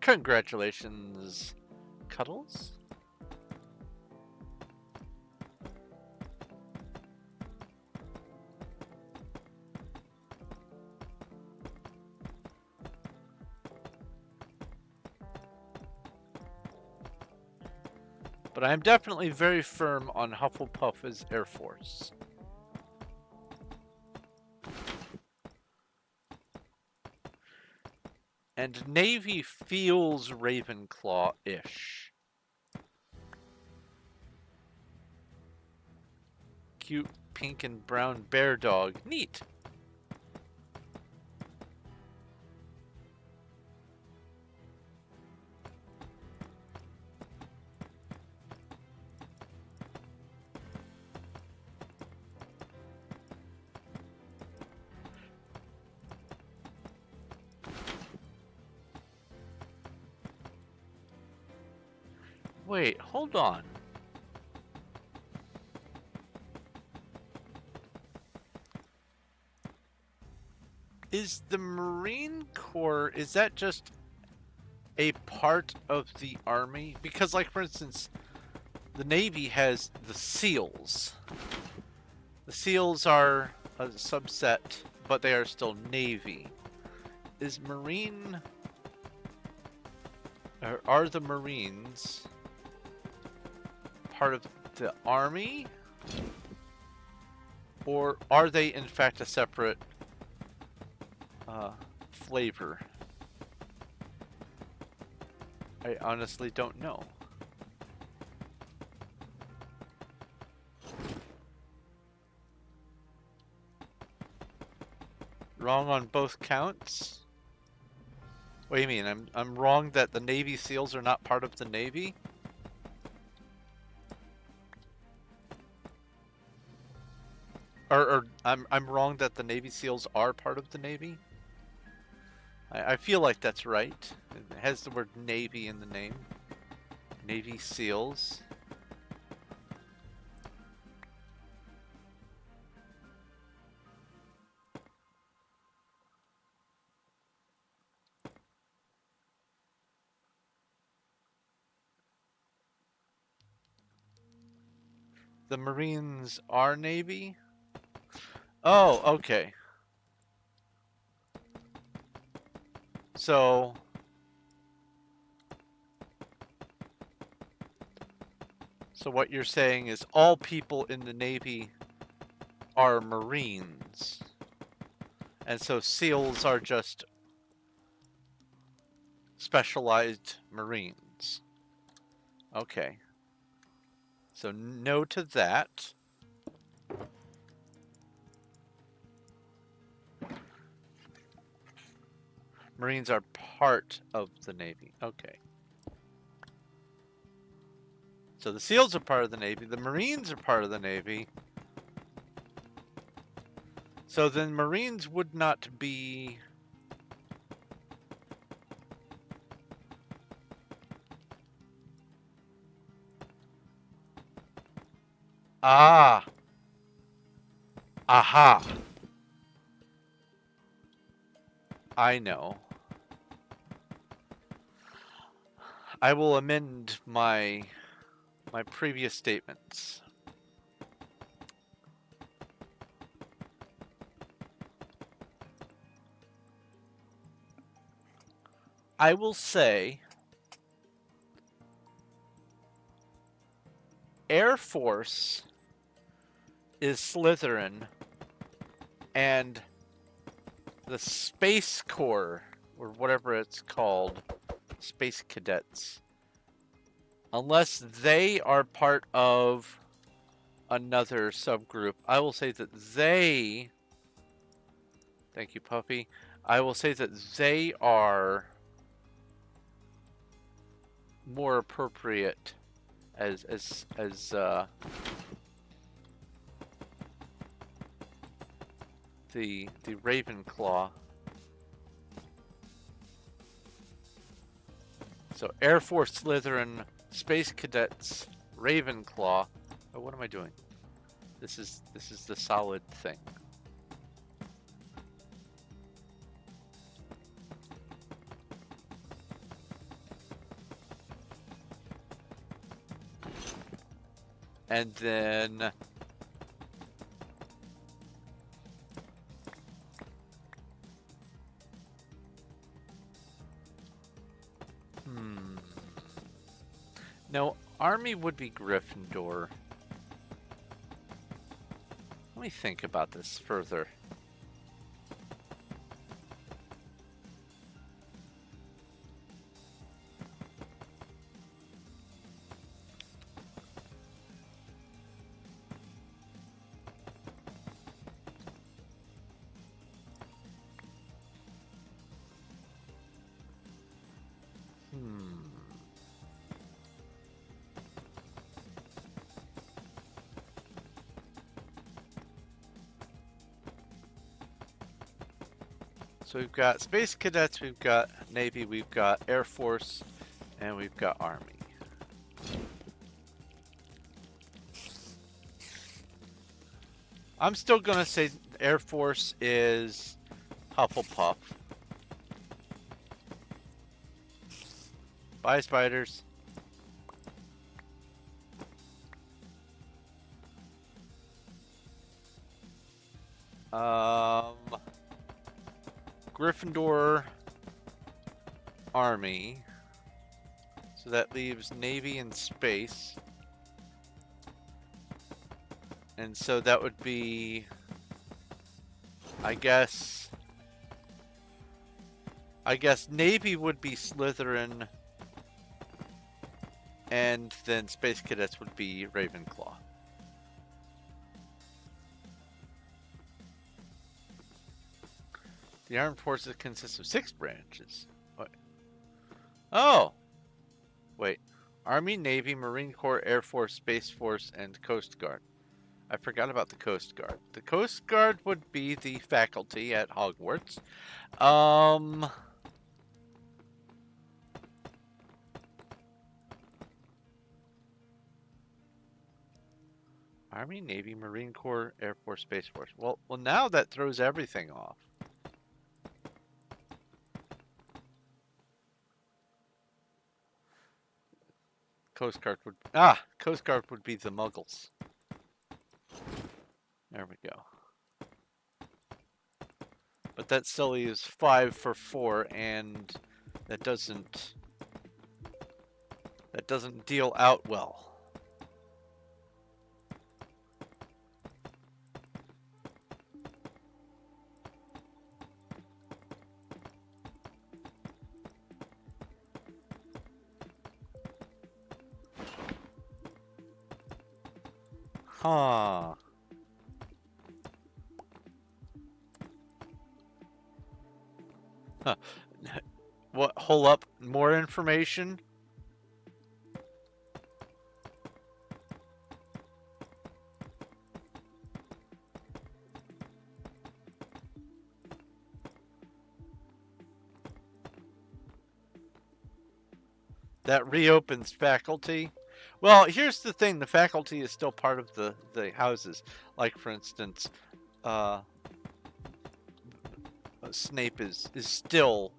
Congratulations, Cuddles. But I am definitely very firm on Hufflepuff as Air Force. And Navy feels Ravenclaw-ish. Cute pink and brown bear dog. Neat. Wait, hold on. Is the Marine Corps, is that just a part of the Army? Because, like, for instance, the Navy has the SEALs. The SEALs are a subset, but they are still Navy. Is Marine... or are the Marines part of the Army? Or are they, in fact, a separate flavor? I honestly don't know. Wrong on both counts? What do you mean? I'm wrong that the Navy SEALs are not part of the Navy? Or I'm wrong that the Navy SEALs are part of the Navy? I feel like that's right. It has the word Navy in the name. Navy SEALs. The Marines are Navy? Oh, okay. So what you're saying is all people in the Navy are Marines. And so SEALs are just specialized Marines. Okay. So no to that. Marines are part of the Navy. Okay. So the SEALs are part of the Navy. The Marines are part of the Navy. So then Marines would not be... Ah! Aha! I know. I will amend my previous statements. I will say Air Force is Slytherin and the Space Corps, or whatever it's called, Space Cadets, Unless they are part of another subgroup, I will say that they... Thank you, puppy. I will say that they are more appropriate as the Ravenclaw. So Air Force Slytherin, Space Cadets, Ravenclaw. Oh, what am I doing? This is the solid thing. And then no, Army would be Gryffindor. Let me think about this further. So we've got Space Cadets, we've got Navy, we've got Air Force, and we've got Army. I'm still gonna say Air Force is Hufflepuff. Bye, spiders. Gryffindor, Army. So that leaves Navy and Space. And so that would be, I guess Navy would be Slytherin, and then Space Cadets would be Ravenclaw. The armed forces consist of 6 branches. What? Oh! Wait. Army, Navy, Marine Corps, Air Force, Space Force, and Coast Guard. I forgot about the Coast Guard. The Coast Guard would be the faculty at Hogwarts. Army, Navy, Marine Corps, Air Force, Space Force. Well, now that throws everything off. Coast Guard would be the Muggles. There we go. But that still leaves 5 for 4, and that doesn't deal out well. Huh. Huh. What? Hold up. More information? That reopens faculty. Well, here's the thing. The faculty is still part of the houses. Like, for instance, Snape is still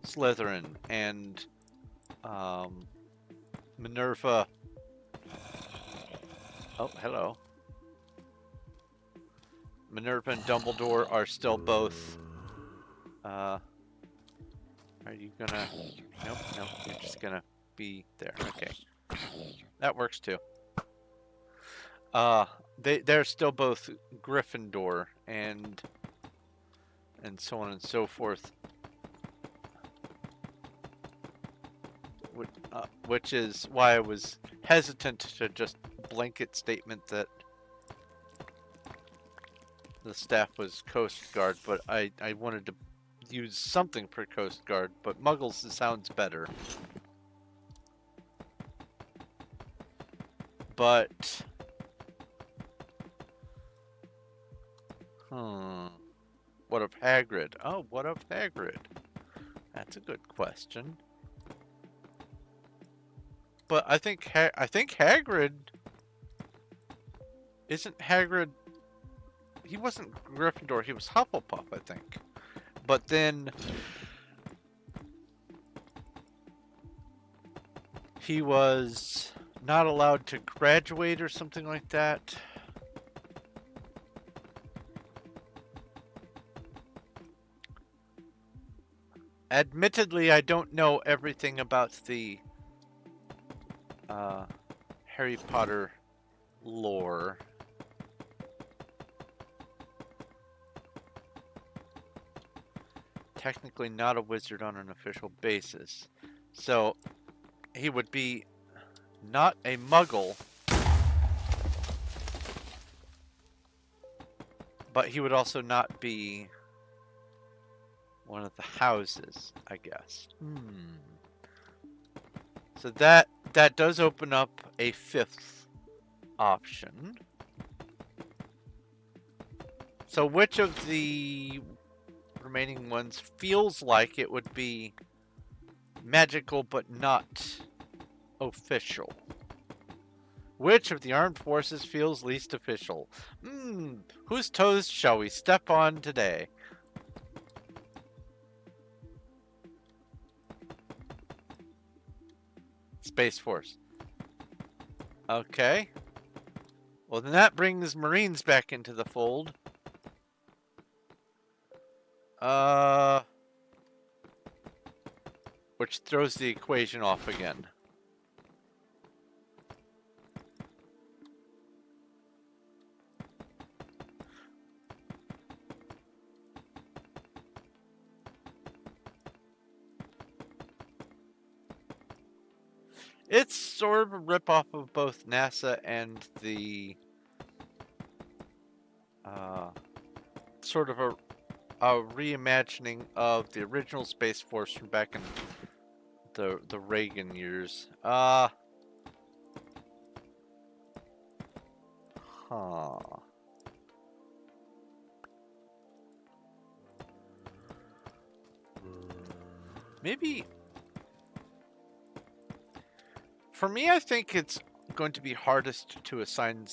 Slytherin, and Minerva... Oh, hello. Minerva and Dumbledore are still both... Are you gonna... Nope, you're just gonna be there. Okay. That works too. They're still both Gryffindor, and so on and so forth. which is why I was hesitant to just blanket statement that the staff was Coast Guard, but I wanted to use something for Coast Guard, but Muggles sounds better. But what of Hagrid? Oh, what of Hagrid? That's a good question. But I think Hagrid isn't Hagrid. He wasn't Gryffindor. He was Hufflepuff, I think. But then he was not allowed to graduate or something like that. Admittedly, I don't know everything about the Harry Potter lore. Technically not a wizard on an official basis. So he would be not a muggle, but he would also not be one of the houses, I guess. So that does open up a fifth option. So which of the remaining ones feels like it would be magical but not official? Which of the armed forces feels least official? Whose toes shall we step on today? Space Force. Okay. Well, then that brings Marines back into the fold. Which throws the equation off again. It's sort of a ripoff of both NASA and the sort of a reimagining of the original Space Force from back in the Reagan years. Maybe for me, I think it's going to be hardest to assign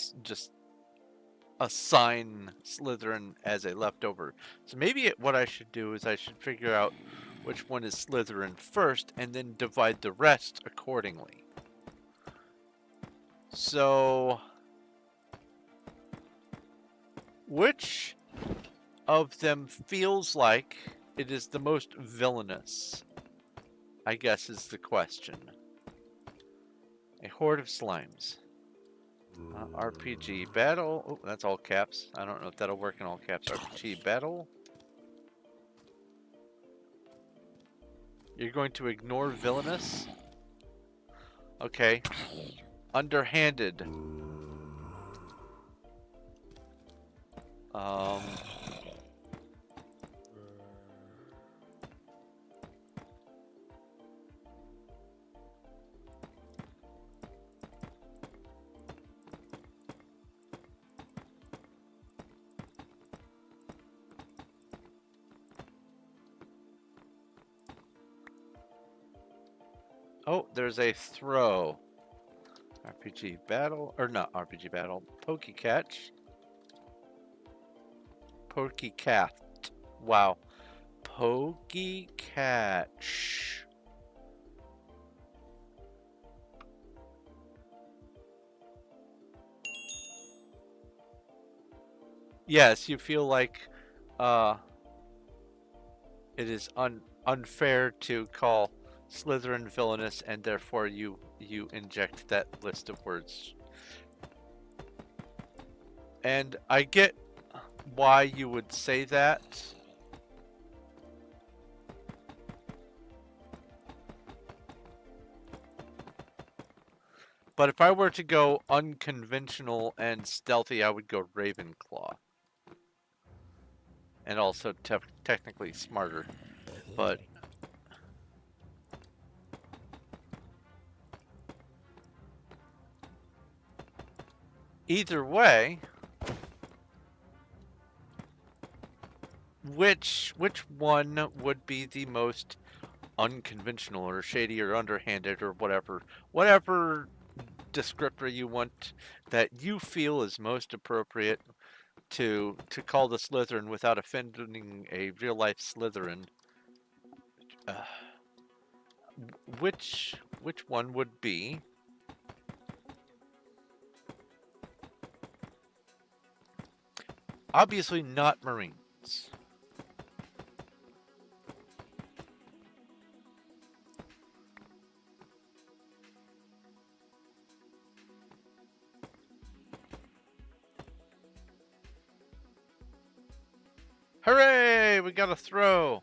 Slytherin as a leftover. So maybe what I should do is I should figure out which one is Slytherin first and then divide the rest accordingly. So which of them feels like it is the most villainous, I guess, is the question. A horde of slimes. RPG battle. Oh, that's all caps. I don't know if that'll work in all caps. RPG battle. You're going to ignore villainous? Okay. Underhanded. Oh, there's a throw. RPG battle, or not RPG battle, Pokey Catch. Pokey Cat. Wow. Pokey Catch. Yes, you feel like it is unfair to call Slytherin villainous, and therefore you inject that list of words. And I get why you would say that. But if I were to go unconventional and stealthy, I would go Ravenclaw. And also technically smarter. But either way, which one would be the most unconventional or shady or underhanded or whatever descriptor you want that you feel is most appropriate to call the Slytherin without offending a real life Slytherin? Uh, which one would be? Obviously not Marines. Hooray! We got a throw.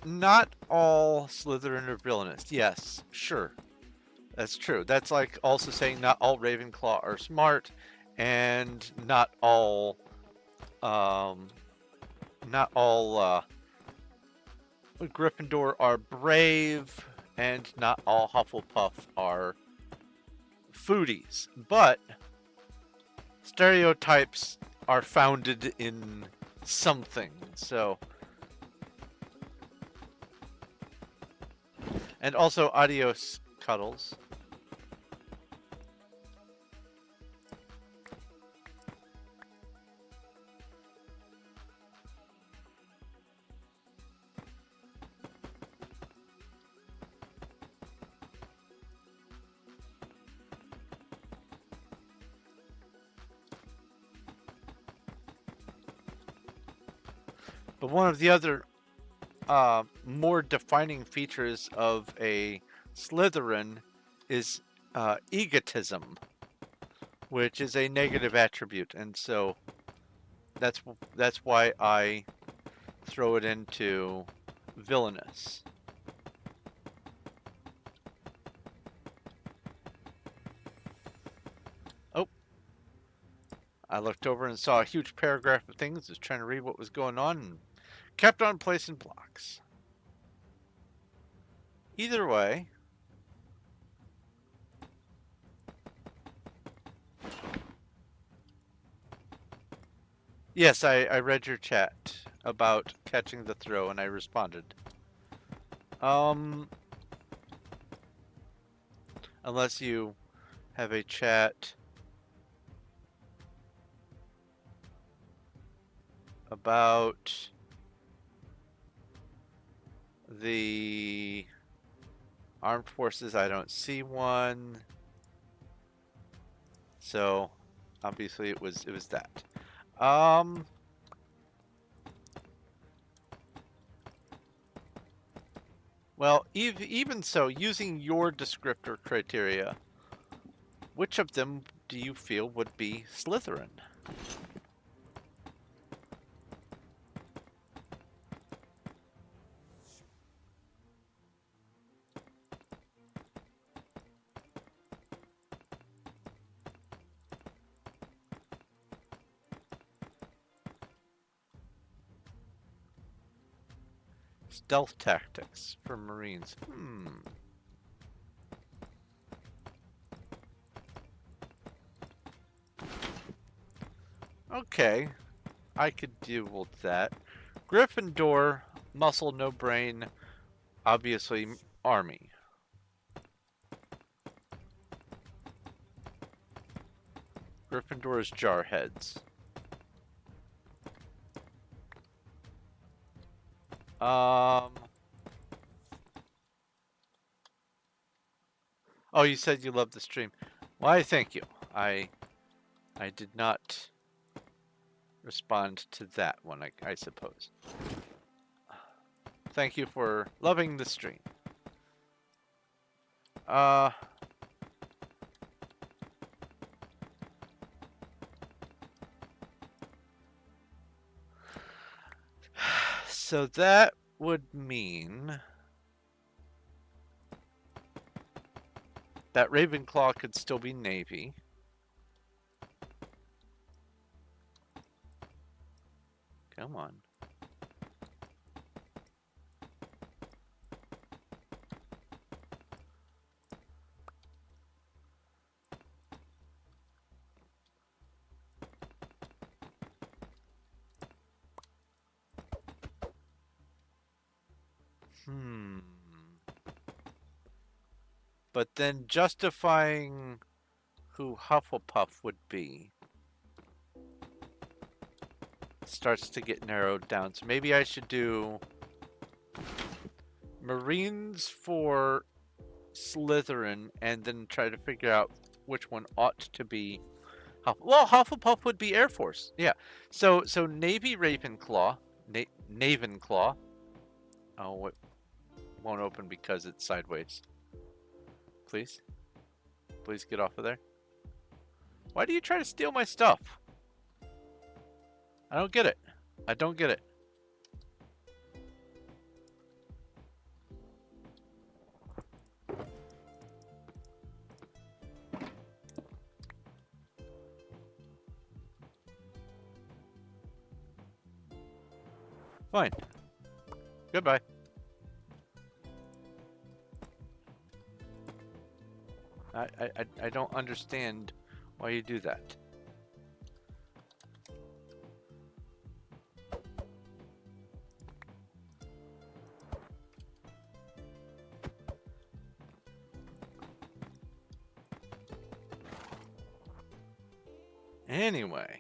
Not all Slytherin are villainous. Yes, sure. That's true. That's like also saying not all Ravenclaw are smart, and not all Gryffindor are brave, and not all Hufflepuff are foodies. But stereotypes are founded in something, so. And also, adios, Cuddles. But one of the other more defining features of a Slytherin is egotism, which is a negative attribute, and so that's why I throw it into villainous. Oh, I looked over and saw a huge paragraph of things. Was trying to read what was going on and kept on placing blocks. Either way, yes, I read your chat about catching the throw, and I responded. Unless you have a chat about the armed forces, I don't see one. So obviously it was that. Well, even so, using your descriptor criteria, which of them do you feel would be Slytherin? Stealth tactics for Marines. Okay, I could deal with that. Gryffindor, muscle, no brain, obviously army. Gryffindor is jarheads. Oh, you said you loved the stream. Why, thank you. I did not respond to that one, I suppose. Thank you for loving the stream. So that would mean that Ravenclaw could still be navy. Come on. But then justifying who Hufflepuff would be starts to get narrowed down. So maybe I should do Marines for Slytherin and then try to figure out which one ought to be well, Hufflepuff would be Air Force. Yeah. So Navy Ravenclaw, Navenclaw. Oh, it won't open because it's sideways. Please. Please get off of there. Why do you try to steal my stuff? I don't get it. I don't get it. Fine. Goodbye. I don't understand why you do that. Anyway.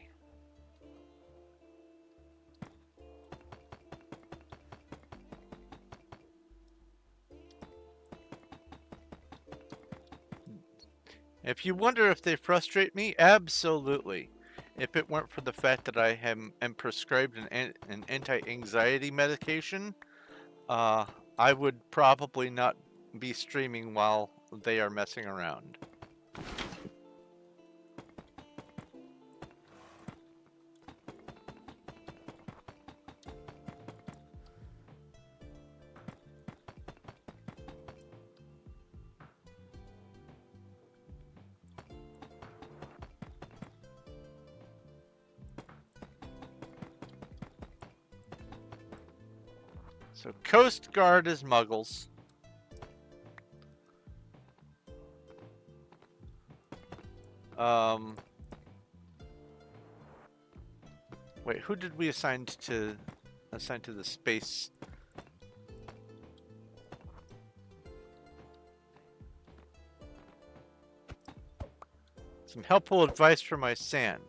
If you wonder if they frustrate me, absolutely. If it weren't for the fact that I am prescribed an anti-anxiety medication, I would probably not be streaming while they are messing around. So Coast Guard is Muggles. Wait, who did we assign to the space? Some helpful advice for my sand.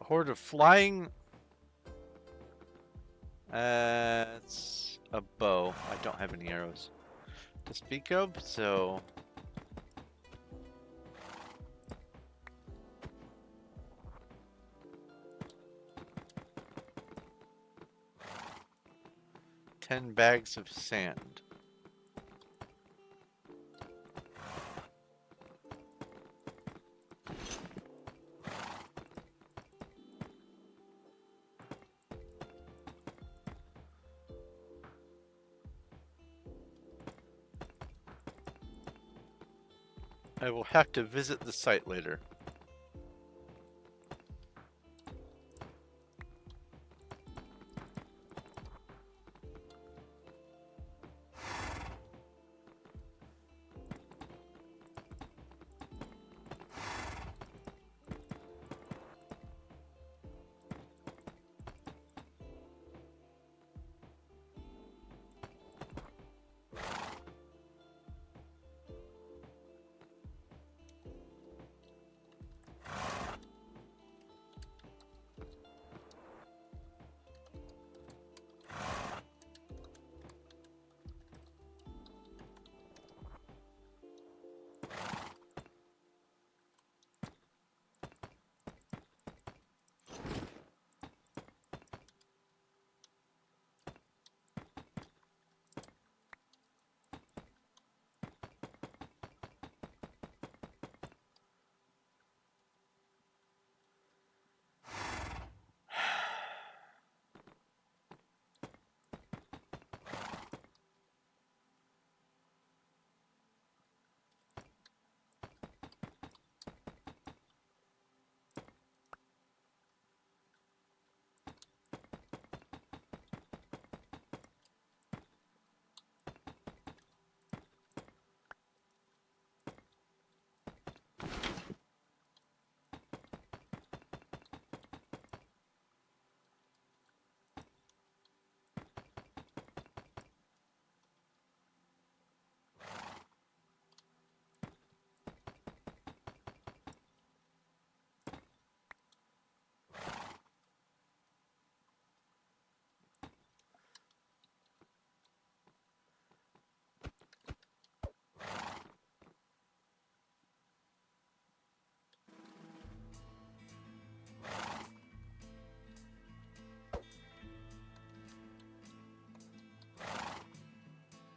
A horde of flying. It's a bow. I don't have any arrows to speak of, so. $10 bags of sand. I will have to visit the site later.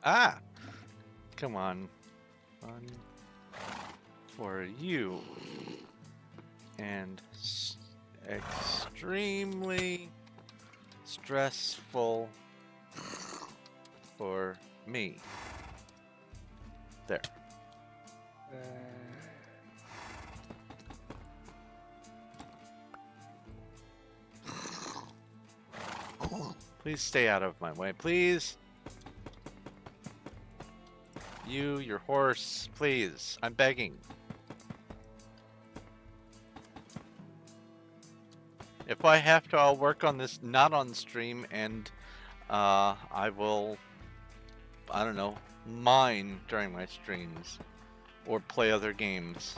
Ah! Come on. Fun for you. And extremely stressful for me. There. Please stay out of my way, please. You, your horse, please. I'm begging. If I have to, I'll work on this not on stream, and I will, I don't know, mine during my streams or play other games.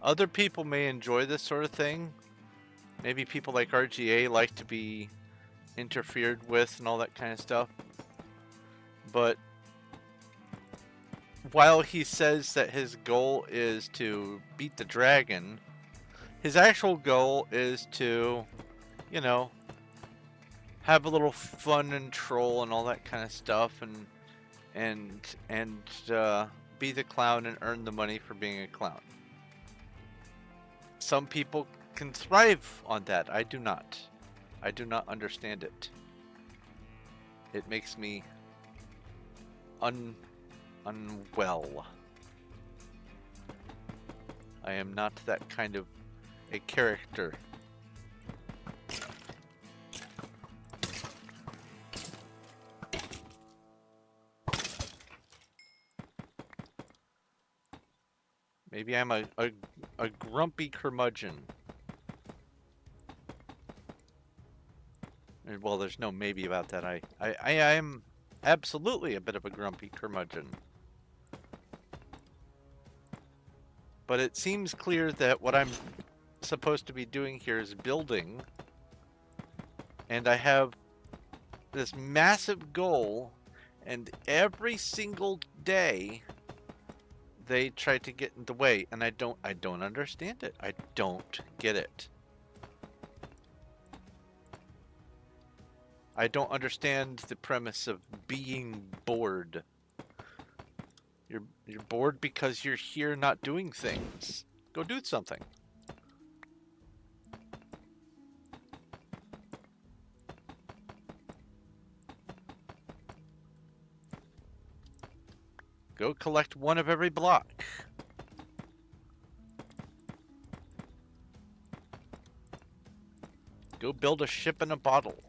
Other people may enjoy this sort of thing. Maybe people like RGA like to be interfered with and all that kind of stuff. But while he says that his goal is to beat the dragon, his actual goal is to, you know, have a little fun and troll and all that kind of stuff, and be the clown and earn the money for being a clown. Some people can thrive on that. I do not. I do not understand it. It makes me unwell. I am not that kind of a character. Maybe I'm a grumpy curmudgeon. Well, there's no maybe about that. I am absolutely a bit of a grumpy curmudgeon. But it seems clear that what I'm supposed to be doing here is building. And I have this massive goal, and every single day they try to get in the way, and I don't understand it. I don't get it. I don't understand the premise of being bored. You're bored because you're here not doing things. Go do something. Go collect one of every block. Go build a ship in a bottle.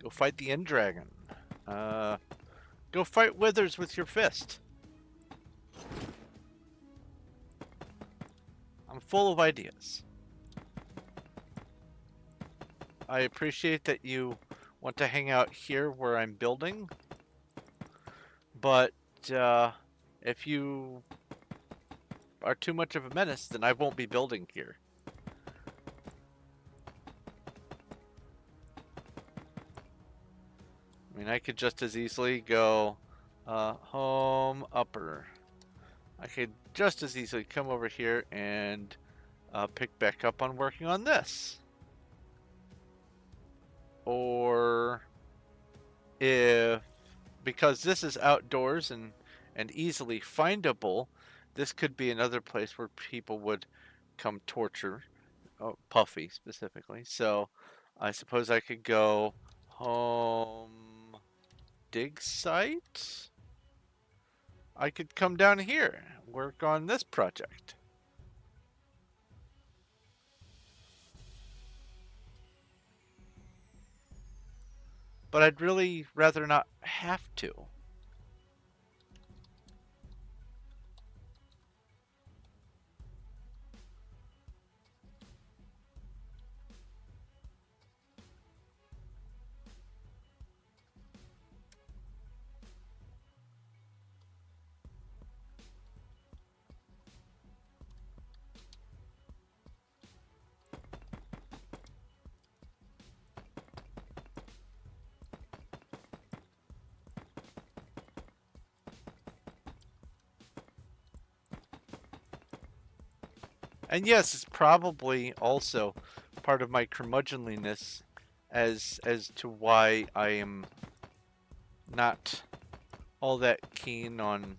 Go fight the end dragon. Go fight withers with your fist. I'm full of ideas. I appreciate that you want to hang out here where I'm building, but if you are too much of a menace, then I won't be building here. I mean, I could just as easily go home upper. I could just as easily come over here and pick back up on working on this. Or because this is outdoors and easily findable, this could be another place where people would come torture Puffy specifically. So I suppose I could go home dig site. I could come down here, work on this project. But I'd really rather not have to. And yes, it's probably also part of my curmudgeonliness as to why I am not all that keen on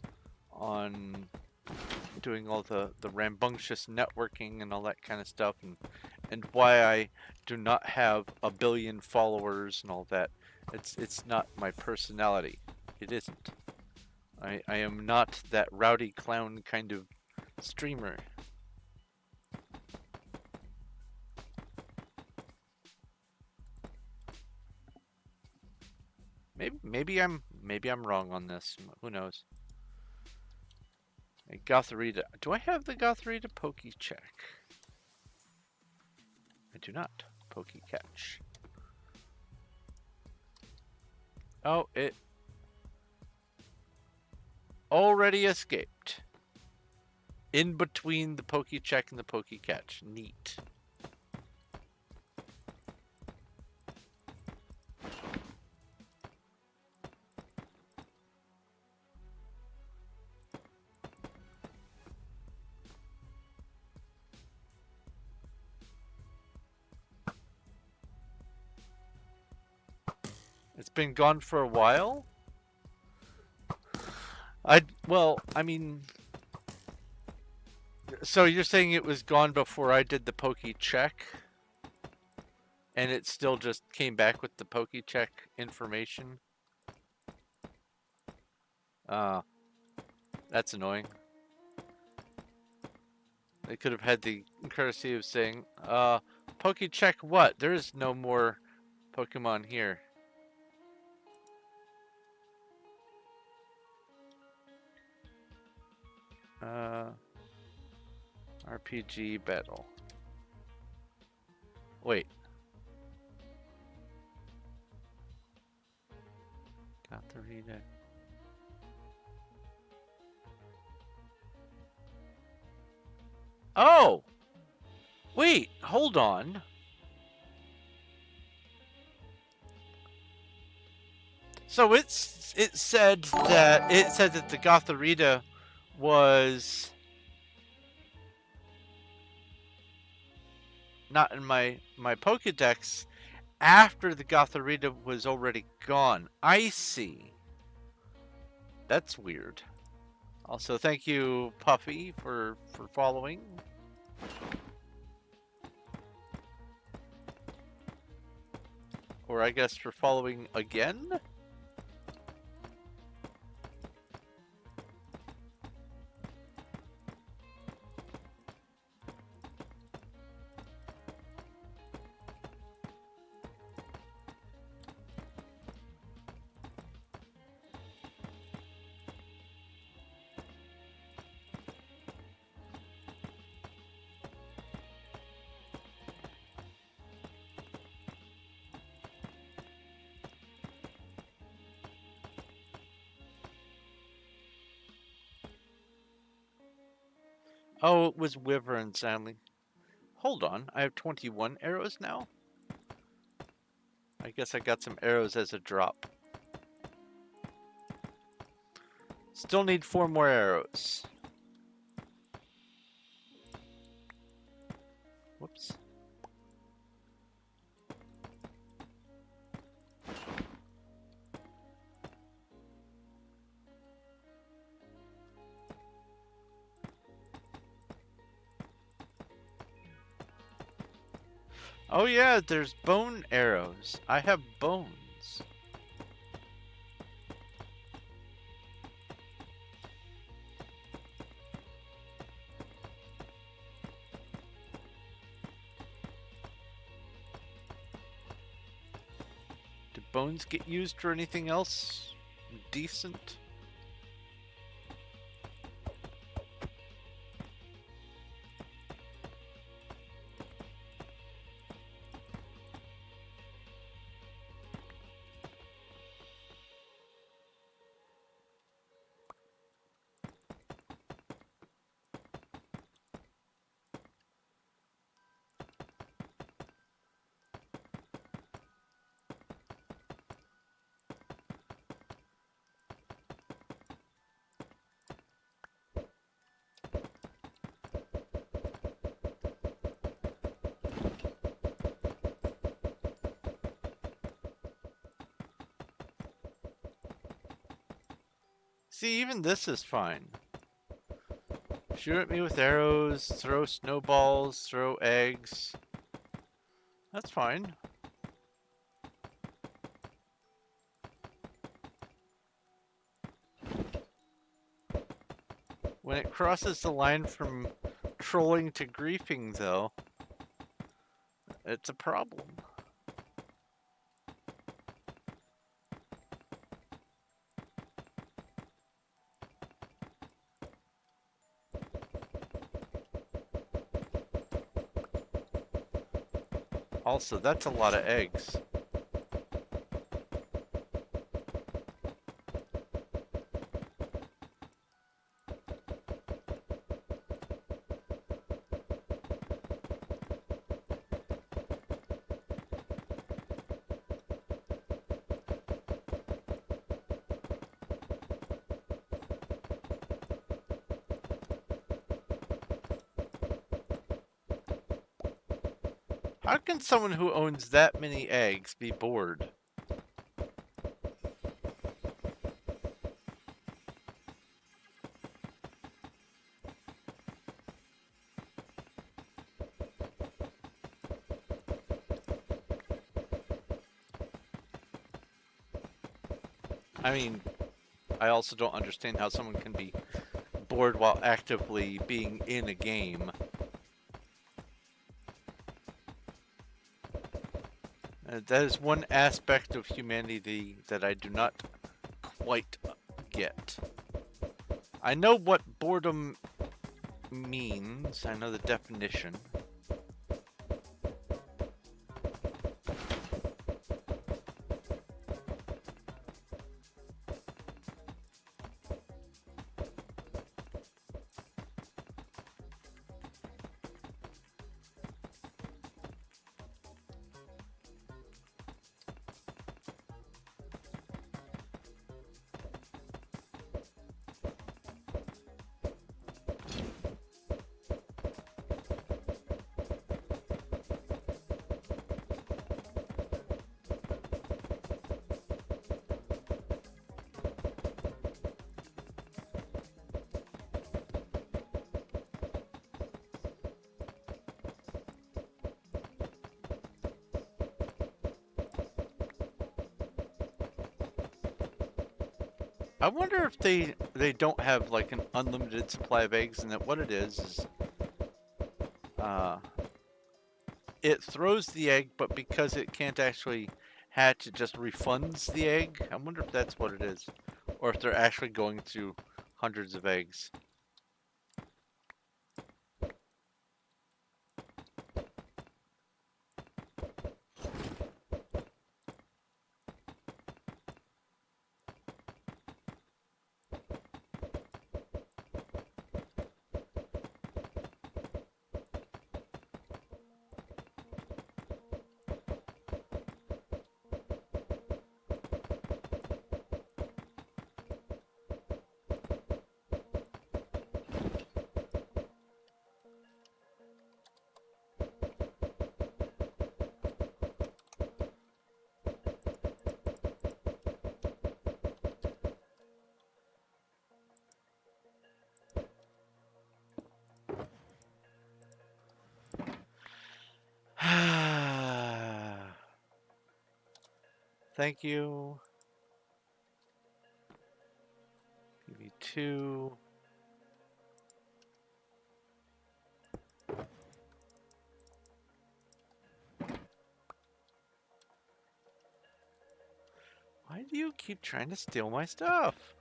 doing all the rambunctious networking and all that kind of stuff, and why I do not have a billion followers and all that. It's not my personality. It isn't. I am not that rowdy clown kind of streamer. Maybe I'm wrong on this. Who knows? A Gotharita. Do I have the Gotharita Poke check? I do not. Poke catch. Oh, it already escaped. In between the Poke check and the Poke catch. Neat. It's been gone for a while? Well, I mean, so you're saying it was gone before I did the Poke check? And it still just came back with the Poke check information? That's annoying. They could have had the courtesy of saying, Poke check what? There is no more Pokemon here. RPG battle. Wait. Gotharita. Oh! Wait, hold on. So it said that the Gotharita was not in my Pokédex after the Gotharita was already gone. I see. That's weird. Also, thank you, Puffy, for following. Or I guess for following again? Oh, it was Wyvern, sadly. Hold on, I have 21 arrows now? I guess I got some arrows as a drop. Still need 4 more arrows. Whoops. Oh yeah, there's bone arrows. I have bones. Do bones get used for anything else decent? See, even this is fine. Shoot at me with arrows, throw snowballs, throw eggs. That's fine. When it crosses the line from trolling to griefing, though, it's a problem. Also, that's a lot of eggs. How can someone who owns that many eggs be bored? I mean, I also don't understand how someone can be bored while actively being in a game. That is one aspect of humanity that I do not quite get. I know what boredom means. I know the definition. I wonder if they don't have like an unlimited supply of eggs, and that what it is uh, it throws the egg, but because it can't actually hatch, it just refunds the egg. I wonder if that's what it is, or if they're actually going through hundreds of eggs. Thank you. PV2. Why do you keep trying to steal my stuff?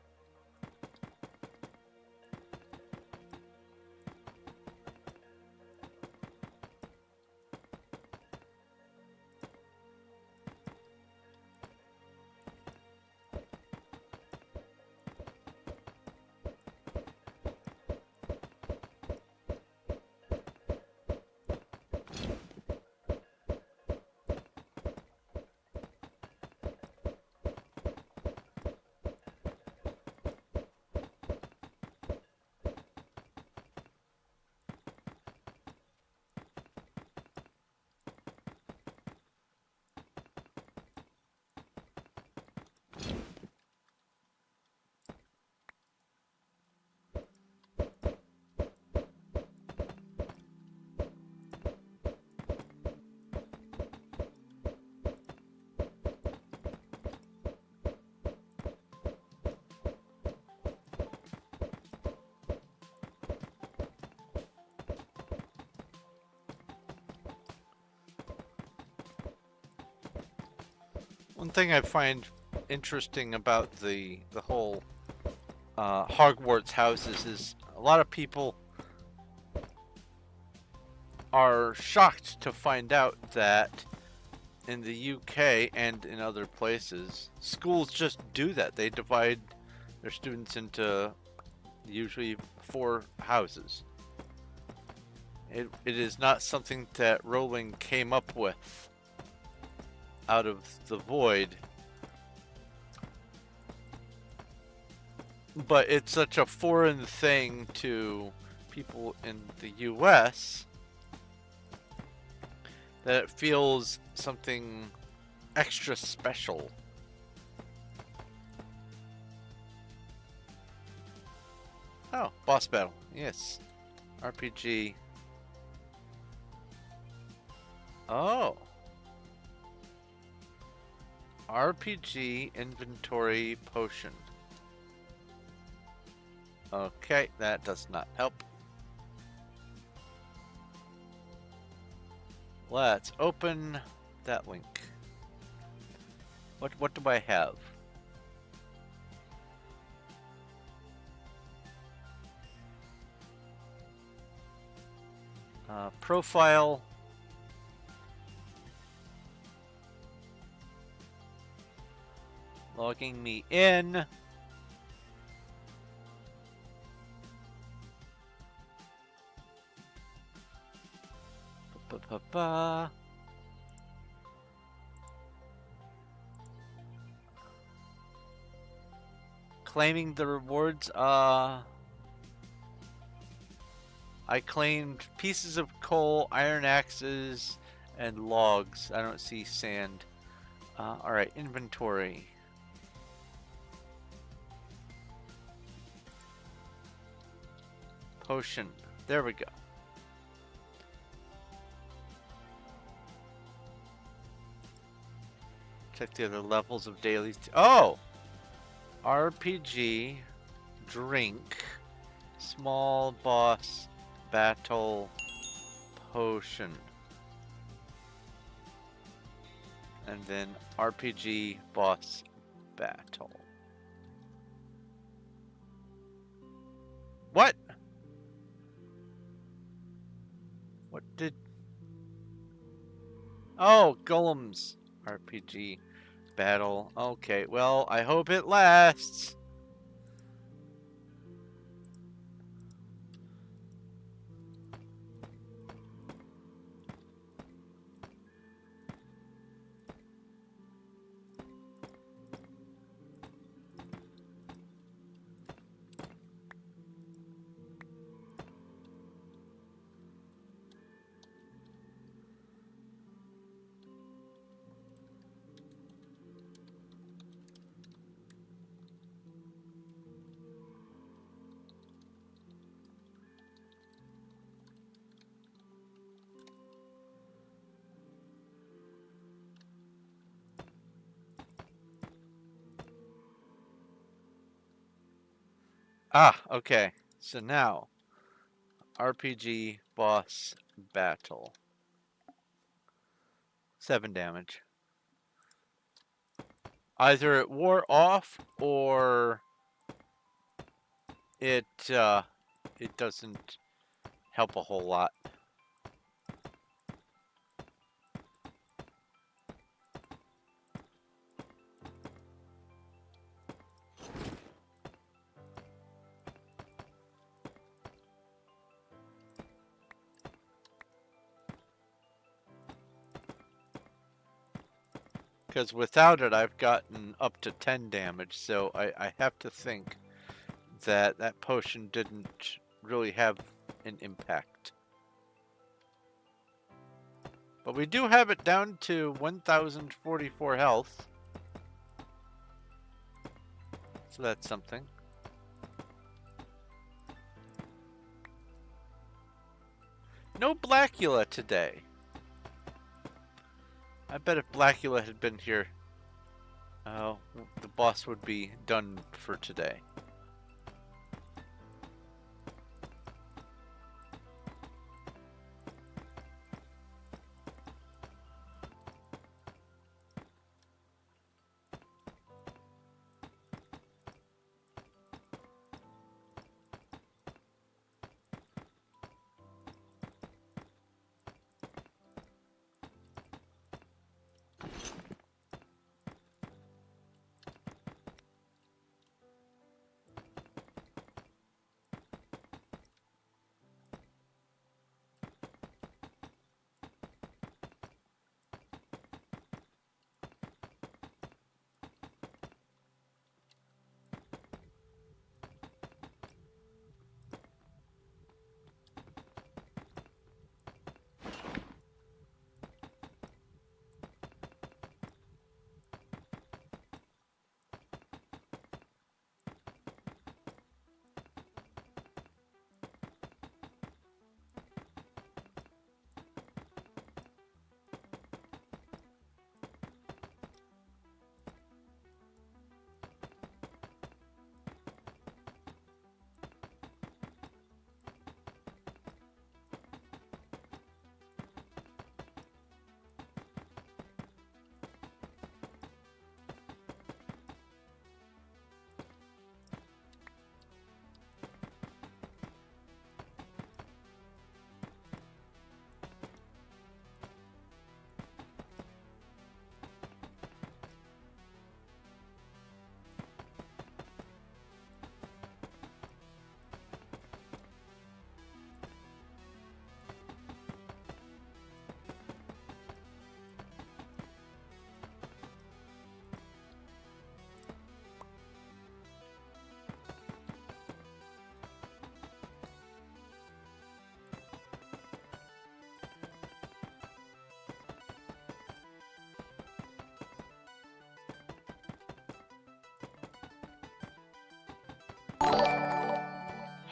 One thing I find interesting about the whole Hogwarts houses is a lot of people are shocked to find out that in the UK and in other places, schools just do that. They divide their students into usually 4 houses. It is not something that Rowling came up with out of the void. But it's such a foreign thing to people in the US that it feels something extra special. Oh, boss battle. Yes. RPG. Oh. RPG inventory potion. Okay, that does not help. Let's open that link. What do I have? Profile. Logging me in. Ba-ba-ba. Claiming the rewards. I claimed pieces of coal, iron axes, and logs. I don't see sand. Alright, inventory. Potion. There we go. Check the other levels of dailies. Oh! RPG, drink, small boss, battle, potion. And then RPG, boss, battle. What? What did... Oh, golems. RPG, battle. Okay, well, I hope it lasts. Ah, okay. So now, RPG boss battle. 7 damage. Either it wore off or it doesn't help a whole lot. Because without it, I've gotten up to 10 damage, so I have to think that that potion didn't really have an impact. But we do have it down to 1,044 health. So that's something. No Blackula today. I bet if Blackula had been here, the boss would be done for today.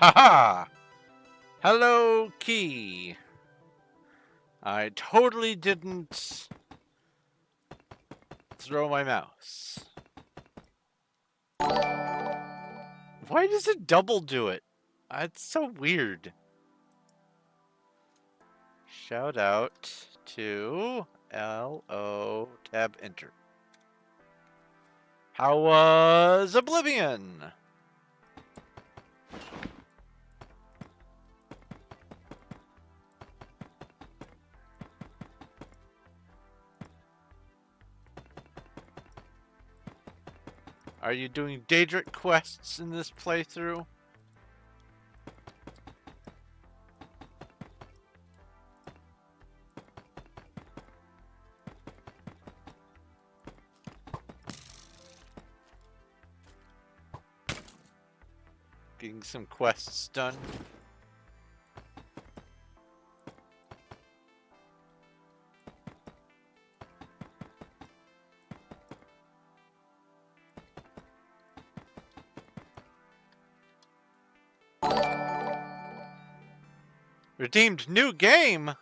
Haha! Hello, key. I totally didn't throw my mouse. Why does it double do it? It's so weird. Shout out to LO tab enter. How was Oblivion? Are you doing Daedric quests in this playthrough? Getting some quests done. Redeemed new game.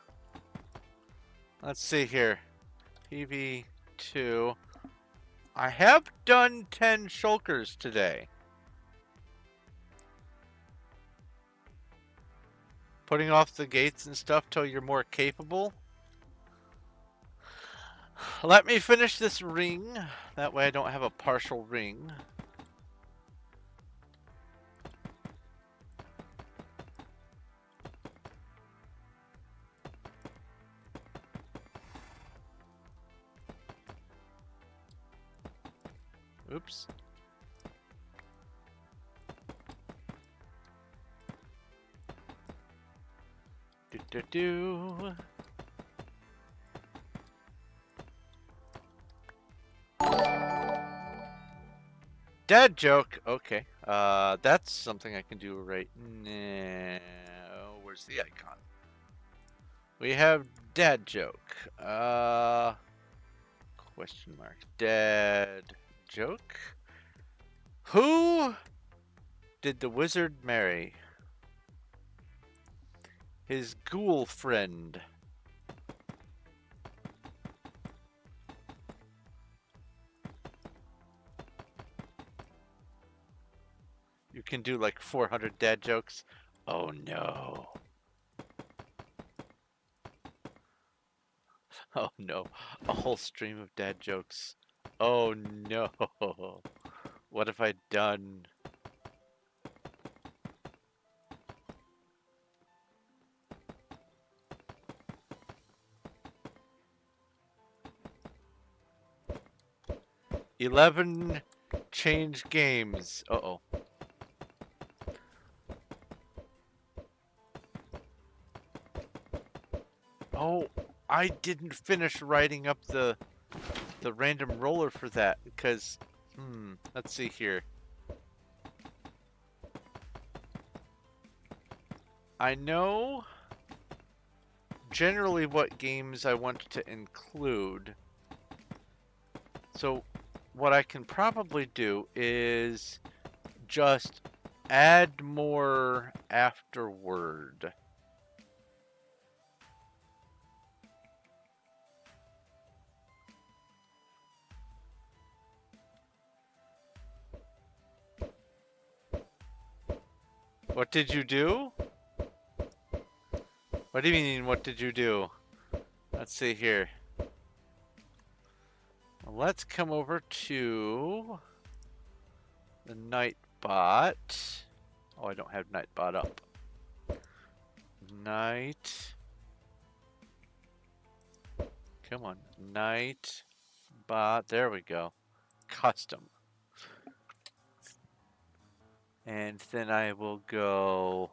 Let's see here. PV2. I have done 10 shulkers today. Putting off the gates and stuff till you're more capable. Let me finish this ring. That way I don't have a partial ring. Oops. Do. Dad joke. Okay. That's something I can do right now. Where's the icon? We have dad joke. Question mark. Dad joke. Who did the wizard marry? His ghoul friend. You can do like 400 dad jokes. Oh no. Oh no. A whole stream of dad jokes. Oh no. What have I done? $11 change games. Uh-oh. Oh, I didn't finish writing up the random roller for that because let's see here. I know generally what games I want to include. So what I can probably do is just add more afterward. What did you do? What do you mean, what did you do? Let's see here. Well, let's come over to the Nightbot. Oh, I don't have Nightbot up. Night. Come on. Nightbot. There we go. Custom. And then I will go...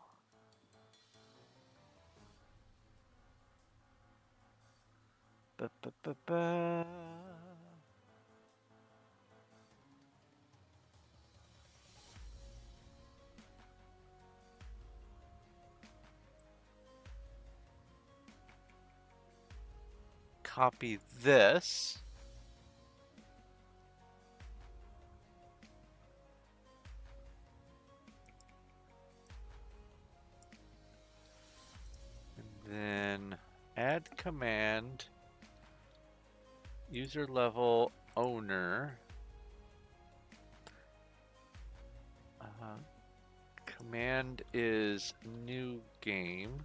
Copy this. command, user level owner, command is new game.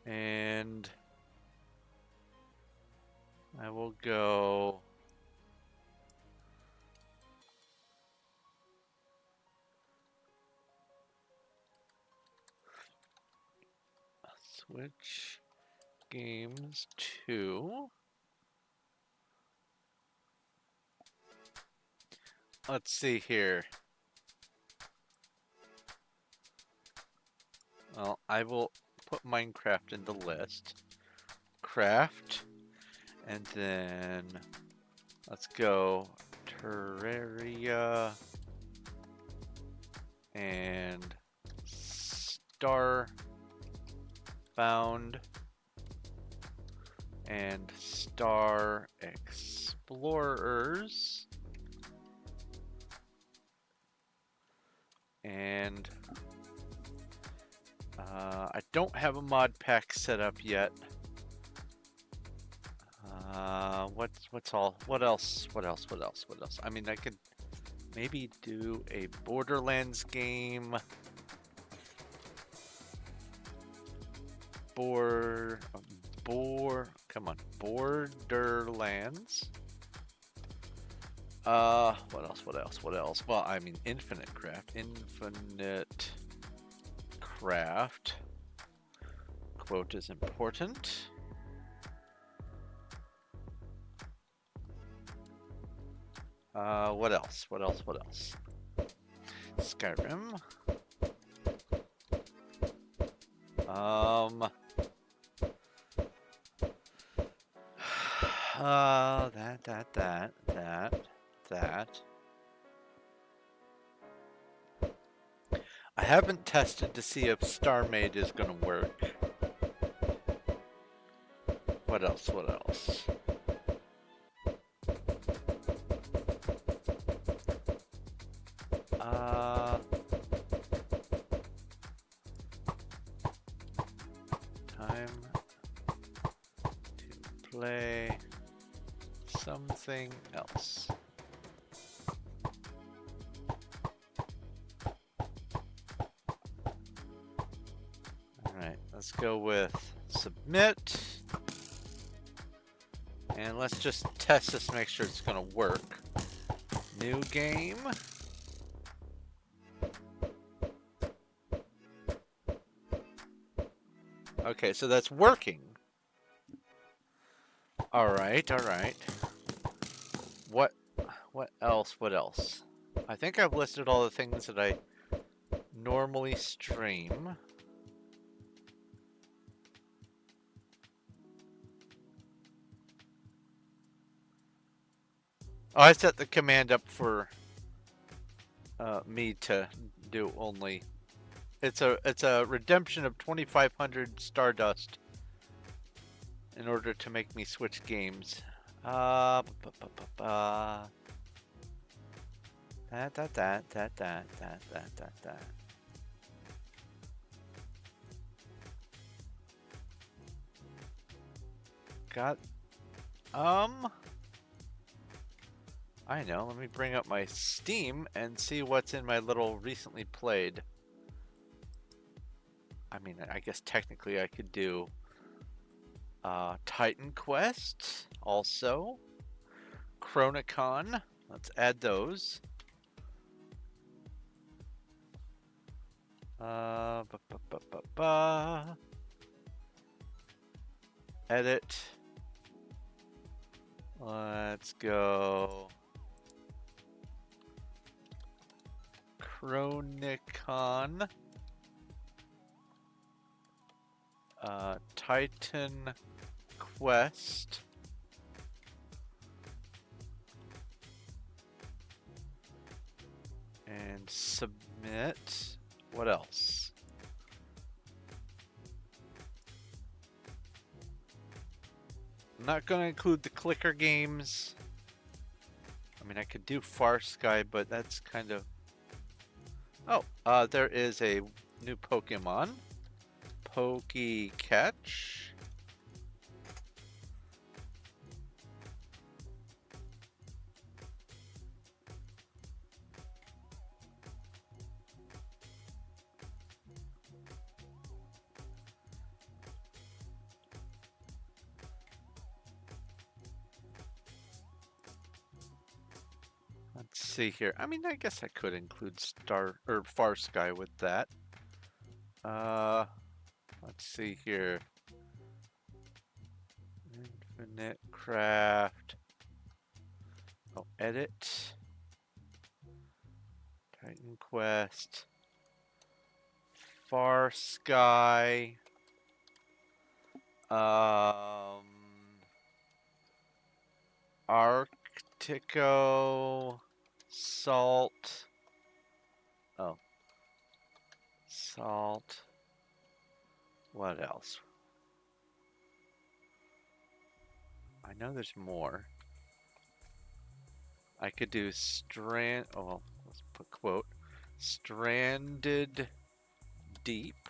And I will go switch games to, let's see here. Well, I will put Minecraft in the list. Craft. And then let's go Terraria and Starbound and Star Explorers. And I don't have a mod pack set up yet. What else? I mean, I could maybe do a Borderlands game. Come on, Borderlands. What else? Well, I mean, Infinite Craft. Quote is important. What else? Skyrim. That. I haven't tested to see if StarMade is gonna work. What else? Time to play something else. Alright, let's go with submit. And let's just test this, make sure it's gonna work. New game. Okay, so that's working. Alright. What else? I think I've listed all the things that I normally stream. Oh, I set the command up for me to do only. It's a redemption of 2,500 Stardust in order to make me switch games. That. Got I know, let me bring up my Steam and see what's in my little recently played. I mean, I guess technically I could do Titan Quest also. Chronicon. Let's add those. Edit. Let's go. Chronicon. Titan Quest. And submit. What else? I'm not going to include the clicker games. I mean, I could do Far Sky, but that's kind of Oh, there is a new Pokemon. Catch. Let's see here. I mean, I guess I could include Star or Far Sky with that. Uh, let's see here. Infinite Craft. Oh, edit. Titan Quest. Far Sky. Um, Arctico. Salt. Oh, Salt. What else? I know there's more. I could do oh, let's put quote. Stranded Deep.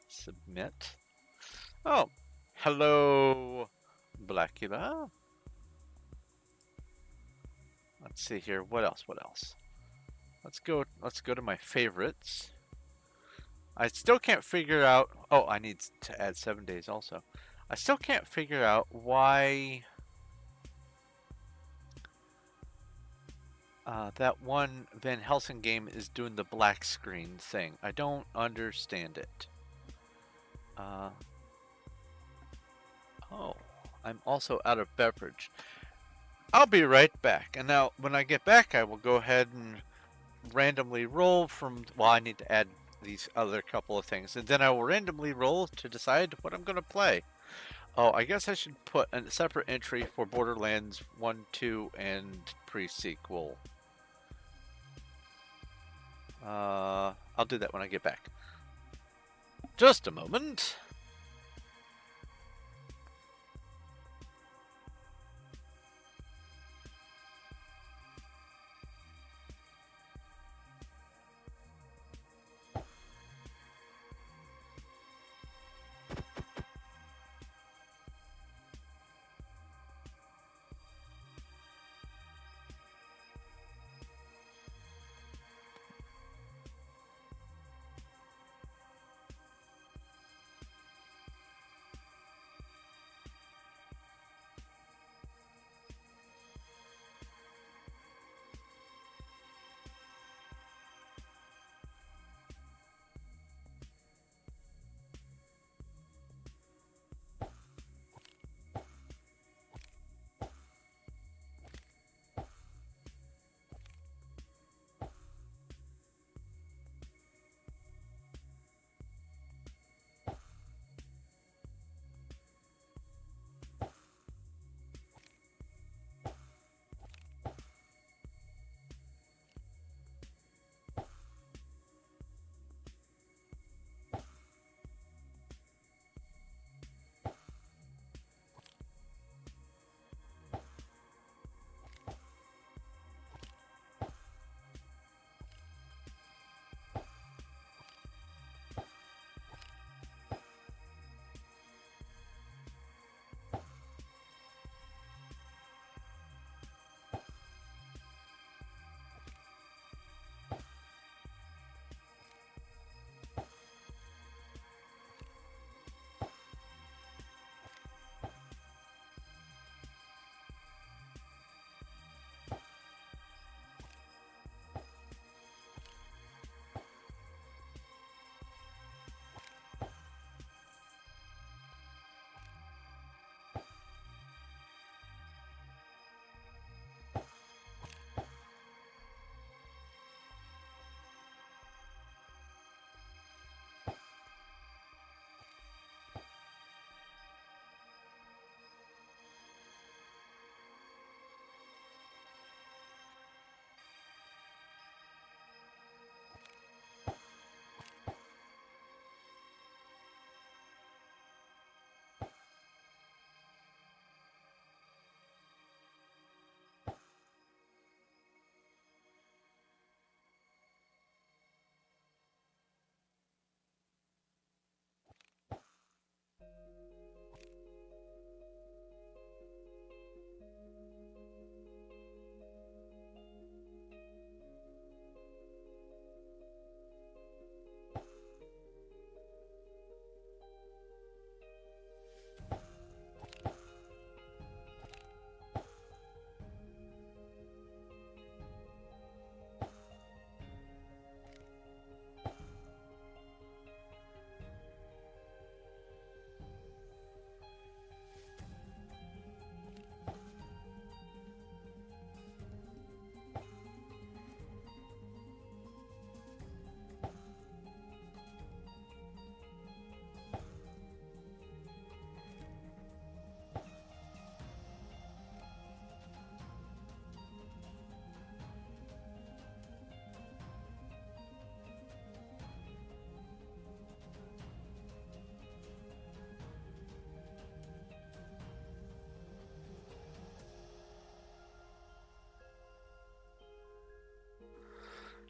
Submit. Oh, hello, Blackula. Let's see here. What else? What else? Let's go. Let's go to my favorites. I still can't figure out. Oh, I need to add 7 days also. I still can't figure out why that one Van Helsing game is doing the black screen thing. I don't understand it. Oh, I'm also out of beverage. I'll be right back. And now, when I get back, I will go ahead and randomly roll from. Well, I need to add these other couple of things, and then I will randomly roll to decide what I'm going to play. Oh, I guess I should put a separate entry for Borderlands 1, 2, and pre-sequel. I'll do that when I get back. Just a moment.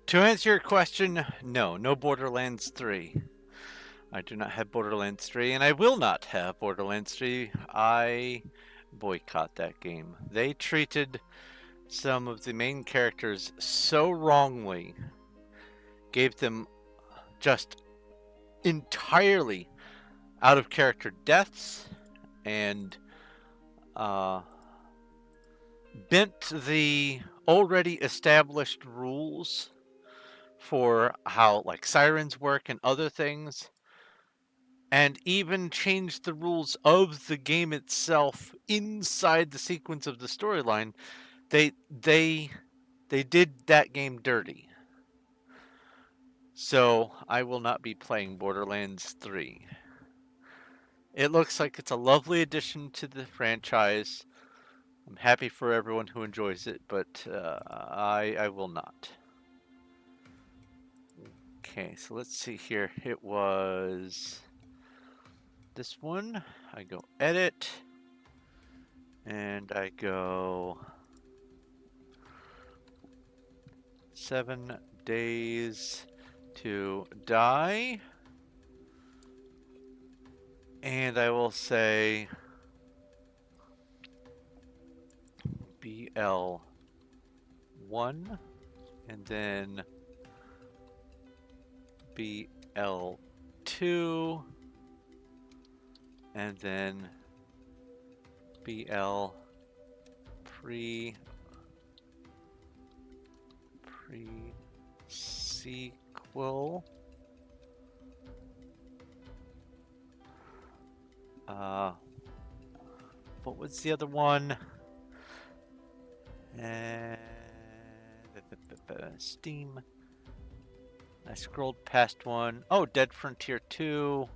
To answer your question, no Borderlands 3. I do not have Borderlands 3, and I will not have Borderlands 3. I boycott that game. They treated some of the main characters so wrongly, gave them just entirely out of character deaths, and bent the already established rules for how like sirens work and other things, and even changed the rules of the game itself inside the sequence of the storyline. They did that game dirty. So I will not be playing Borderlands 3. It looks like it's a lovely addition to the franchise. I'm happy for everyone who enjoys it, but I will not. Okay, so let's see here. It was this one. I go edit, and I go 7 days to die, and I will say BL1, and then BL2, and then BL pre-sequel. What was the other one? Steam. I scrolled past one. Oh, Dead Frontier 2.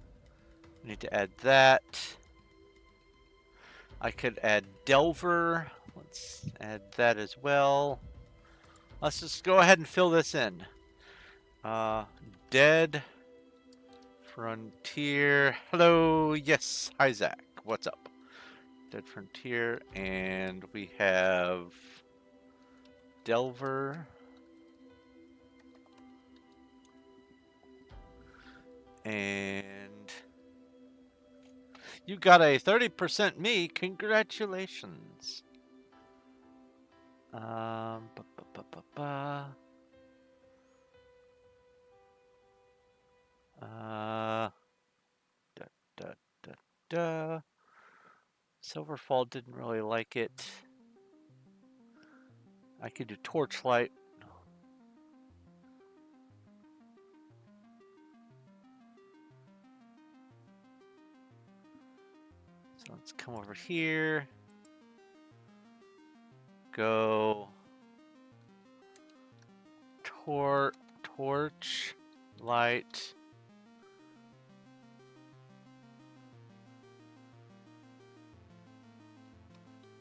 I need to add that. I could add Delver. Let's add that as well. Let's just go ahead and fill this in. Dead Frontier. Hello. Yes. Hi, Zach. What's up? Dead Frontier. And we have Delver. And you got a 30% me. Congratulations. Ba, ba, ba, ba, ba. Da, da, da, da. Silverfall didn't really like it. I could do Torchlight. So let's come over here. Go torch light.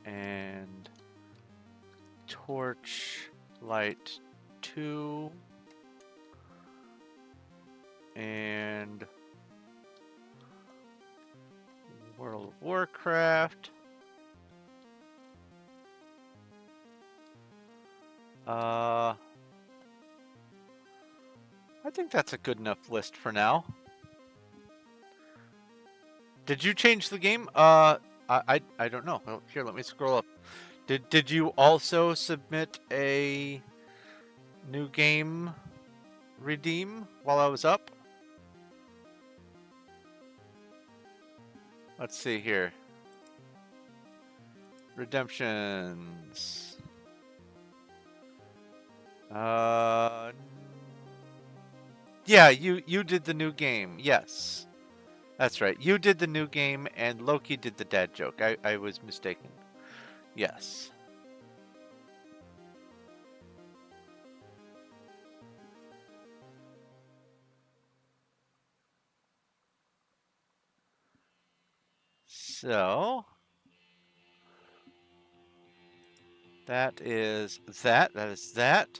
And torch light 2. And World of Warcraft. I think that's a good enough list for now. Did you change the game? I don't know. Oh, here, let me scroll up. Did you also submit a new game redeem while I was up? Let's see here. Redemptions. Yeah, you did the new game. Yes. That's right. You did the new game and Loki did the dad joke. I was mistaken. Yes. So that is that. That is that.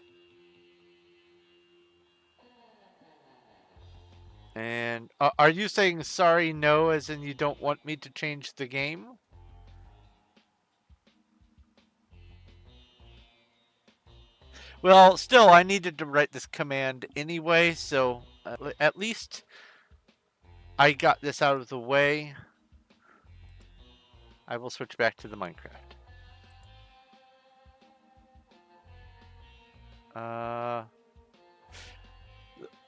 And are you saying sorry, no, as in you don't want me to change the game? Well, still, I needed to write this command anyway, so at least I got this out of the way. I will switch back to the Minecraft.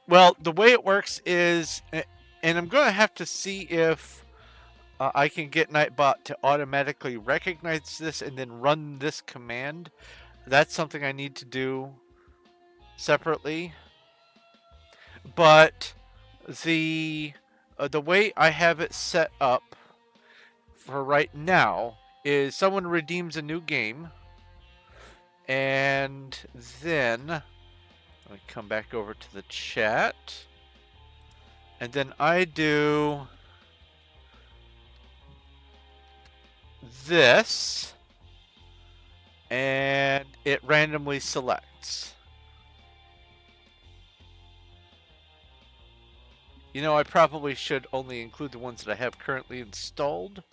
Well, the way it works is, and I'm going to have to see if I can get Nightbot to automatically recognize this and then run this command. That's something I need to do separately. But the way I have it set up for right now is someone redeems a new game, and then I come back over to the chat, and then I do this, and it randomly selects. You know, I probably should only include the ones that I have currently installed.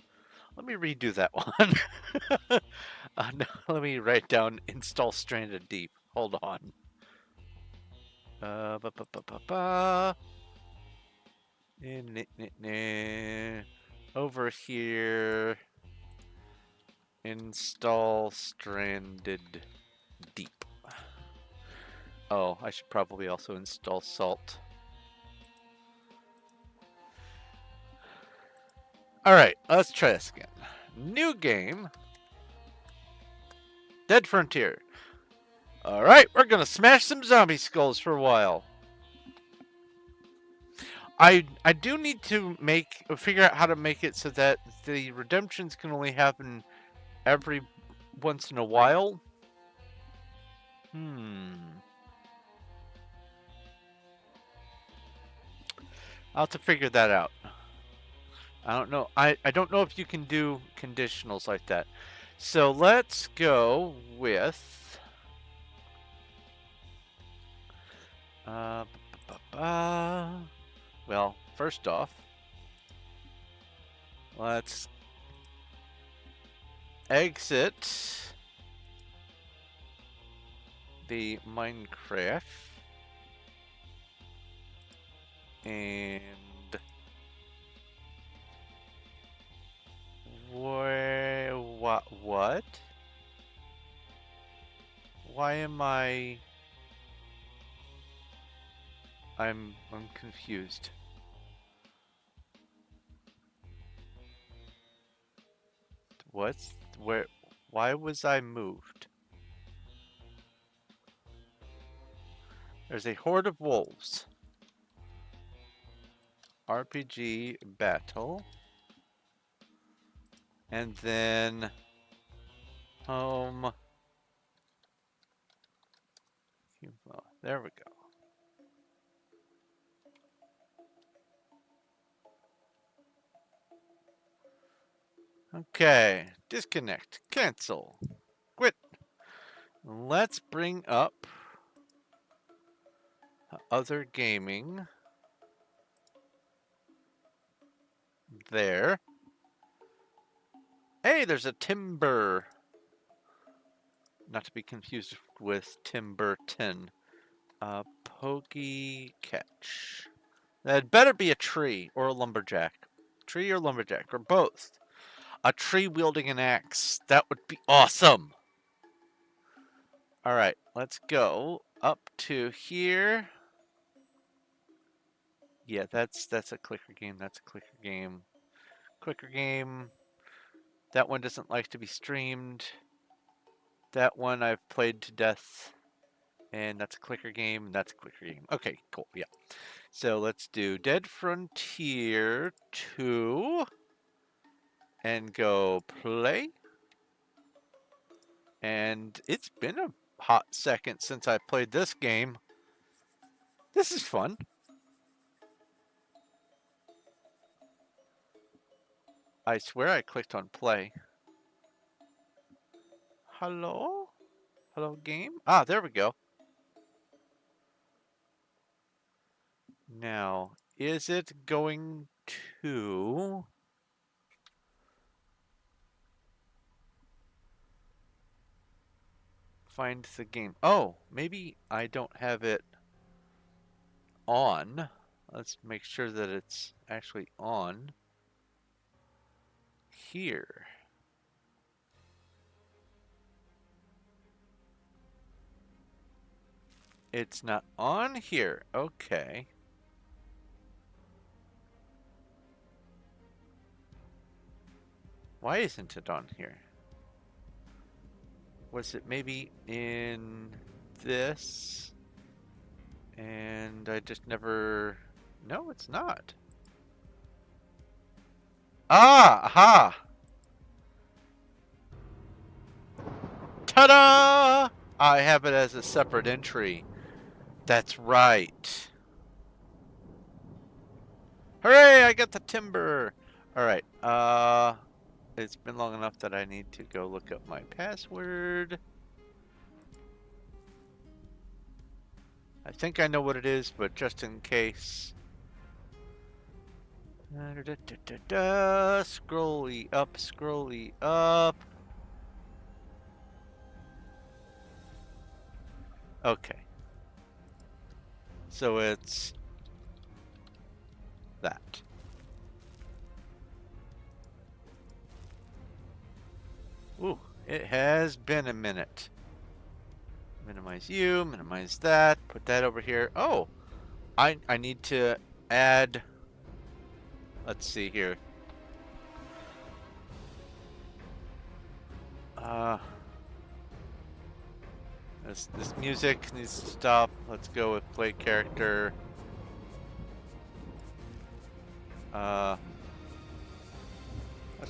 Let me redo that one. No, let me write down install Stranded Deep. Hold on. Ba, ba, ba, ba, ba. Over here, install Stranded Deep. Oh, I should probably also install Salt. Alright, let's try this again. New game. Dead Frontier. Alright, we're gonna smash some zombie skulls for a while. I do need to figure out how to make it so that the redemptions can only happen every once in a while. I'll have to figure that out. I don't know. I don't know if you can do conditionals like that. So let's go with well, first off, let's exit the Minecraft and what? Why am I'm confused. Why was I moved? There's a horde of wolves. RPG battle. And then home. There we go. Okay. Disconnect. Cancel. Quit. Let's bring up other gaming. There. Hey, there's a timber. Not to be confused with Tim Burton. Pokey catch. That better be a tree or a lumberjack. Tree or lumberjack, or both. A tree wielding an axe. That would be awesome. Alright, let's go up to here. Yeah, that's a clicker game. That's a clicker game. Clicker game. That one doesn't like to be streamed. That one I've played to death. And that's a clicker game. And that's a clicker game. Okay, cool. Yeah. So let's do Dead Frontier 2. And go play. And it's been a hot second since I played this game. This is fun. I swear I clicked on play. Hello? Hello, game? Ah, there we go. Now, is it going to... find the game. Oh, maybe I don't have it on. Let's make sure that it's actually on here. It's not on here. Okay. Why isn't it on here? Was it maybe in this? And I just never... No, it's not. Ah! Aha! Ta-da! I have it as a separate entry. That's right. Hooray! I got the timber! Alright, it's been long enough that I need to go look up my password. I think I know what it is, but just in case. Scrolly up, scrolly up. Okay. So it's that. Ooh, it has been a minute. Minimize you, minimize that, put that over here. Oh, I need to add, let's see here. This music needs to stop. Let's go with play character. Let's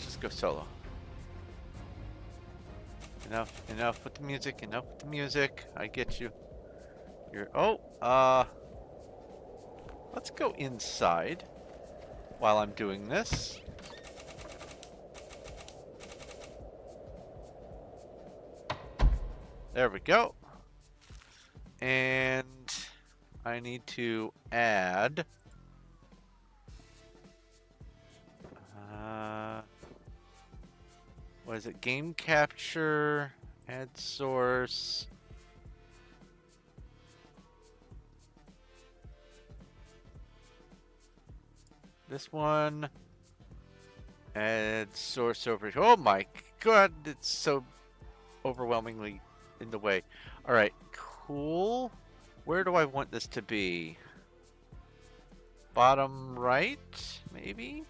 just go solo. Enough with the music, enough with the music. I get you. Let's go inside while I'm doing this. There we go. And I need to add what is it? Game capture, add source. This one, add source over here. Oh my god, it's so overwhelmingly in the way. All right, cool. Where do I want this to be? Bottom right, maybe?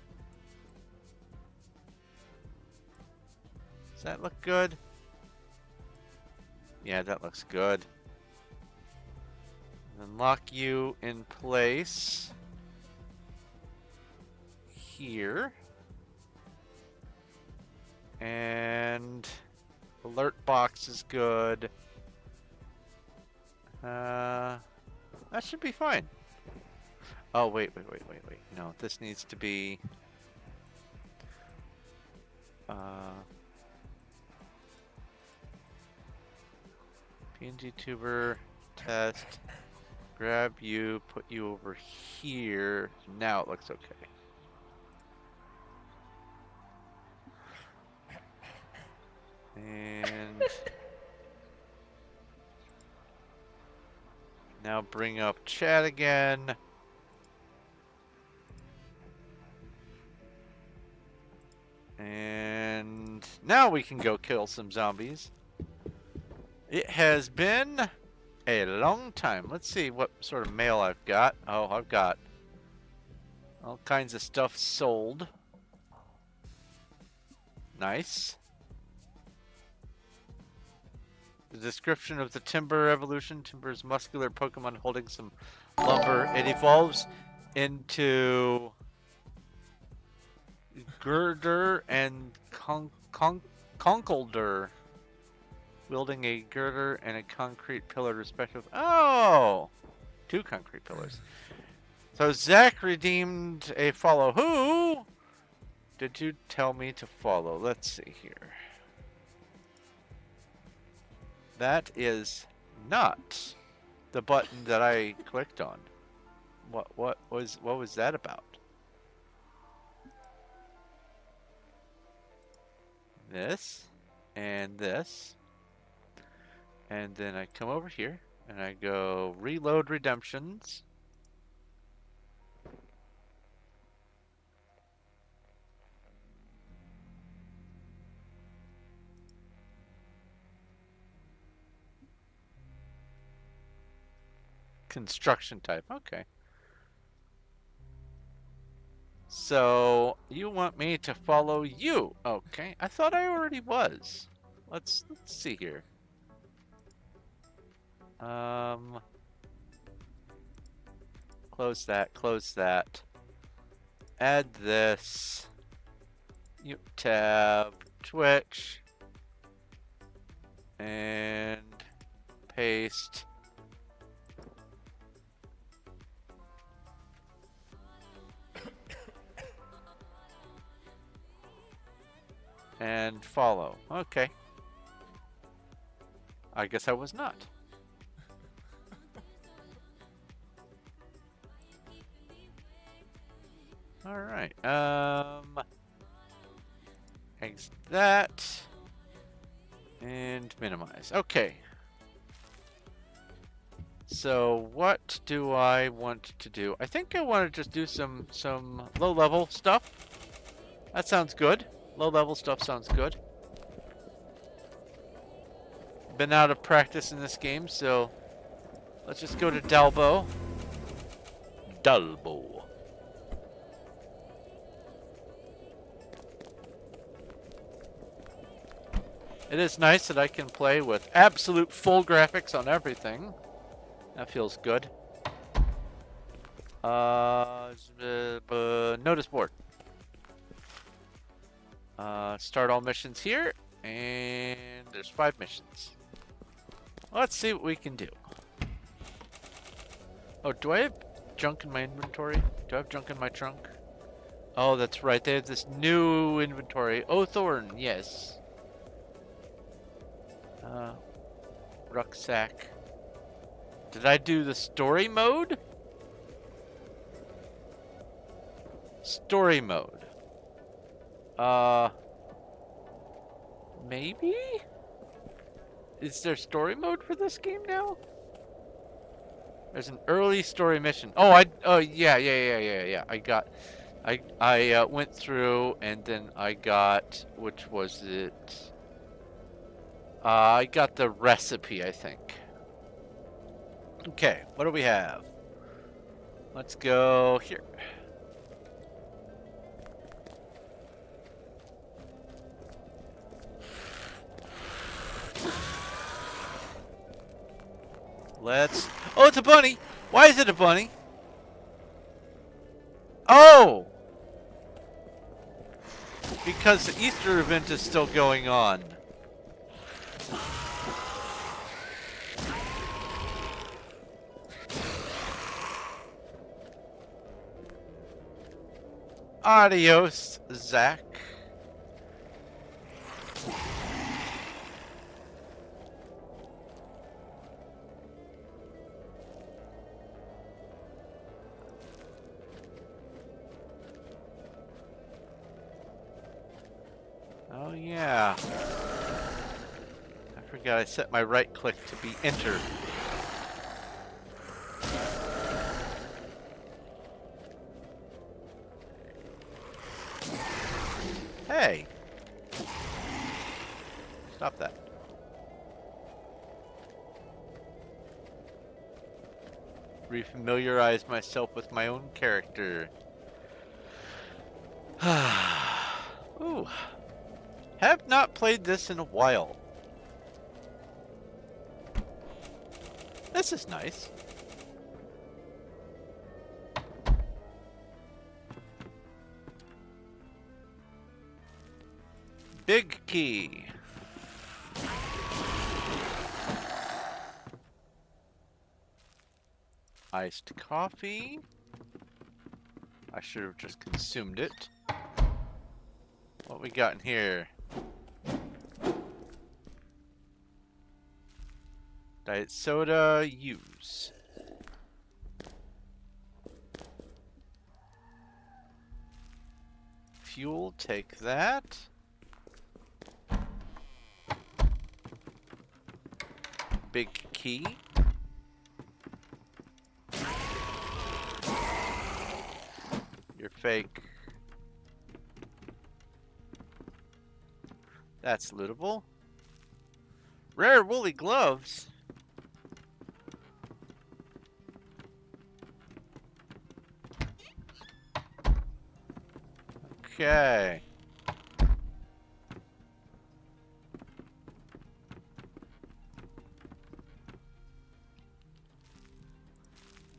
Does that look good? Yeah, that looks good. Then lock you in place here. And alert box is good. That should be fine. Oh, wait. No, this needs to be... PNG tuber, test, grab you, put you over here. Now it looks okay. And now bring up chat again. And now we can go kill some zombies. It has been a long time. Let's see what sort of mail I've got. Oh, I've got all kinds of stuff sold. Nice. The description of the Timber evolution. Timber is muscular Pokemon holding some lumber. It evolves into Girder and Conkeldurr, wielding a girder and a concrete pillar respectively. Oh! 2 concrete pillars. So Zach redeemed a follow. Who did you tell me to follow? Let's see here. That is not the button that I clicked on. What was that about? This and this. And then I come over here and I go reload redemptions. Construction type, okay. So you want me to follow you? Okay, I thought I already was. Let's see here. Close that, close that. Add this. You tab, Twitch, and paste. And follow. Okay. I guess I was not. Alright, exit that, and minimize. Okay. So what do I want to do? I think I want to just do some low-level stuff. That sounds good. Low-level stuff sounds good. Been out of practice in this game, so let's just go to Dalbo. Dalbo. It is nice that I can play with absolute full graphics on everything. That feels good. Notice board. Start all missions here, and there's 5 missions. Let's see what we can do. Oh, do I have junk in my inventory? Do I have junk in my trunk? Oh, that's right. They have this new inventory. Oh, Thorn, yes. Rucksack. Did I do the story mode? Story mode. Maybe? Is there story mode for this game now? There's an early story mission. Oh, yeah. I went through and then I got, which was it? I got the recipe, I think. Okay, what do we have? Let's go here. Oh, it's a bunny! Why is it a bunny? Oh! Because the Easter event is still going on. Adios, Zach. Oh yeah. I forgot I set my right click to be enter. Hey! Stop that. Refamiliarize myself with my own character. Ooh. Have not played this in a while. This is nice. Big key. Iced coffee. I should have just consumed it. What we got in here? Diet soda, use. Fuel, take that. big key. You're fake. That's lootable. Rare woolly gloves. Okay.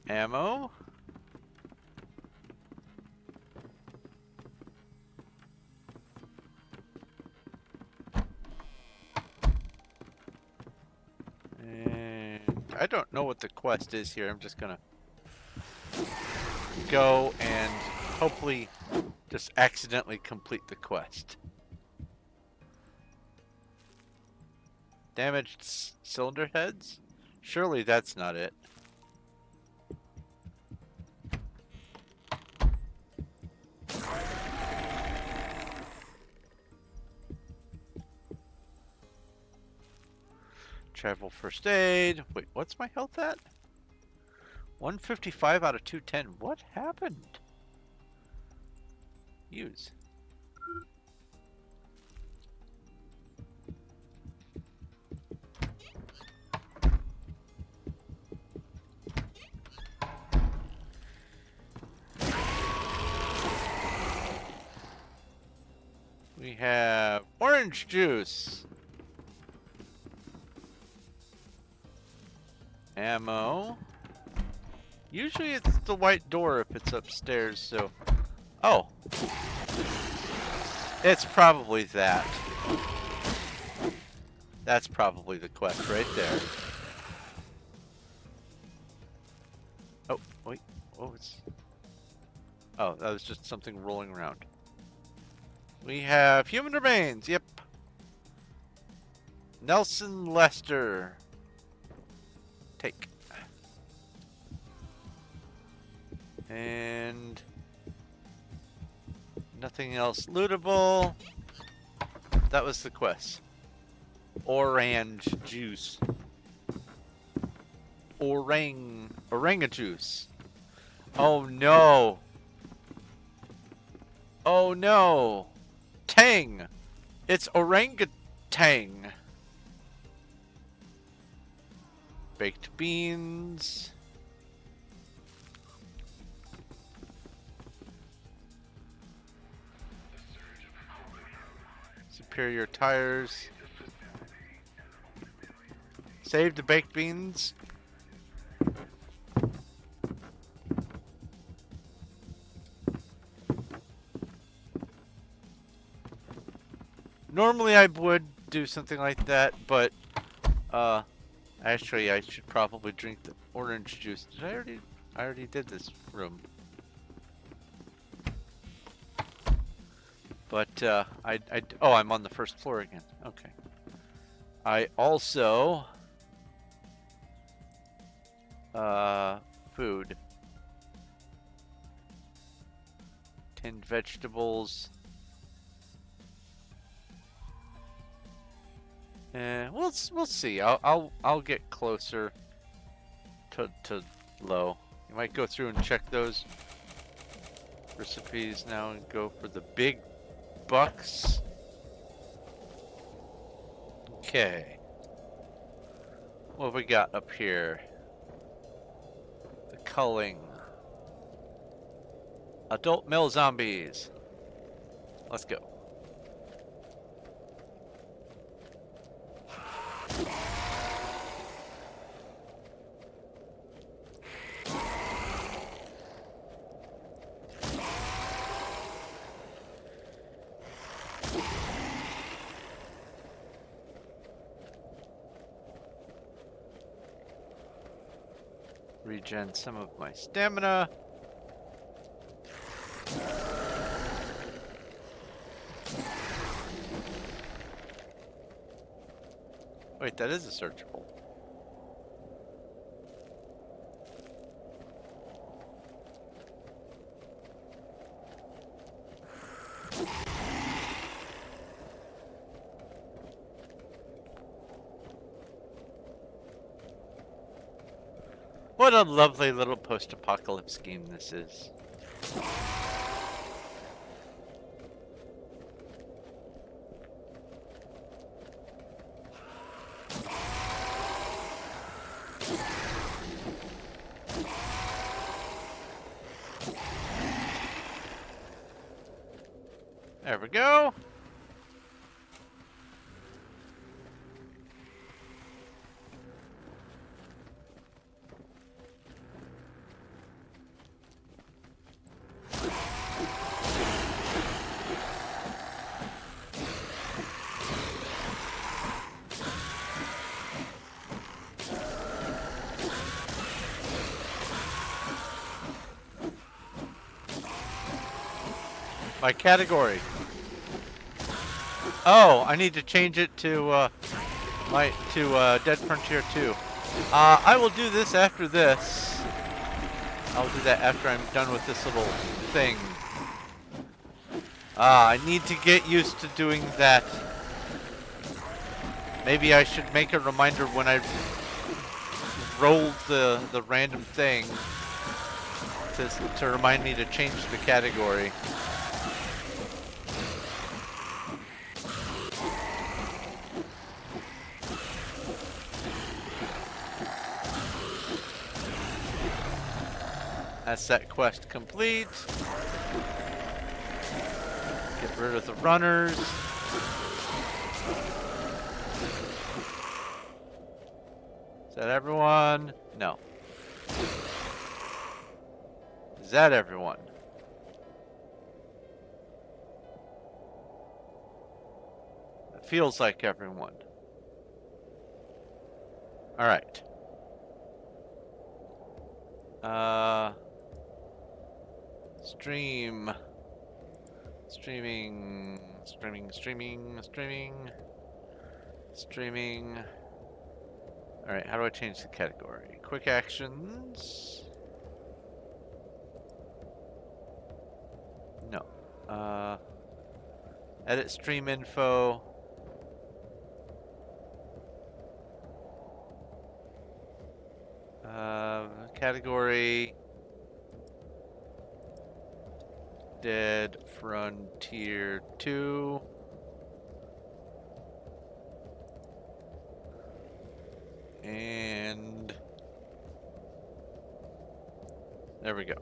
Ammo. And I don't know what the quest is here. I'm just gonna go and hopefully just accidentally complete the quest. Damaged cylinder heads? Surely that's not it. Travel first aid. Wait, what's my health at? 155 out of 210. What happened? Use. We have orange juice. Ammo. Usually it's the white door if it's upstairs, so... Oh. It's probably that. That's probably the quest right there. Oh, wait. Oh, it's... Oh, that was just something rolling around. We have human remains. Yep. Nelson Lester. Take. And nothing else lootable. That was the quest. Orange juice. Oranga juice. Oh no. Oh no. Tang. It's orangutan. Baked beans. Superior tires. Save the baked beans. Normally I would do something like that, but actually I should probably drink the orange juice. Did I already did this room. But oh, I'm on the first floor again. Okay. I also food. Tinned vegetables. We'll see. I'll get closer to low. You might go through and check those recipes now and go for the big bucks. Okay. What have we got up here? The culling. Adult male zombies. Let's go. Regen some of my stamina. Wait, that is a searchable. What a lovely little post-apocalypse game this is. There we go. My category. Oh, I need to change it to Dead Frontier 2. I will do this after this. I'll do that after I'm done with this little thing. I need to get used to doing that. Maybe I should make a reminder when I rolled the random thing to remind me to change the category. That's that quest complete. Get rid of the runners. Is that everyone? No. Is that everyone? It feels like everyone. All right. Streaming. Alright, how do I change the category? Quick actions. No. Edit stream info. Category. Dead Frontier 2. And there we go.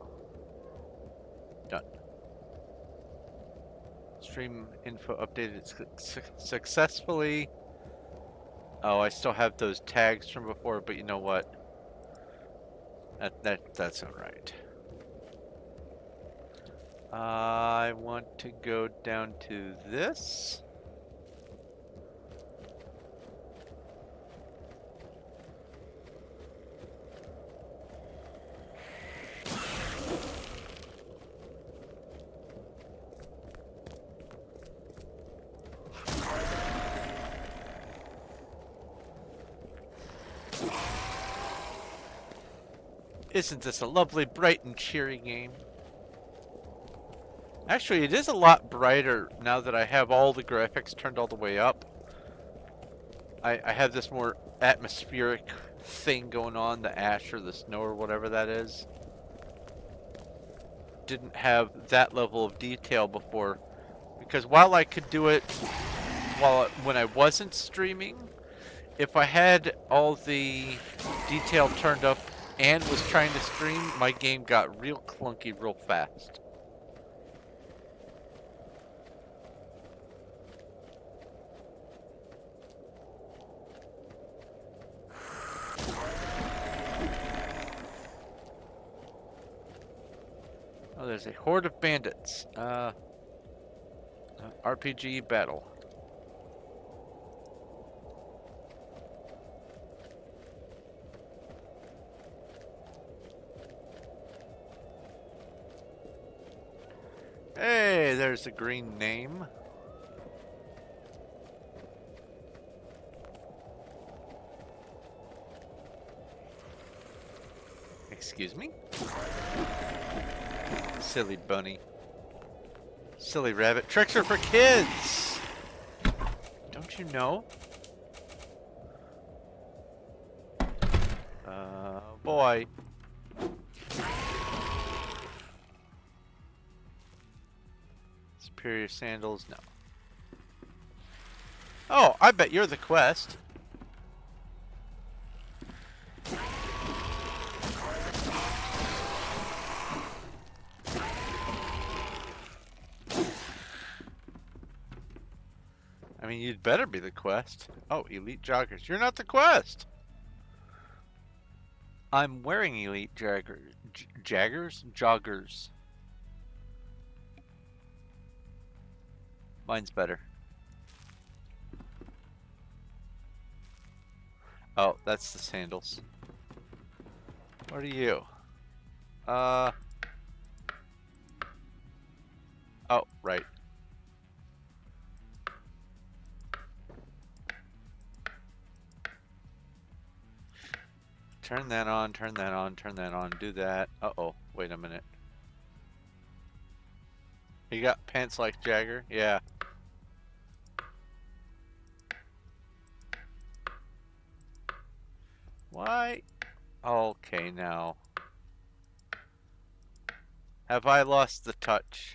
Done. Stream info updated successfully. Oh, I still have those tags from before, but you know what? That's all right. I want to go down to this. Isn't this a lovely, bright, and cheery game? Actually, it is a lot brighter now that I have all the graphics turned all the way up. I have this more atmospheric thing going on, the ash or the snow or whatever that is. Didn't have that level of detail before, because while I could do it when I wasn't streaming, if I had all the detail turned up and was trying to stream, my game got real clunky real fast. Oh, there's a horde of bandits. RPG battle. Hey, there's a green name. Excuse me? Silly bunny. Silly rabbit. Tricks are for kids! Don't you know? Boy. Superior sandals, no. Oh, I bet you're the quest. I mean, you'd better be the quest. Oh, elite joggers. You're not the quest. I'm wearing elite joggers. Mine's better. Oh, that's the sandals. What are you? Oh, right. Turn that on, turn that on, turn that on, do that. Uh-oh, wait a minute. You got pants like Jagger? Yeah. Why? Okay, now. Have I lost the touch?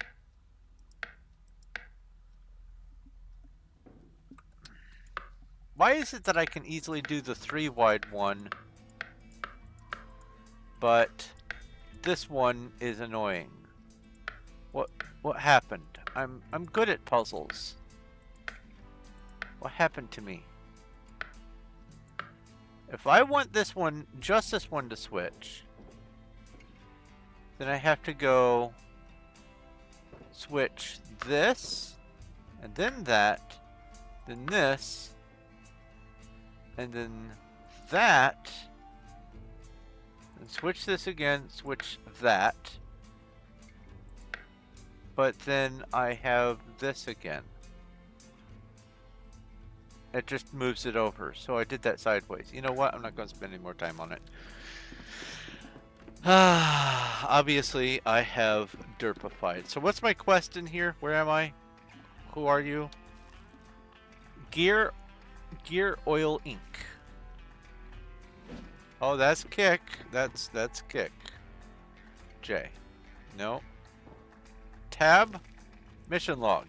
Why is it that I can easily do the 3-wide one, but this one is annoying? What happened? I'm good at puzzles. What happened to me? If I want this one, just this one to switch, then I have to go switch this, and then that, then this, and then that, and switch this again, switch that, but then I have this again. It just moves it over, so I did that sideways. You know what? I'm not going to spend any more time on it. Obviously, I have derpified. So what's my quest in here? Where am I? Who are you? Gear Oil Ink. Oh, that's kick. That's kick. J. No. Tab. Mission log.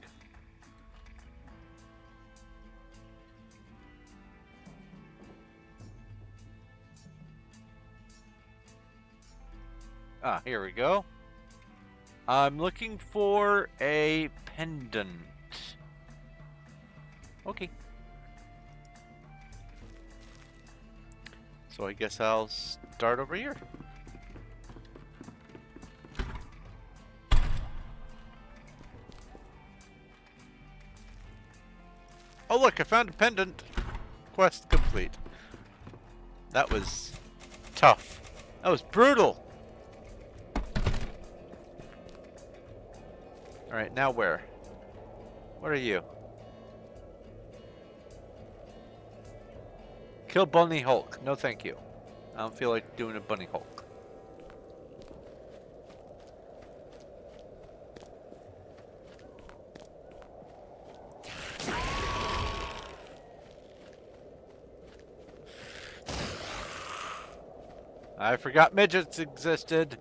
Ah, here we go. I'm looking for a pendant. Okay. So I guess I'll start over here. Oh look, I found a pendant. Quest complete. That was tough. That was brutal. Alright, now where? What are you? Kill Bunny Hulk. No thank you. I don't feel like doing a Bunny Hulk. I forgot midgets existed.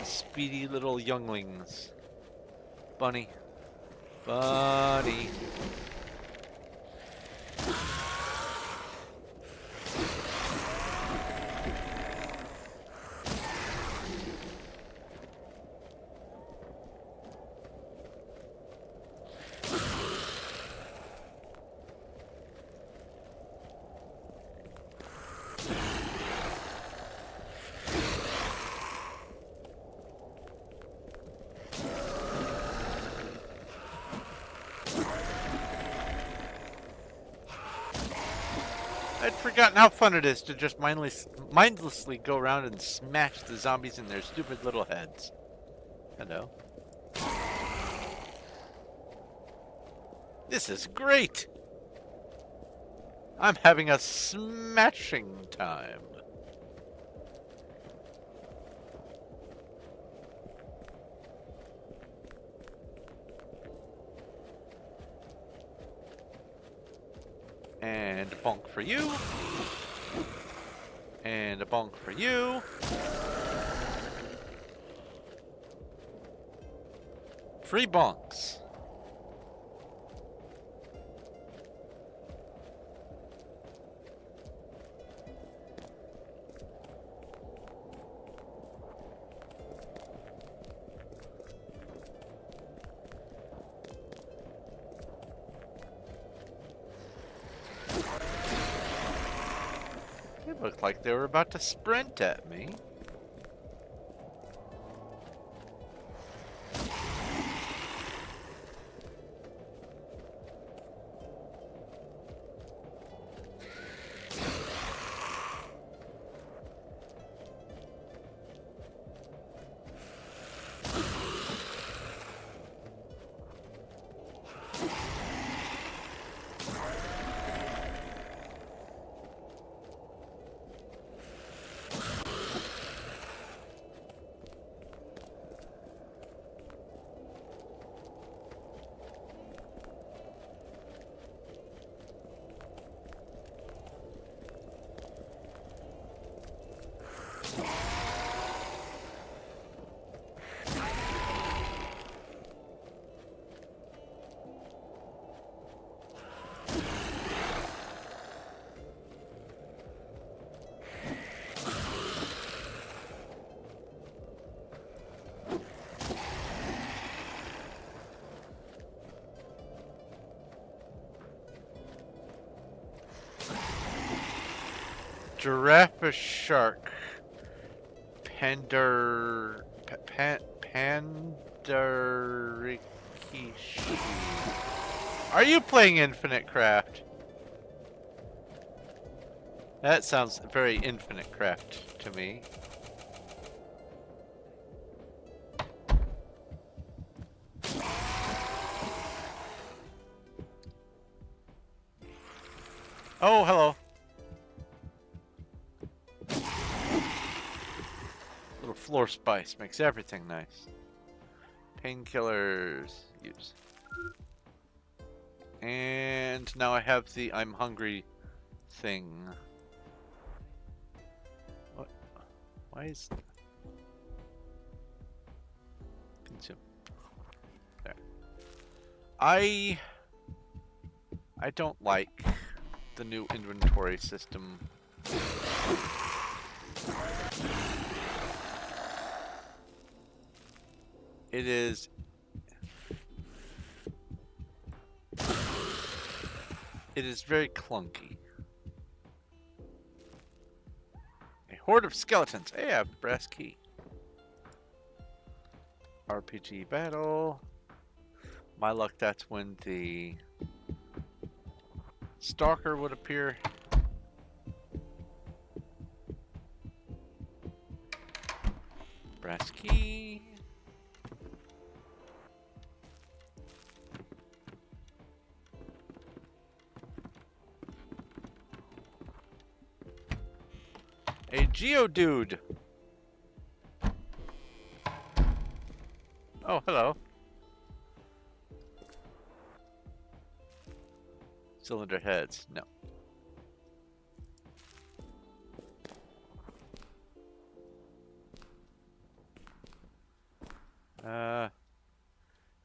Speedy little younglings. Bunny. Bunny. I'd forgotten how fun it is to just mindlessly go around and smash the zombies in their stupid little heads. Hello. This is great! I'm having a smashing time. And a bonk for you. And a bonk for you. Free bonks. It looked like they were about to sprint at me. Giraffe shark. Pandarikishi. Are you playing Infinite Craft? That sounds very Infinite Craft to me. Oh, hello. Little floor spice makes everything nice. Painkillers, use. And now I have the I'm hungry thing. What? Why is... Consume. There. I don't like the new inventory system. It is very clunky. A horde of skeletons. Hey, I have the brass key. RPG battle. My luck, that's when the stalker would appear. Brass key. A Geodude. Oh, hello. Cylinder heads. No.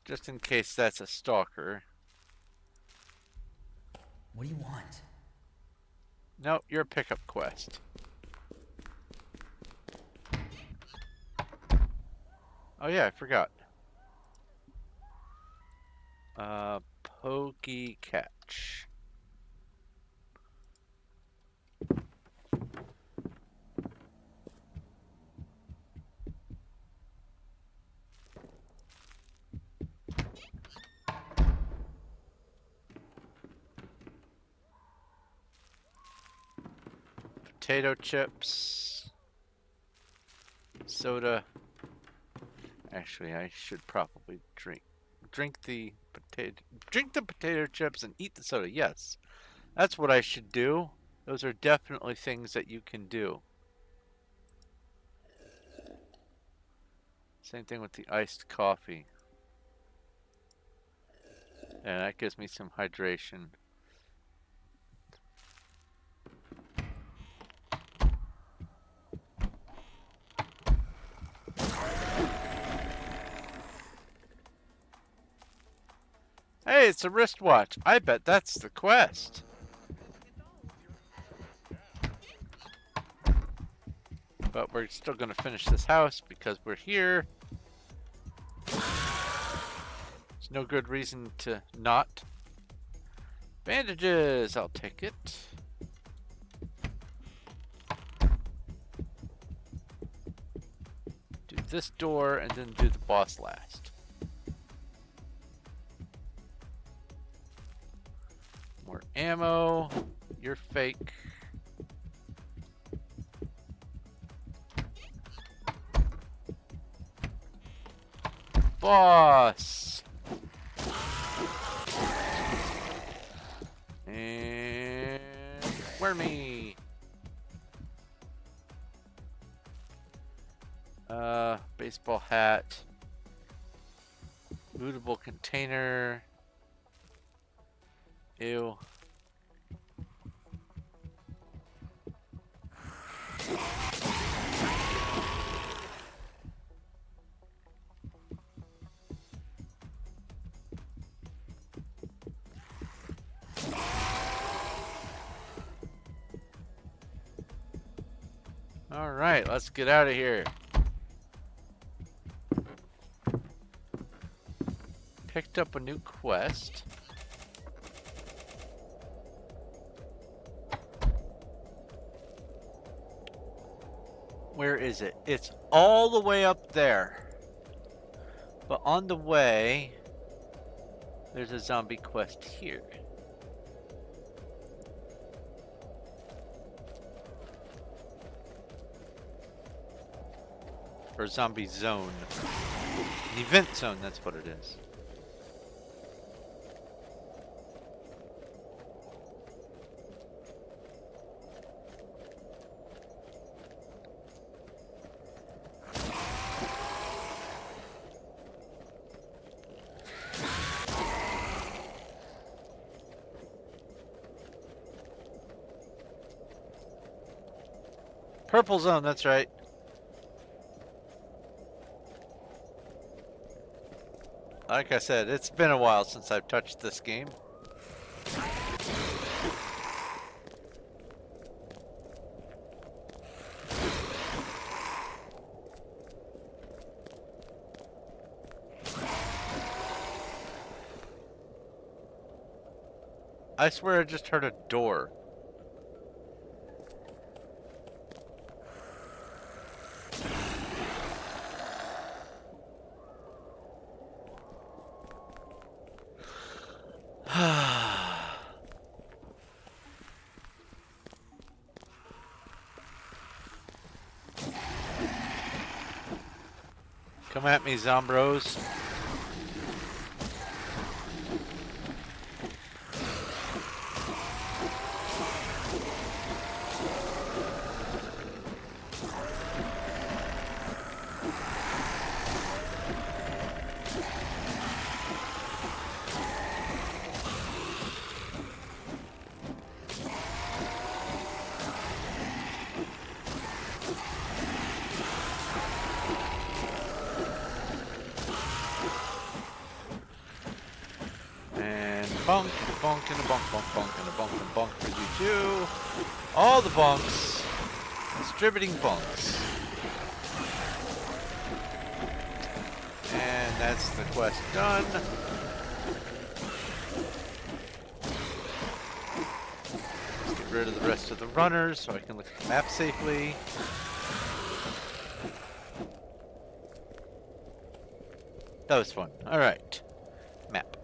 Just in case that's a stalker. What do you want? No, you're a pickup quest. Oh yeah, I forgot. Pokey catch. Potato chips. Soda. Actually, I should probably drink the potato chips and eat the soda. Yes. That's what I should do. Those are definitely things that you can do. Same thing with the iced coffee. And that gives me some hydration. Hey, it's a wristwatch. I bet that's the quest. But we're still going to finish this house because we're here. There's no good reason to not. Bandages, I'll take it. Do this door and then do the boss last. More ammo. You're fake. Boss. And wormy. Baseball hat. Bootable container. Ew. All right, let's get out of here. Picked up a new quest. Where is it? It's all the way up there. But on the way, there's a zombie quest here. Or zombie zone. An event zone, that's what it is. Purple zone, that's right. Like I said, it's been a while since I've touched this game. I swear I just heard a door. Come at me, Zombros. Bunk, and a bunk, and a bunk, bunk, bunk, and a bunk, and a bunk for you too. All the bunks. Distributing bunks. And that's the quest done. Let's get rid of the rest of the runners so I can look at the map safely. That was fun. Alright. Map.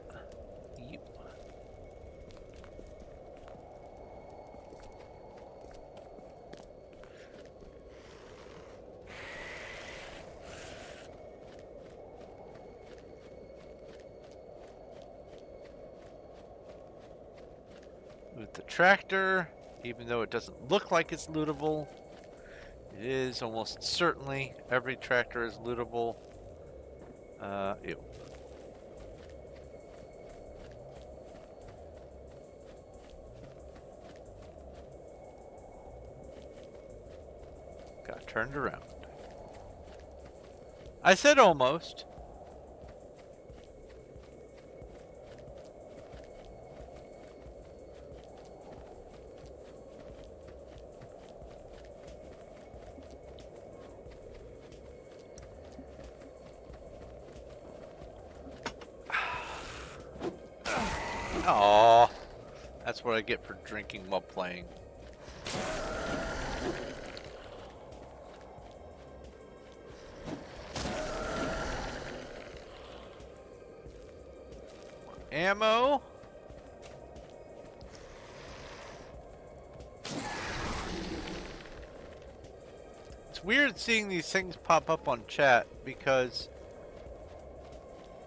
With the tractor, even though it doesn't look like it's lootable, it is almost certainly. Every tractor is lootable. Ew. Got turned around. I said almost. Oh, that's what I get for drinking while playing. Ammo. It's weird seeing these things pop up on chat because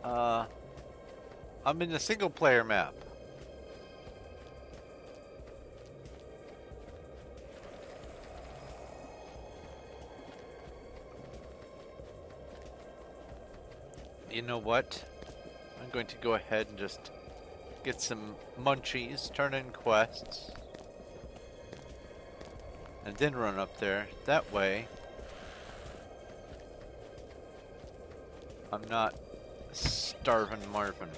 I'm in the single player map. You know what? I'm going to go ahead and just get some munchies, turn in quests, and then run up there. That way, I'm not starving Marvin.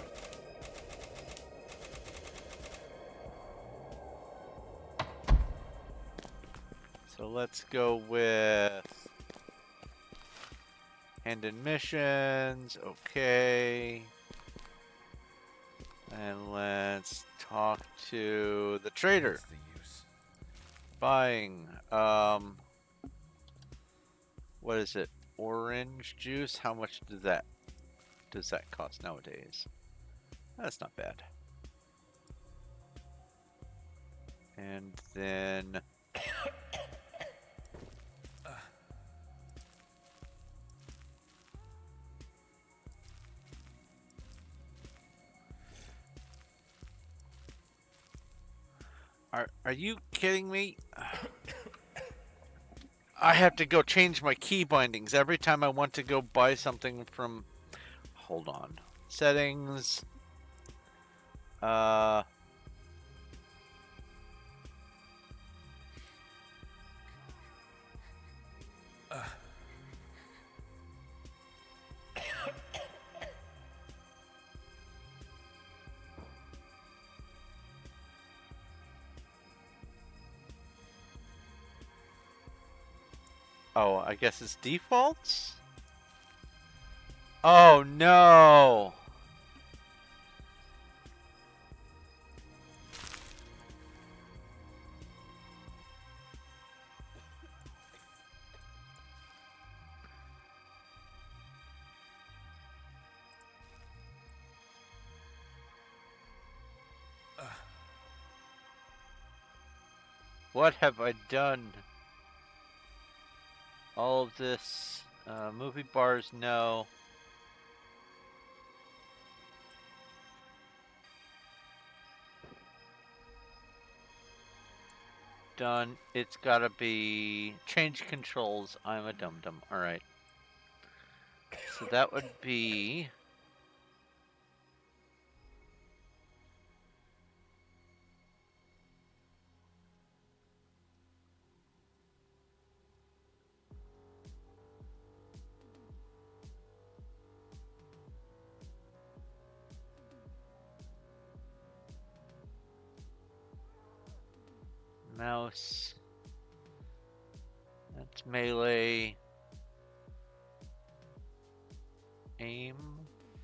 So let's go with hand in missions, okay. And let's talk to the trader. What's the use? Buying, what is it? Orange juice? How much does that cost nowadays? That's not bad. And then are you kidding me? I have to go change my key bindings every time I want to go buy something from. Hold on. Settings. Oh, I guess it's defaults? Oh no! What have I done? All of this, movie bars, no. Done. It's gotta be change controls. I'm a dum-dum. Alright. So that would be mouse. That's melee. Aim.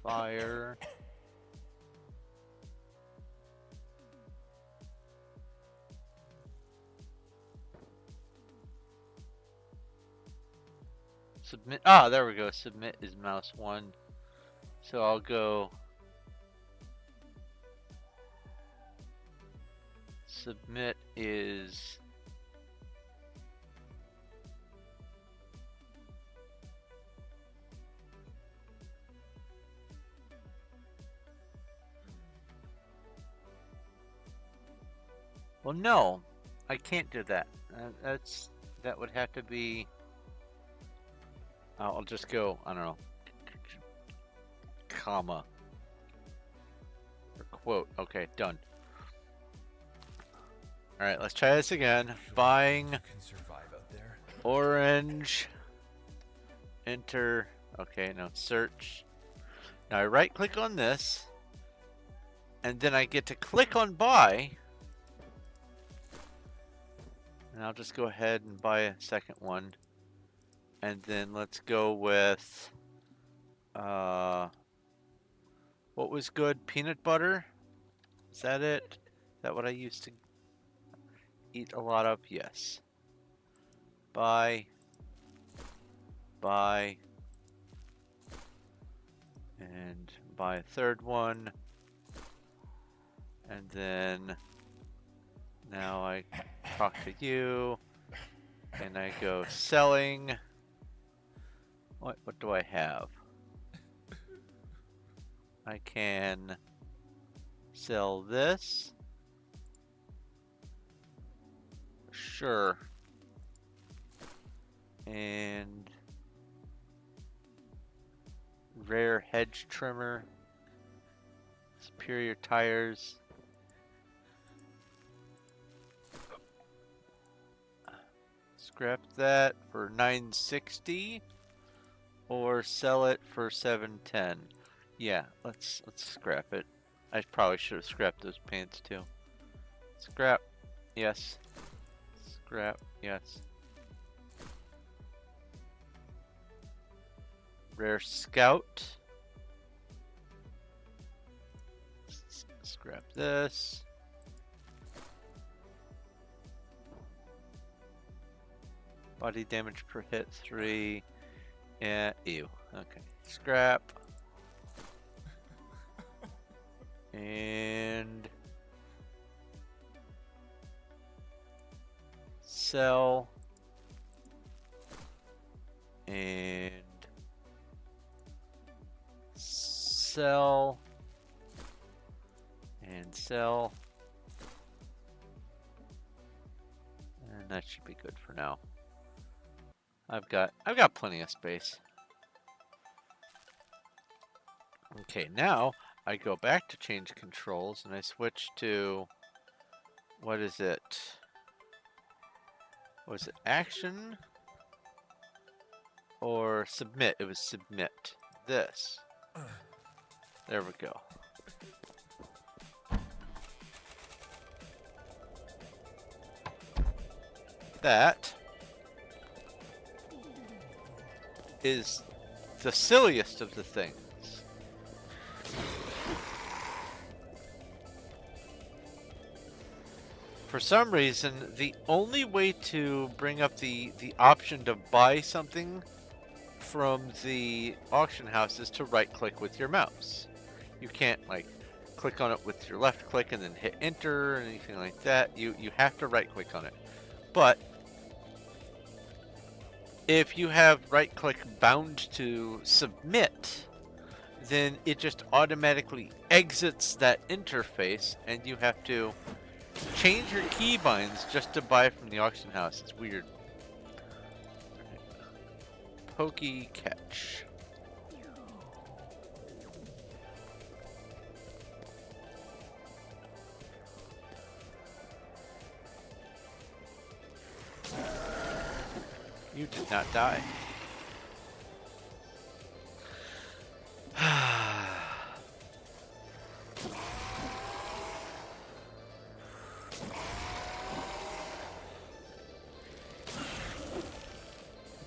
Fire. Submit. Ah, there we go. Submit is mouse 1. So I'll go. Submit is. Well, no, I can't do that. That would have to be. I'll just go. I don't know. Comma or quote. Okay, done. All right, let's try this again. Buying. Can survive out there. Orange. Enter. Okay, no, search. Now I right click on this. And then I get to click on buy. And I'll just go ahead and buy a second one. And then let's go with, what was good? Peanut butter? Is that it? Is that what I used to eat a lot of? Yes. Buy. Buy. And buy a third one. And then now I talk to you. And I go selling. What do I have? I can sell this. Sure. And rare hedge trimmer. Superior tires. Scrap that for $9.60 or sell it for $7.10. Yeah, let's scrap it. I probably should have scrapped those pants too. Scrap. Yes. Scrap. Yes. Rare Scout. Scrap this. Body damage per hit 3. Yeah, ew. Okay. Scrap. And sell. And sell. And sell. And that should be good for now. I've got plenty of space. Okay, now I go back to change controls and I switch to, what is it? Was it action or submit? It was submit. This. There we go. That is the silliest of the things. For some reason, the only way to bring up the option to buy something from the auction house is to right click with your mouse. You can't like click on it with your left click and then hit enter or anything like that. You have to right click on it. But if you have right click bound to submit, then it just automatically exits that interface and you have to change your keybinds just to buy from the auction house. It's weird. Pokey catch. You did not die. I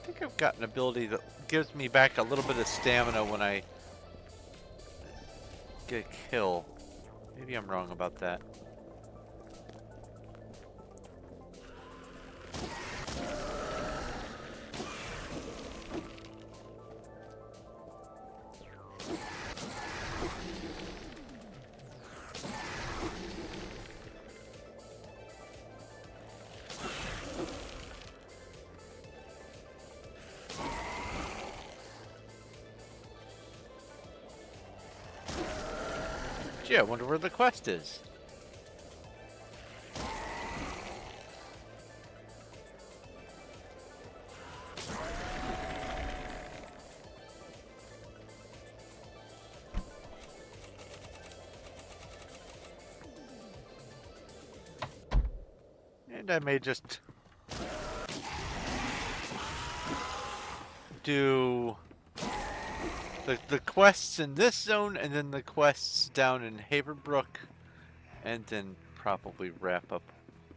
think I've got an ability that gives me back a little bit of stamina when I get a kill. Maybe I'm wrong about that. Gee, I wonder where the quest is. And I may just do the quests in this zone and then the quests down in Haverbrook and then probably wrap up.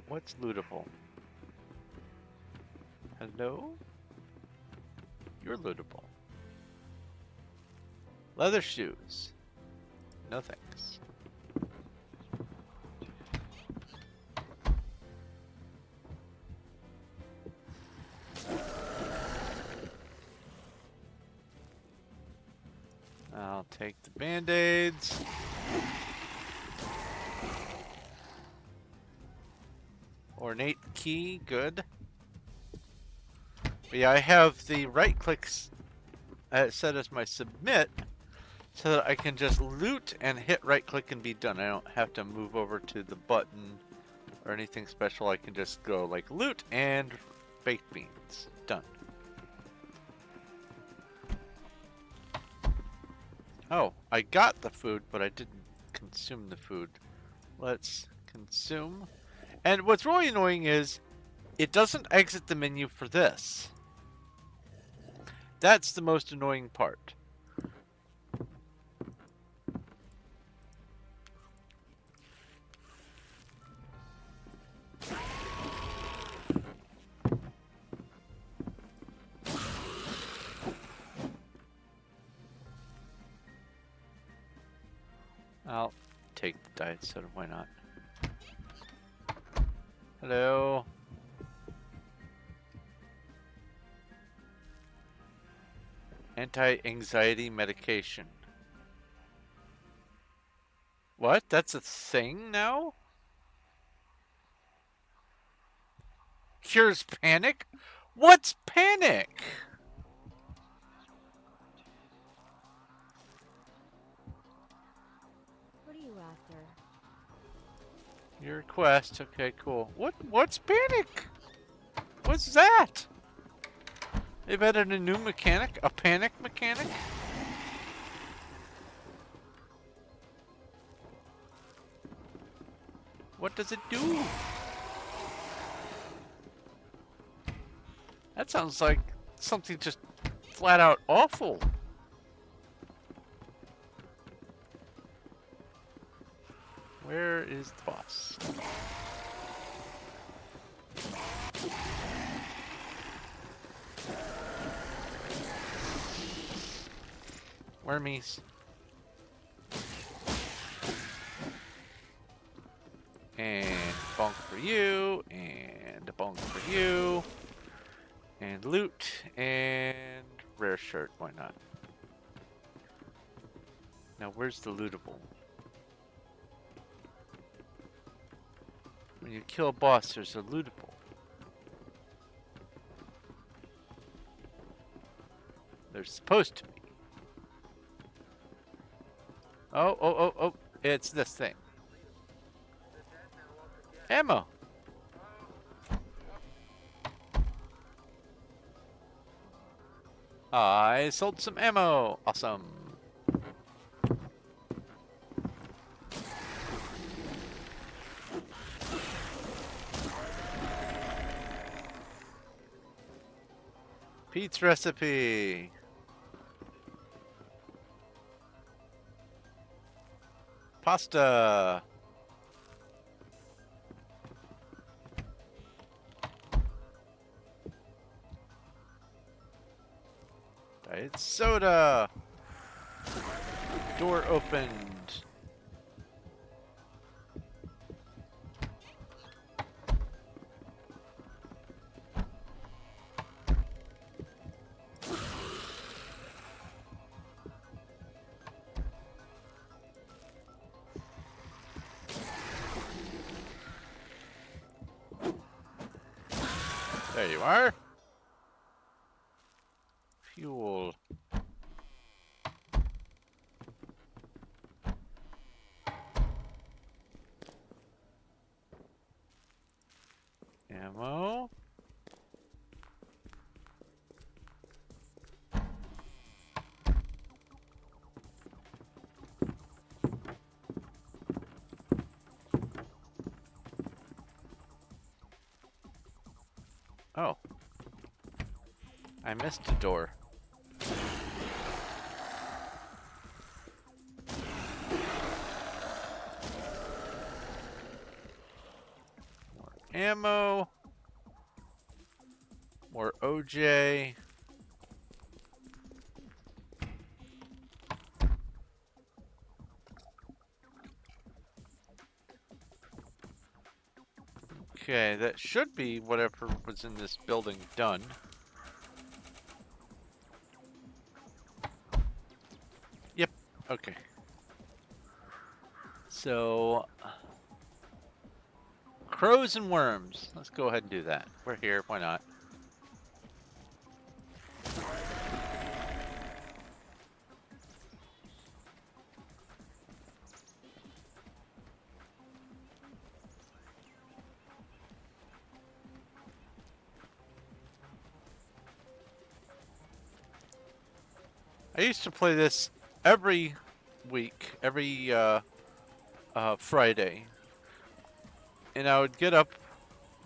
What's lootable? Hello? You're lootable. Leather shoes. No thanks. Take the band-aids. Ornate key, good. But yeah, I have the right clicks set as my submit so that I can just loot and hit right click and be done. I don't have to move over to the button or anything special. I can just go like loot and baked beans. Done. Oh, I got the food, but I didn't consume the food. Let's consume. And what's really annoying is it doesn't exit the menu for this. That's the most annoying part. I'll take the diet soda, why not? Hello? Anti-anxiety medication. What? That's a thing now? Cures panic? What's panic? What are you after? Your request. Okay, cool. What's panic? What's that? They've added a new mechanic? A panic mechanic? What does it do? That sounds like something just flat out awful. Where is the boss? Wormies. And bonk for you, and a bonk for you, and loot, and rare shirt, why not? Now where's the lootable? When you kill a boss, there's a lootable. There's supposed to be. Oh, it's this thing. Ammo. I sold some ammo. Awesome. Pete's recipe. Pasta. Diet soda. Door opened. There you are. Fuel. Ammo. Oh. I missed a door. More ammo. More OJ. Okay, that should be whatever was in this building done. Yep. Okay. So, crows and worms. Let's go ahead and do that. We're here. Why not? I used to play this every week, every Friday. And I would get up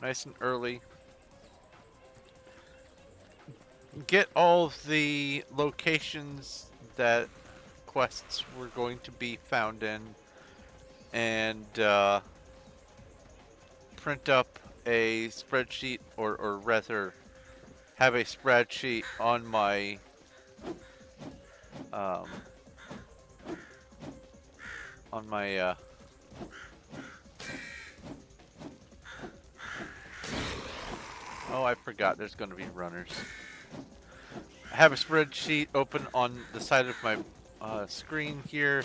nice and early, get all of the locations that quests were going to be found in, and print up a spreadsheet, or rather, have a spreadsheet on my um, on my oh, I forgot there's going to be runners. I have a spreadsheet open on the side of my screen here,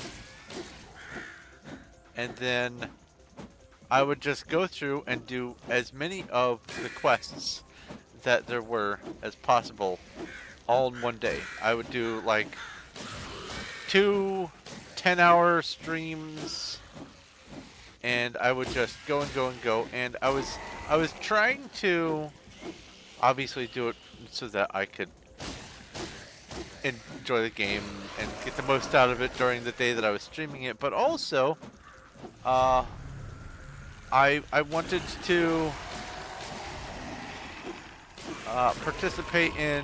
and then I would just go through and do as many of the quests that there were as possible all in one day. I would do like 2 10-hour streams, and I would just go and go and go, and I was trying to obviously do it so that I could enjoy the game and get the most out of it during the day that I was streaming it, but also I wanted to participate in,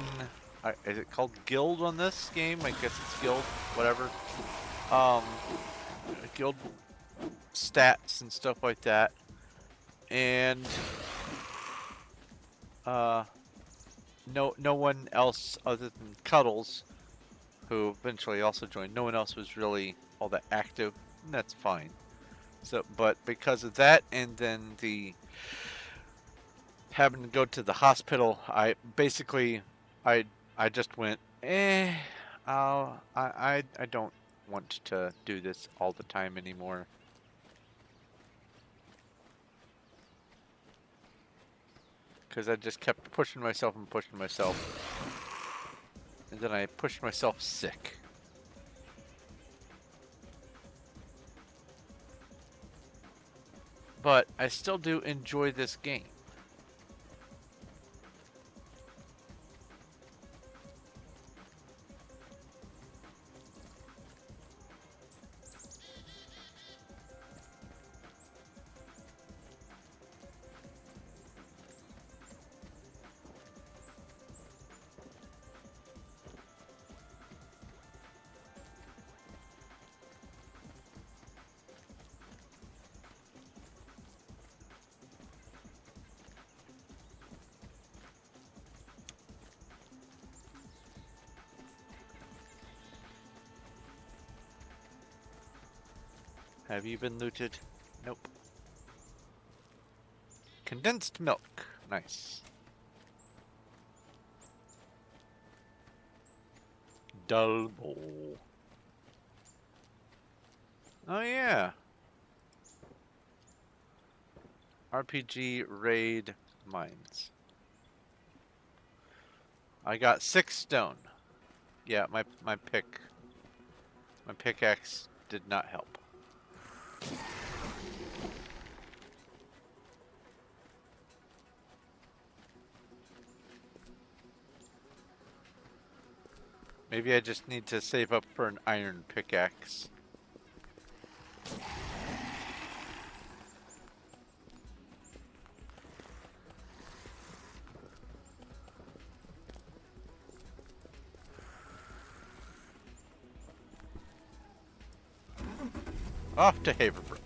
is it called Guild on this game? I guess it's Guild, whatever. Guild stats and stuff like that. And no one else other than Cuddles, who eventually also joined, no one else was really all that active, and that's fine. So, but because of that, and then the having to go to the hospital, I basically, I just went, I don't want to do this all the time anymore. Because I just kept pushing myself and pushing myself. And then I pushed myself sick. But I still do enjoy this game. Have you been looted? Nope. Condensed milk. Nice. Dull bowl. Oh yeah. RPG raid mines. I got 6 stone. Yeah, my pickaxe did not help. Maybe I just need to save up for an iron pickaxe. Off to Haverbrook.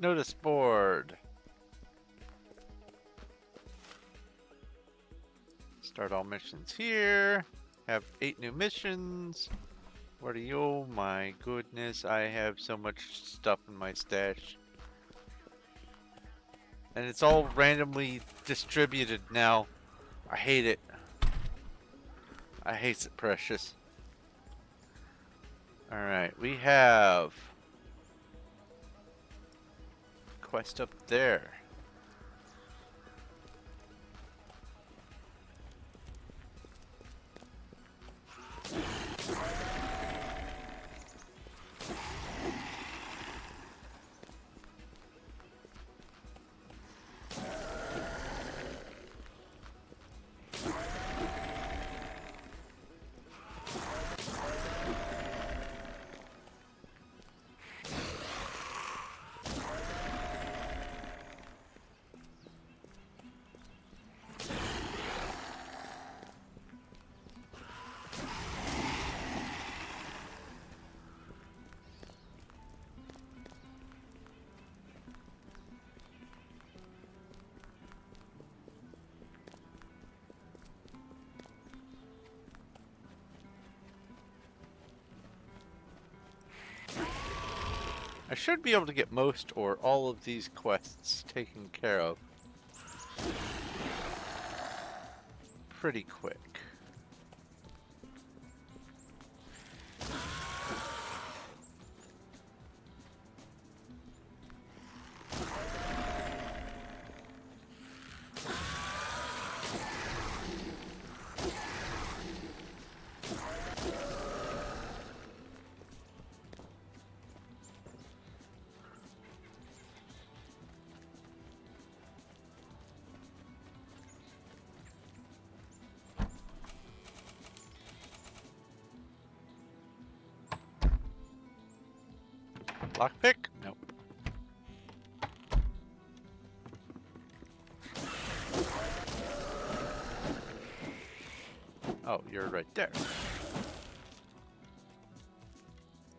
Notice board. Start all missions here. Have 8 new missions. What are you? Oh my goodness, I have so much stuff in my stash. And it's all randomly distributed now. I hate it. I hate it, precious. Alright, we have quest up there. I should be able to get most or all of these quests taken care of pretty quick. Lockpick? Nope. Oh, you're right there.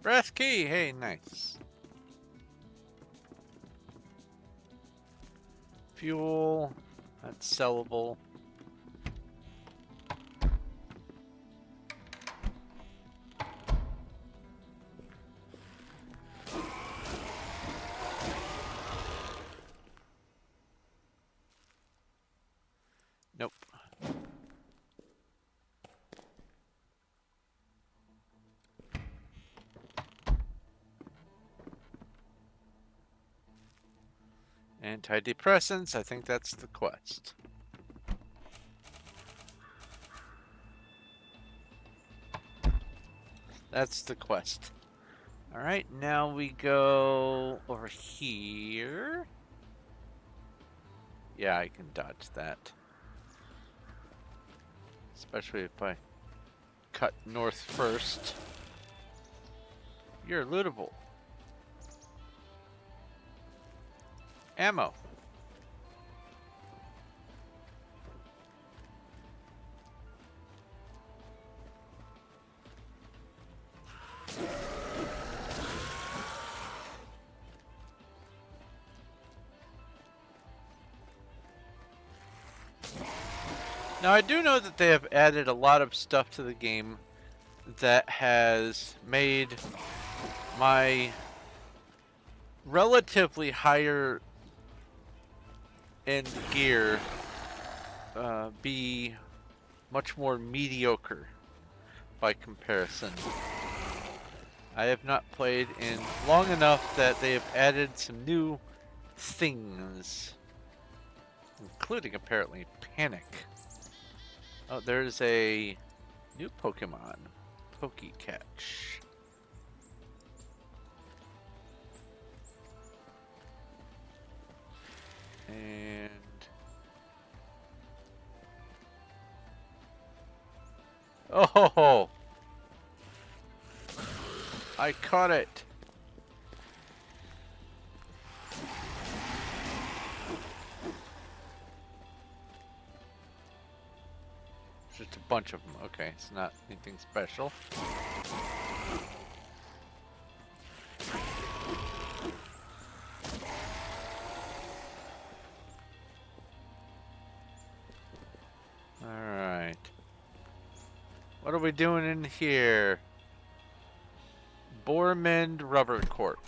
Brass key! Hey, nice. Fuel. That's sellable. Nope. Antidepressants, I think that's the quest. That's the quest. Alright, now we go over here. Yeah, I can dodge that. Especially if I cut north first. You're lootable. Ammo. Now I do know that they have added a lot of stuff to the game that has made my relatively higher end gear be much more mediocre by comparison. I have not played in long enough that they have added some new things, including apparently panic. Oh, there's a new Pokemon, Pokecatch. And oh, I caught it. Just a bunch of them. Okay, it's not anything special. Alright. What are we doing in here? Bormond Rubber Corp.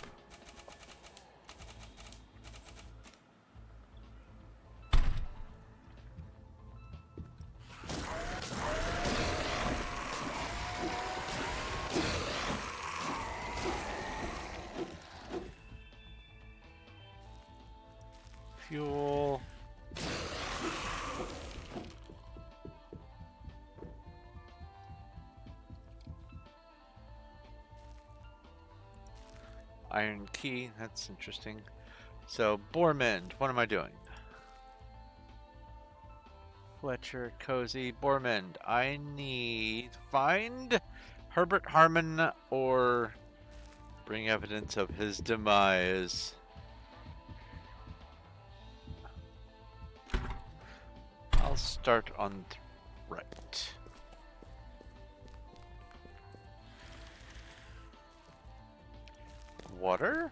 Fuel. Iron key, that's interesting. So, Bormond, what am I doing? Fletcher, Cozy, Bormond. I need find Herbert Harmon or bring evidence of his demise. I'll start on the right. Water?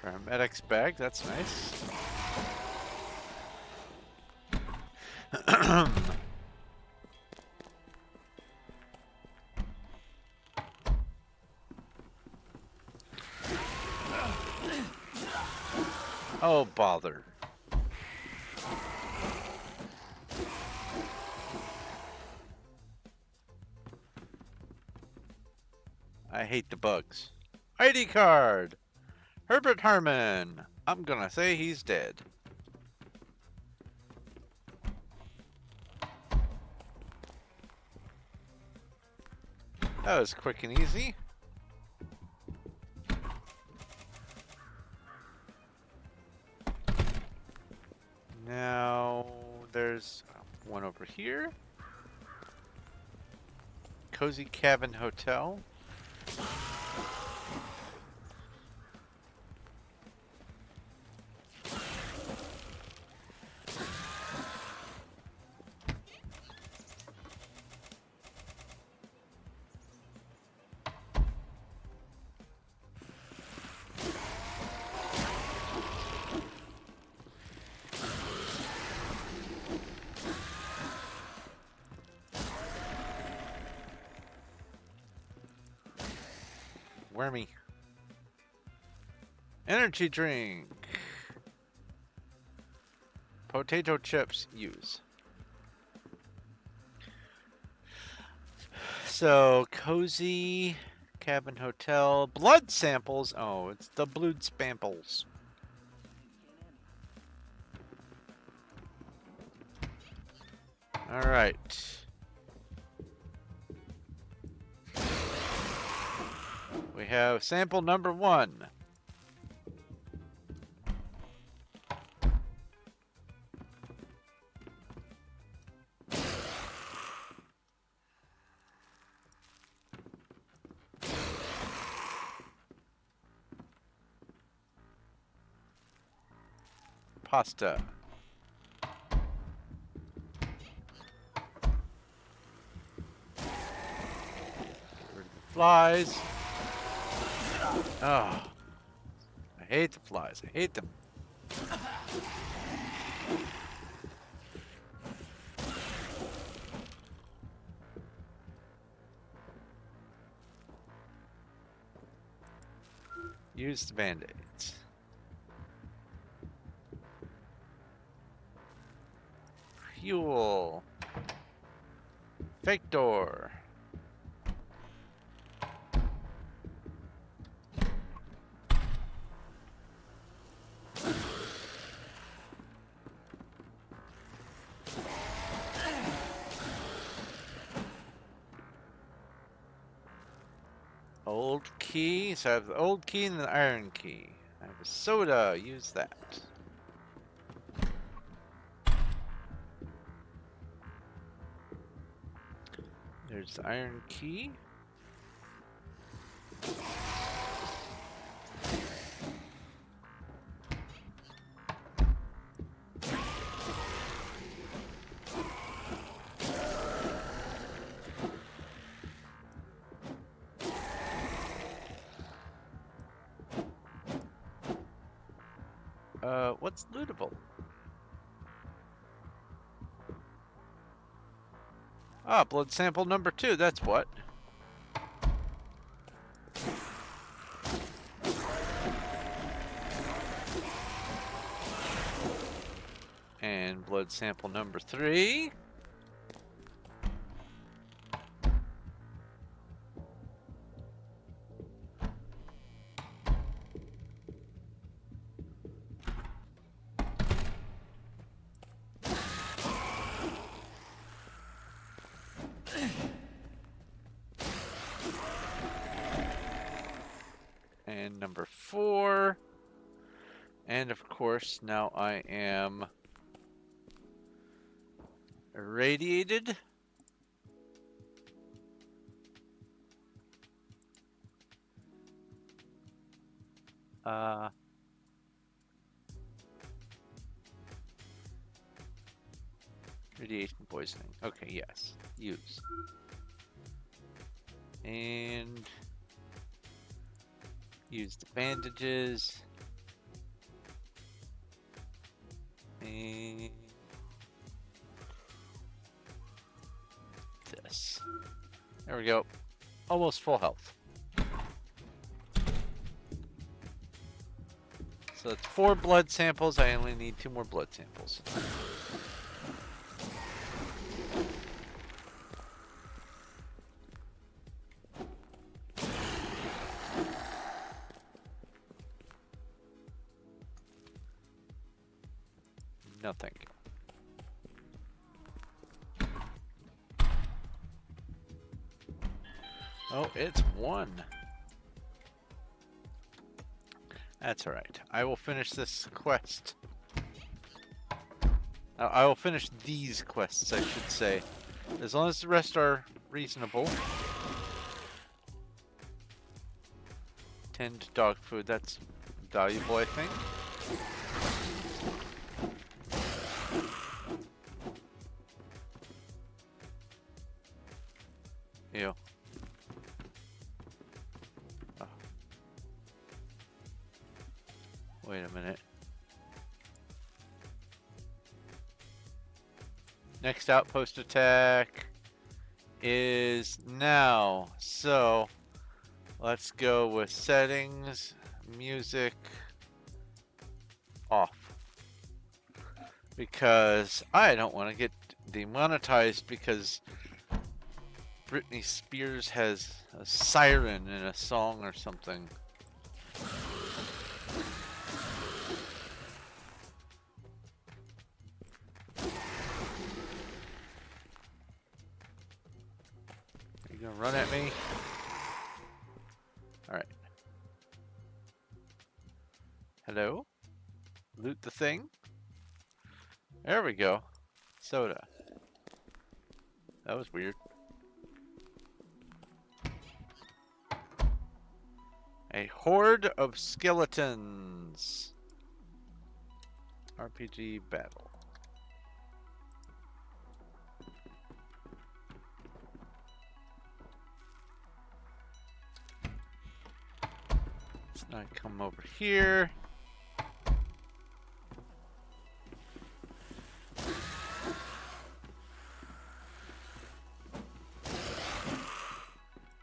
Paramedics bag, that's nice. Oh, bother. I hate the bugs. ID card! Herbert Harmon! I'm gonna say he's dead. That was quick and easy. Now, there's one over here. Cozy Cabin Hotel. Wormy. Energy drink. Potato chips, use. So, Cozy Cabin Hotel. Blood samples. Oh, it's the blood samples. Alright. We have sample number 1. Pasta. Get rid of the flies. Oh, I hate the flies. I hate them. Use the band-aids. Fuel. Fake door. Old key. So I have the old key and the iron key. I have a soda. Use that. There's the iron key. What's lootable? Ah, blood sample number 2, that's what. And blood sample number 3. And number 4. And of course, now I am irradiated. Radiation poisoning. Okay, yes. Use. And use the bandages. And this. There we go. Almost full health. So it's 4 blood samples. I only need 2 more blood samples. No, thank you. Oh, it's 1. That's alright. I will finish this quest. I will finish these quests, I should say. As long as the rest are reasonable. Tend dog food, that's valuable, I think. Ew. Oh. Wait a minute. Next outpost attack is now. So let's go with settings, music off. Because I don't want to get demonetized because Britney Spears has a siren in a song or something. Are you gonna run at me? Alright. Hello? Loot the thing? There we go. Soda. That was weird. A horde of skeletons. RPG battle. Let's not come over here.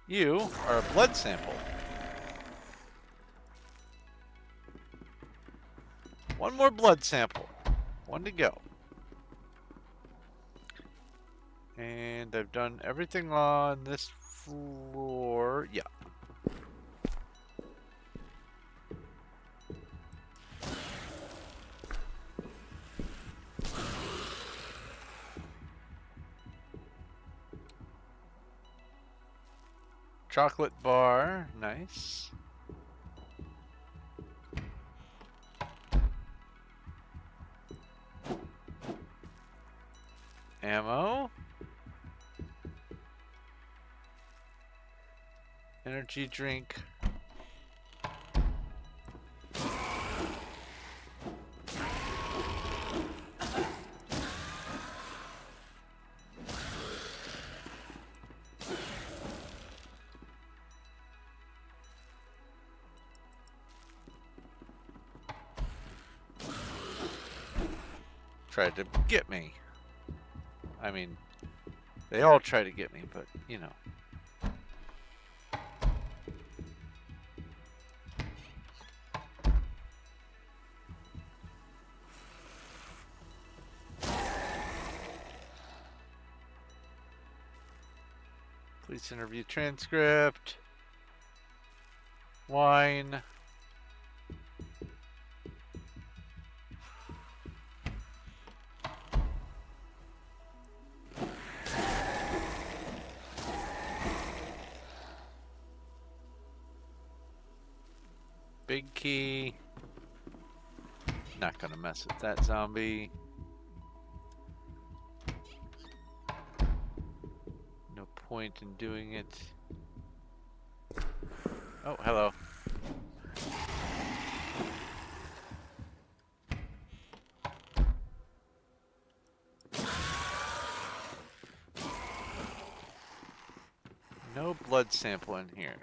You are a blood sample. 1 more blood sample. 1 to go. And I've done everything on this floor. Yeah. Chocolate bar. Nice. Ammo. Energy drink. tried to get me. I mean, they all try to get me, but, you know. Police interview transcript. Wine. Big key. Not gonna mess with that zombie. No point in doing it. Oh, hello. No blood sample in here.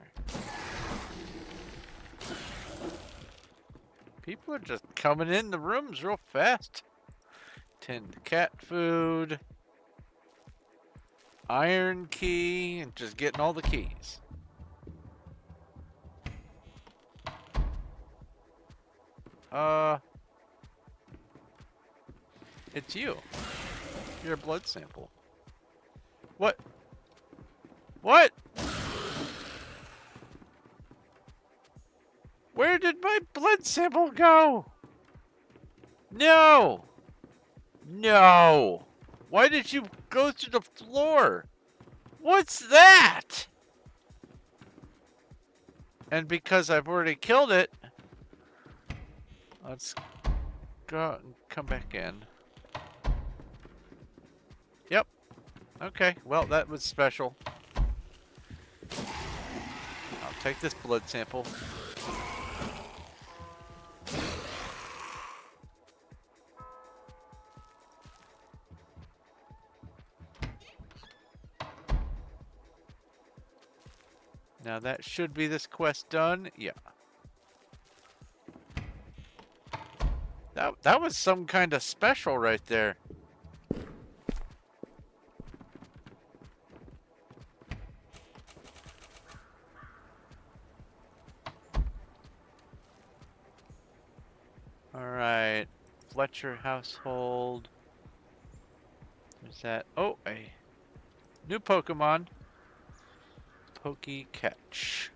People are just coming in the rooms real fast. Tinned cat food. Iron key. And just getting all the keys. It's you. You're a blood sample. What? What? Where did my blood sample go? No! No! Why did you go through the floor? What's that? And because I've already killed it, let's go out and come back in. Yep. Okay, well, that was special. I'll take this blood sample. Now that should be this quest done. Yeah. That was some kind of special right there. Alright. Fletcher household. There's that. Oh, a new Pokemon. Pokey catch.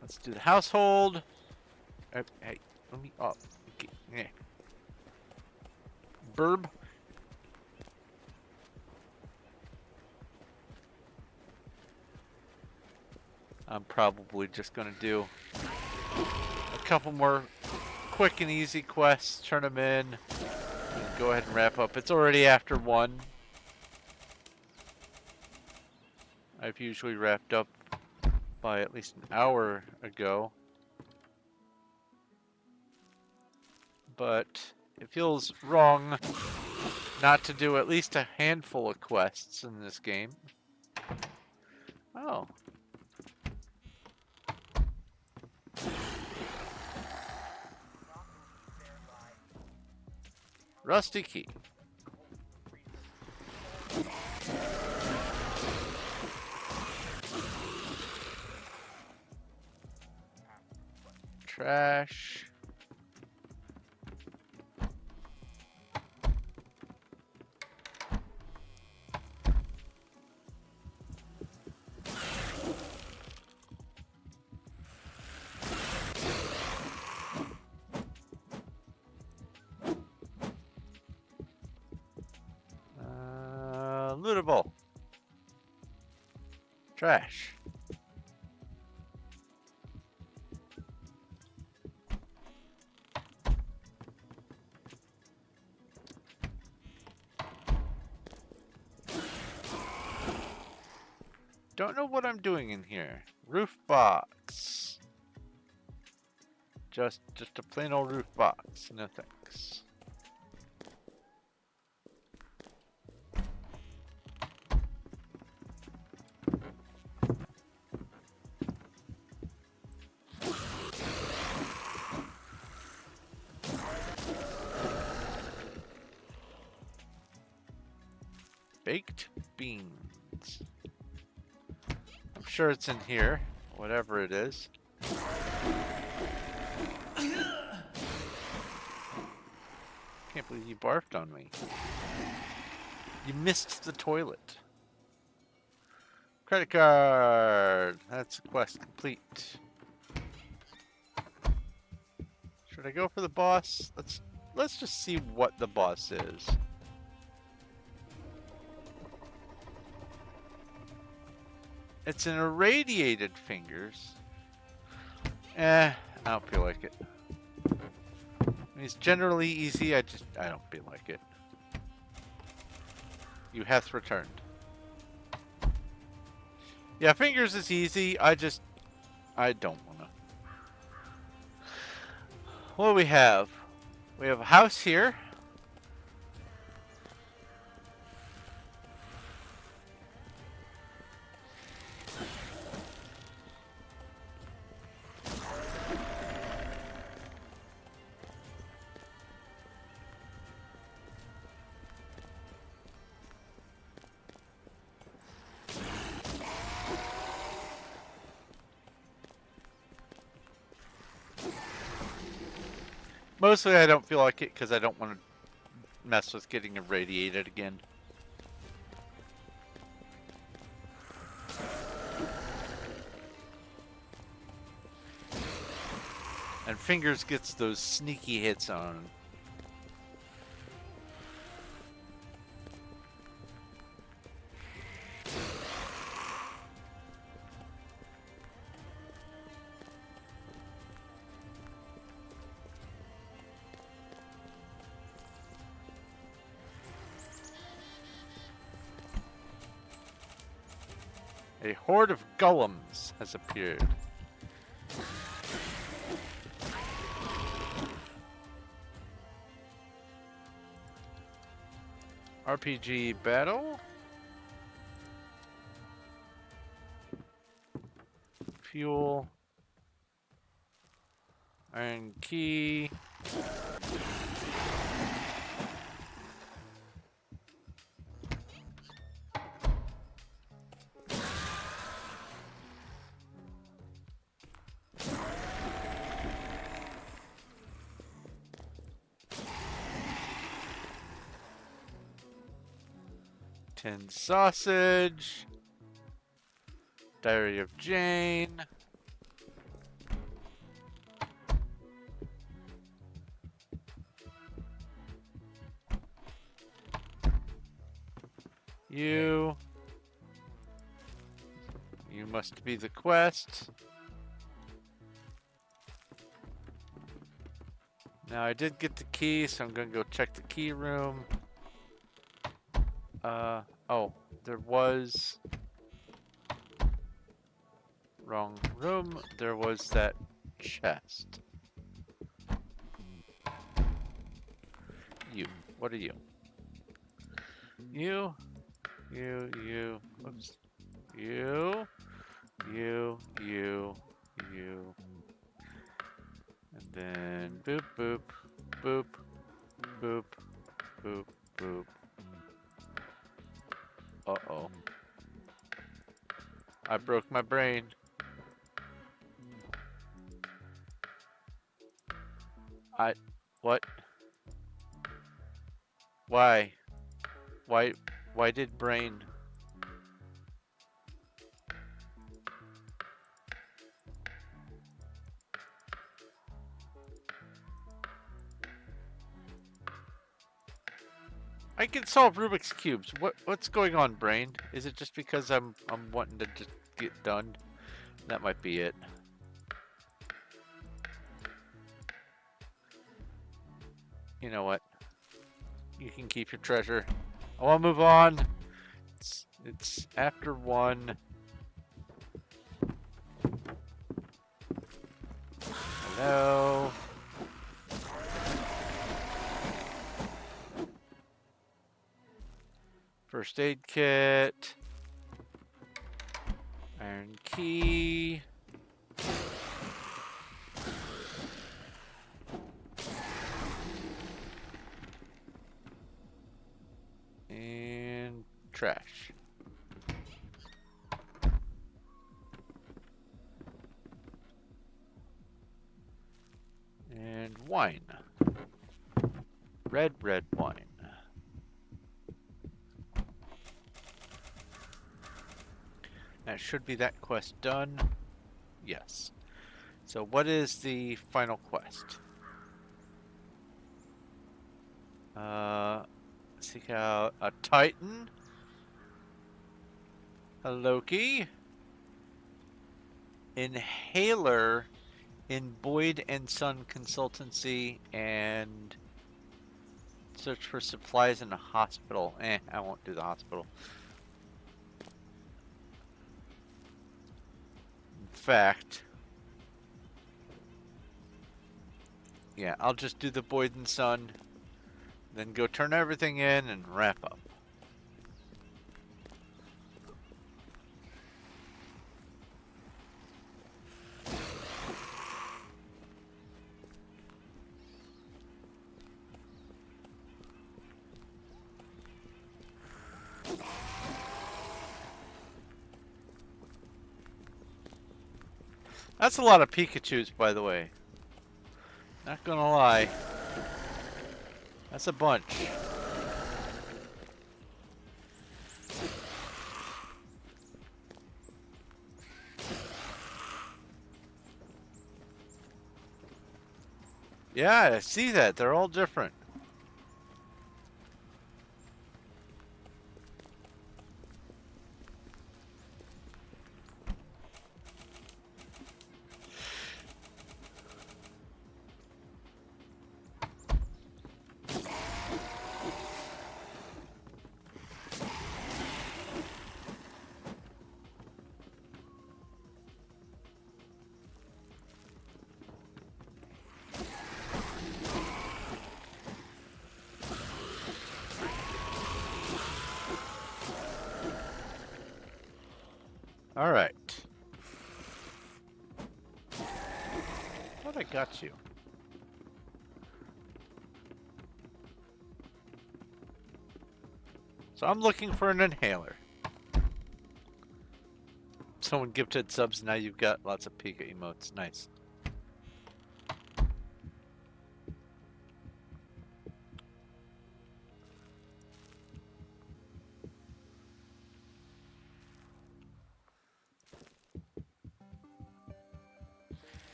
Let's do the household. Hey, let me up. Okay, yeah. Burb. I'm probably just gonna do a couple more quick and easy quests, turn them in, and go ahead and wrap up. It's already after 1. I've usually wrapped up by at least an hour ago. But it feels wrong not to do at least a handful of quests in this game. Oh. Rusty key. Trash. Lootable. Trash. Don't know what I'm doing in here. Roof box. Just a plain old roof box. No thanks. Baked beans. I'm sure it's in here, whatever it is. Can't believe you barfed on me. You missed the toilet. Credit card. That's a quest complete. Should I go for the boss? Let's just see what the boss is. It's an irradiated fingers. I don't feel like it. It's generally easy. I don't feel like it. You hath returned. Yeah, fingers is easy. I don't wanna. What do we have? We have a house here. Mostly I don't feel like it because I don't want to mess with getting irradiated again. And fingers gets those sneaky hits on. A horde of golems has appeared. RPG battle. Fuel. Iron key. Tin sausage. Diary of Jane. You must be the quest. Now I did get the key, so I'm gonna go check the key room. Oh, there was... Wrong room. There was that chest. You. What are you? You. Oops. You. And then boop, boop, boop, boop, boop, boop. Uh-oh. I broke my brain. What? Why? Why did brain? I can solve Rubik's cubes. What's going on, brain? Is it just because I'm wanting to just get done? That might be it. You know what? You can keep your treasure. I want to move on. It's after 1. Hello. First aid kit. Iron key. And trash. And wine. Red wine. That should be that quest done. Yes. So what is the final quest? Seek out a Titan, a Loki, Inhaler in Boyd and Son Consultancy, and search for supplies in a hospital. I won't do the hospital. In fact, yeah, I'll just do the Boyd and Son, then go turn everything in and wrap up. That's a lot of Pikachus, by the way. Not gonna lie. That's a bunch. Yeah, I see that. They're all different. All right. Thought I got you. So I'm looking for an inhaler. Someone gifted subs, now you've got lots of Pika emotes. Nice.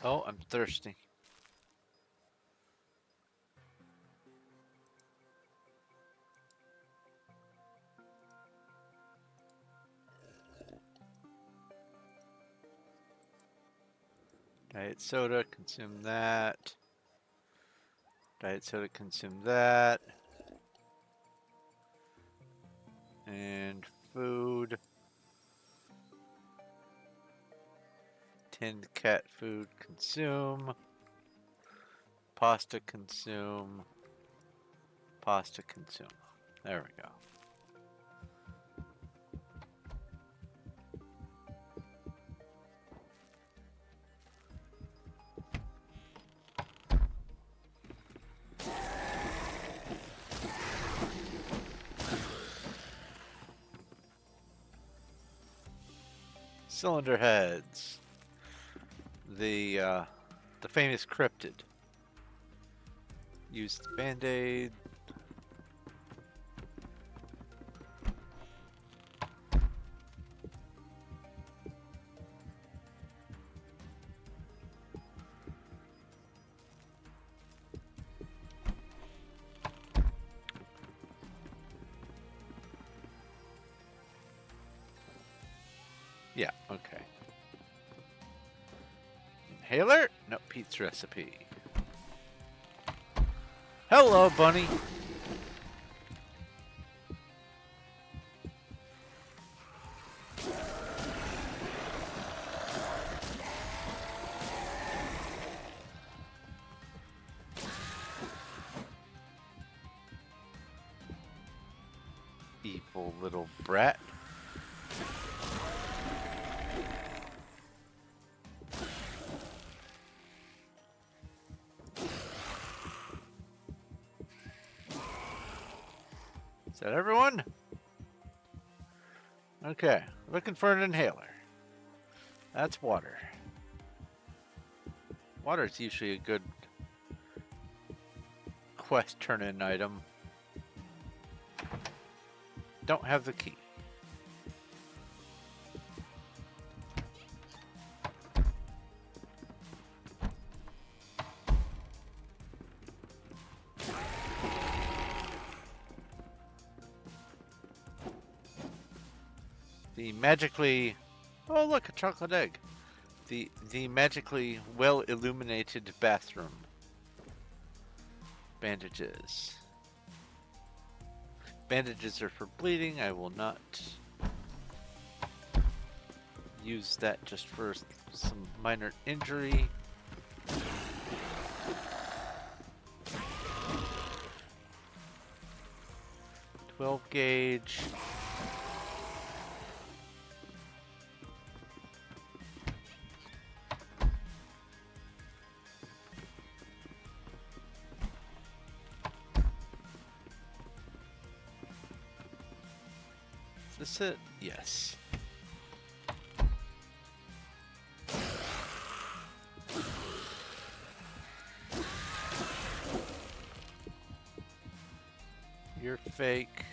Oh, I'm thirsty. Diet soda, consume that. Diet soda, consume that. And food. Tinned cat food, consume. Pasta, consume. Pasta, consume. There we go. Cylinder heads. The famous cryptid. Use the band-aid. Yeah, okay. Inhaler? No, Pete's recipe. Hello, bunny. Evil little brat. Got everyone? Okay, looking for an inhaler. That's water. Water is usually a good quest turn-in item. Don't have the key. The magically... Oh look, a chocolate egg. The magically well illuminated bathroom. Bandages. Bandages are for bleeding. I will not use that just for some minor injury. .12 gauge. Is this it? Yes. You're fake.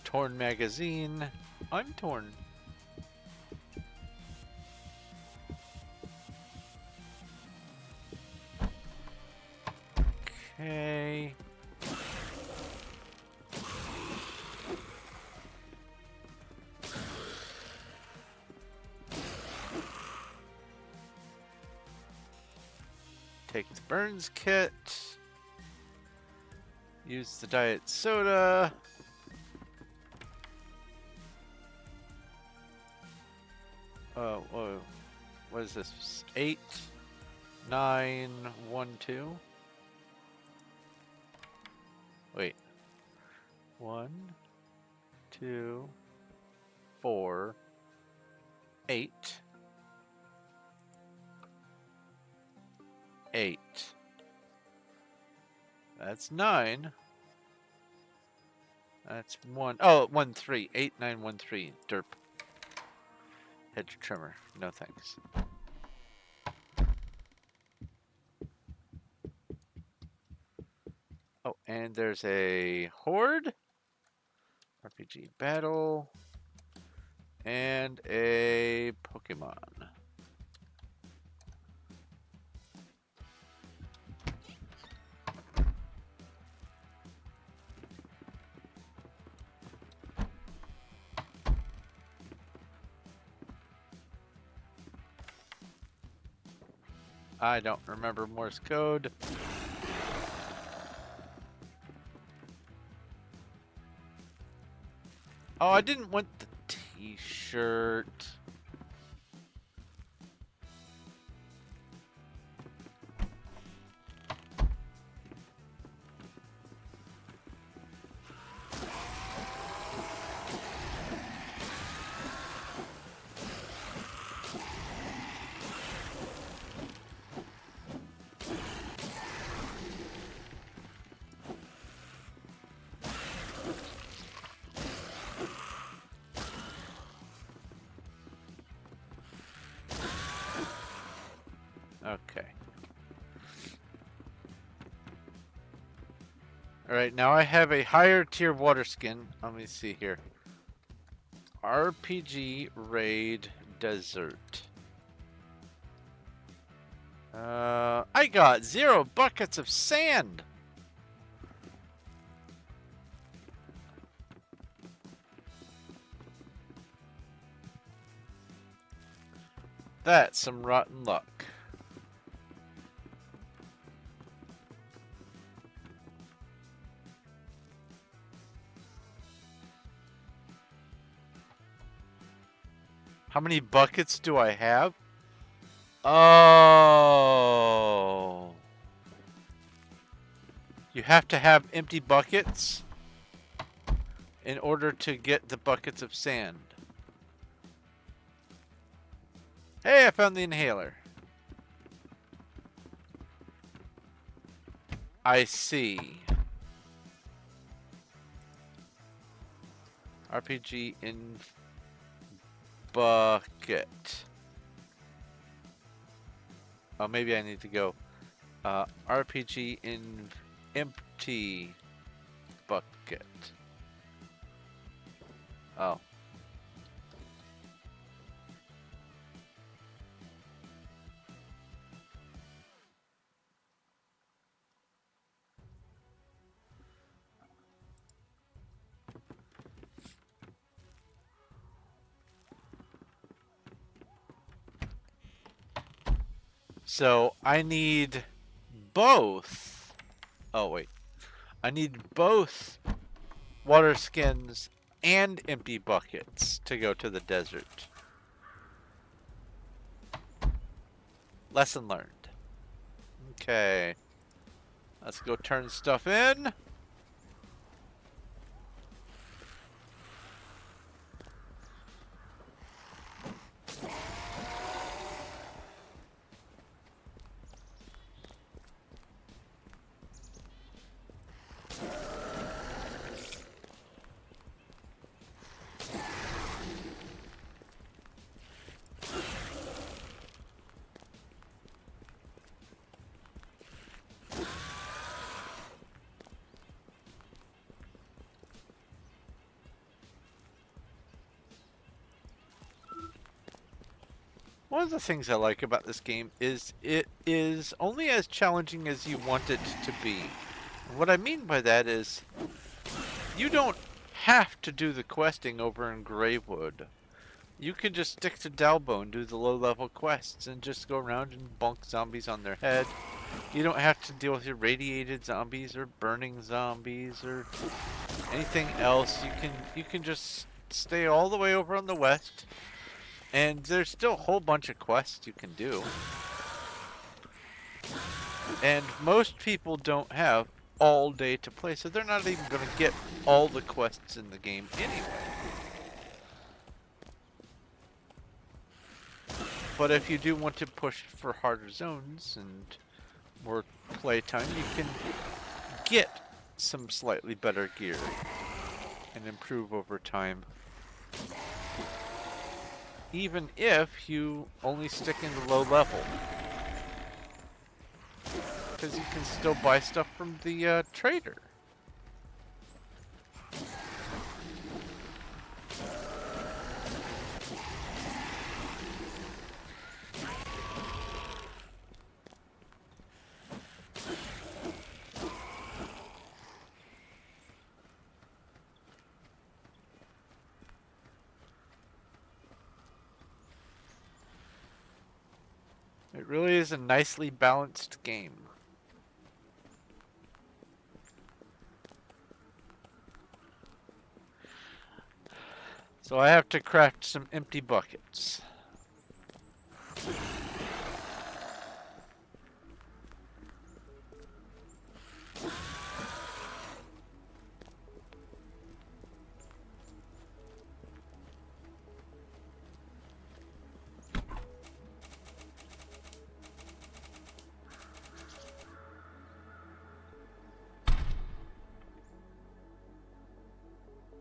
Torn magazine. I'm torn. Okay. Take the burns kit. Use the diet soda. Whoa. What is this? 8, 9, 1, 2. Wait. 1, 2, 4, 8. 8. That's 9. That's 1. Oh, 1, 3. 8, 9, 1, 3. Derp. Hedge trimmer. No thanks. Oh, and there's a horde. RPG battle. And a Pokemon. I don't remember Morse code. Oh, I didn't want the t-shirt. Okay. Alright, now I have a higher tier water skin. Let me see here. RPG Raid Desert. I got 0 buckets of sand. That's some rotten luck. How many buckets do I have? Oh. You have to have empty buckets in order to get the buckets of sand. Hey, I found the inhaler. I see. RPG in bucket. Oh, maybe I need to go. RPG in empty bucket. Oh. So I need both. Oh, wait. I need both water skins and empty buckets to go to the desert. Lesson learned. Okay. Let's go turn stuff in. One of the things I like about this game is it is only as challenging as you want it to be. And what I mean by that is you don't have to do the questing over in Greywood. You can just stick to Dalbo and do the low-level quests and just go around and bonk zombies on their head. You don't have to deal with irradiated zombies or burning zombies or anything else. You can just stay all the way over on the west. And there's still a whole bunch of quests you can do. And most people don't have all day to play, so they're not even going to get all the quests in the game anyway. But if you do want to push for harder zones and more playtime, you can get some slightly better gear and improve over time. Even if you only stick in the low level. Because you can still buy stuff from the trader. It really is a nicely balanced game. So I have to craft some empty buckets.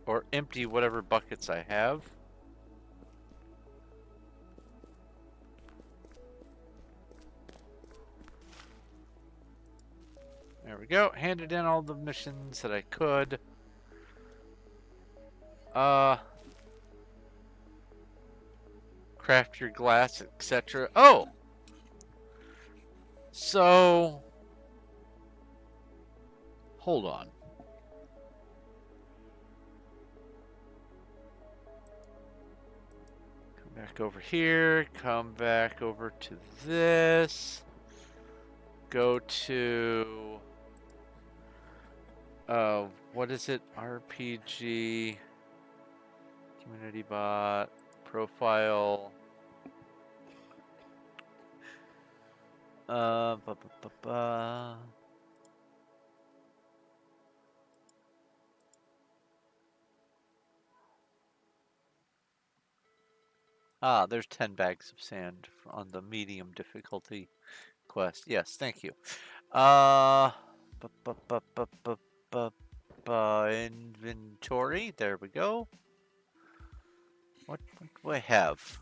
Or empty whatever buckets I have. There we go. Handed in all the missions that I could. Craft your glass, etc. Oh! So... Hold on. Come back over here. Come back over to this. Go to... what is it? RPG... Community bot... Profile... Ba, ba, ba, ba. Ah, there's 10 bags of sand on the medium difficulty quest. Yes, thank you. Uh, bu- bu- bu- bu- bu- inventory. There we go. What do I have?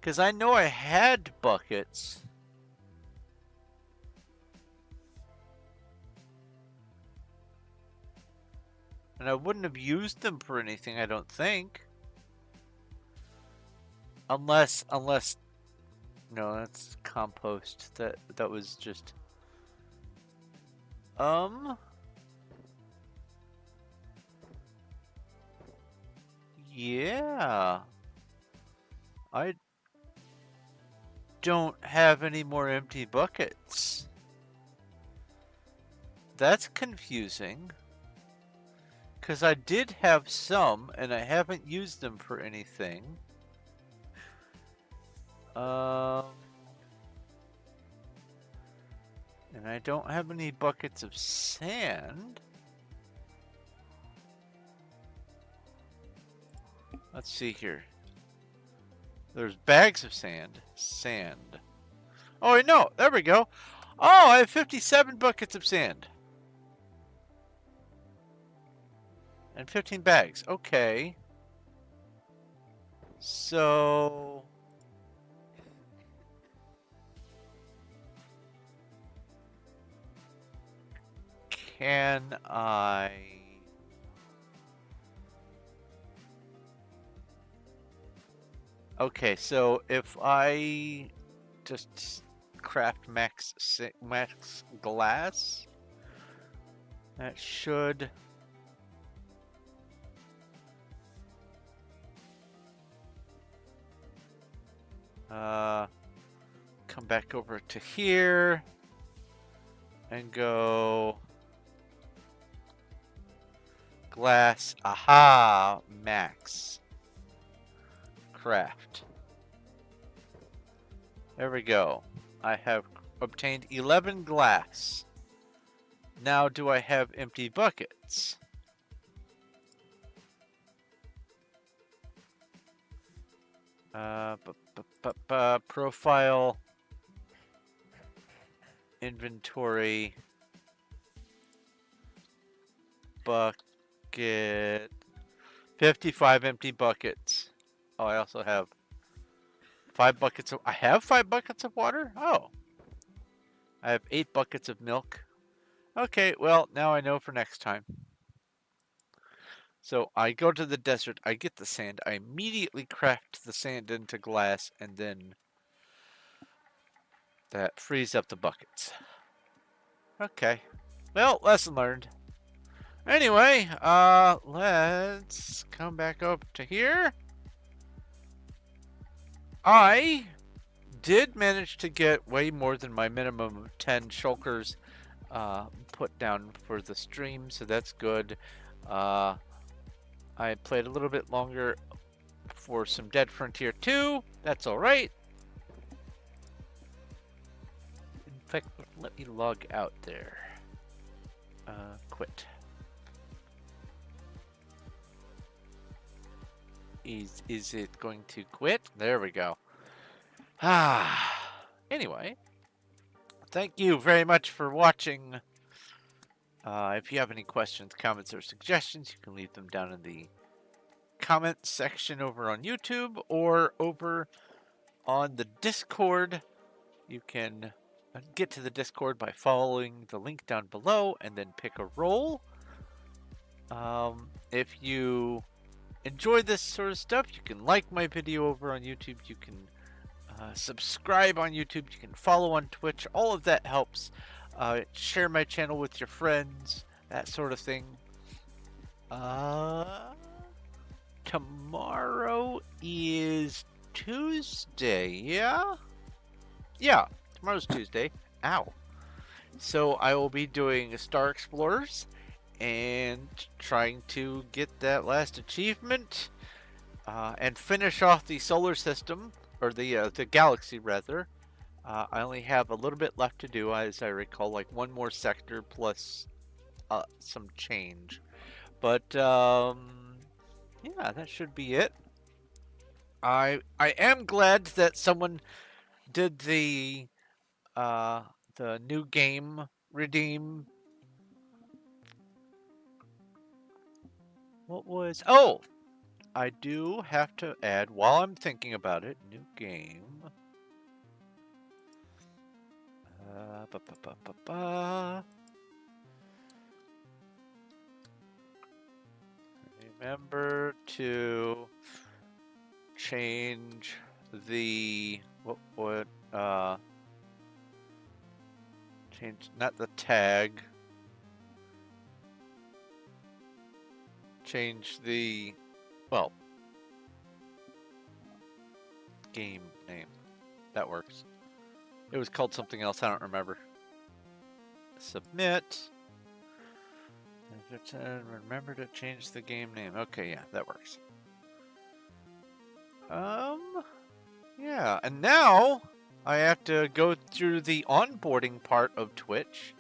Because I know I had buckets. And I wouldn't have used them for anything, I don't think. Unless, no, that's compost. That was just, yeah. I don't have any more empty buckets. That's confusing. Because I did have some, and I haven't used them for anything. And I don't have any buckets of sand. Let's see here. There's bags of sand. Sand. Oh, no, there we go. Oh, I have 57 buckets of sand. And 15 bags. Okay. So... can I... Okay, so if I just craft max glass, that should... come back over to here and go glass. Aha, max craft. There we go. I have obtained 11 glass. Now do I have empty buckets? Profile, inventory, bucket, 55 empty buckets. Oh, I also have 5 buckets of, I have 5 buckets of water? Oh. I have 8 buckets of milk. Okay, well, now I know for next time. So I go to the desert, I get the sand, I immediately craft the sand into glass, and then that frees up the buckets. Okay. Well, lesson learned. Anyway, let's come back up to here. I did manage to get way more than my minimum of 10 shulkers put down for the stream, so that's good. I played a little bit longer for some Dead Frontier 2. That's alright. In fact, let me log out there. Quit. Is it going to quit? There we go. Anyway, thank you very much for watching. If you have any questions, comments, or suggestions, you can leave them down in the comment section over on YouTube or over on the Discord. You can get to the Discord by following the link down below and then pick a role. If you enjoy this sort of stuff, you can like my video over on YouTube. You can subscribe on YouTube. You can follow on Twitch. All of that helps. Share my channel with your friends, that sort of thing. Tomorrow is Tuesday, yeah? Yeah, tomorrow's Tuesday. Ow. So I will be doing Star Explorers and trying to get that last achievement and finish off the solar system, or the galaxy rather. I only have a little bit left to do, as I recall, like one more sector plus some change. But yeah, that should be it. I am glad that someone did uh the new game redeem. What was? Oh, I do have to add while I'm thinking about it. New game. Ba, ba, ba, ba, ba. Remember to change the what change not the tag. Change the well game name. That works. It was called something else. I don't remember. Submit. Remember to change the game name. Okay, yeah, that works. Yeah, and now I have to go through the onboarding part of Twitch.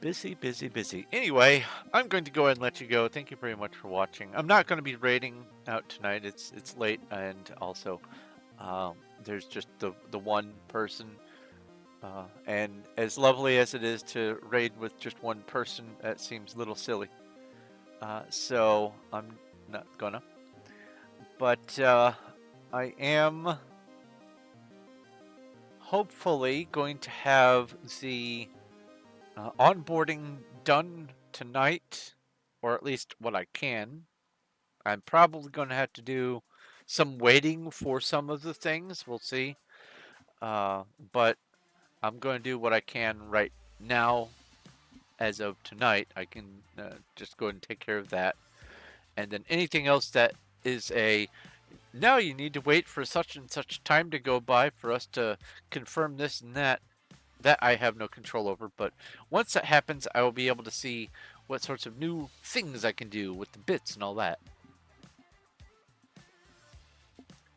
Busy, busy, busy. Anyway, I'm going to go ahead and let you go. Thank you very much for watching. I'm not going to be raiding out tonight. It's late, and also there's just the one person. And as lovely as it is to raid with just one person, that seems a little silly. So I'm not gonna. But I am hopefully going to have the onboarding done tonight, or at least what I can. I'm probably going to have to do some waiting for some of the things. We'll see. But I'm going to do what I can right now. As of tonight, I can just go ahead and take care of that. And then anything else that is now you need to wait for such and such time to go by for us to confirm this and that I have no control over. But once that happens, I will be able to see what sorts of new things I can do with the bits and all that.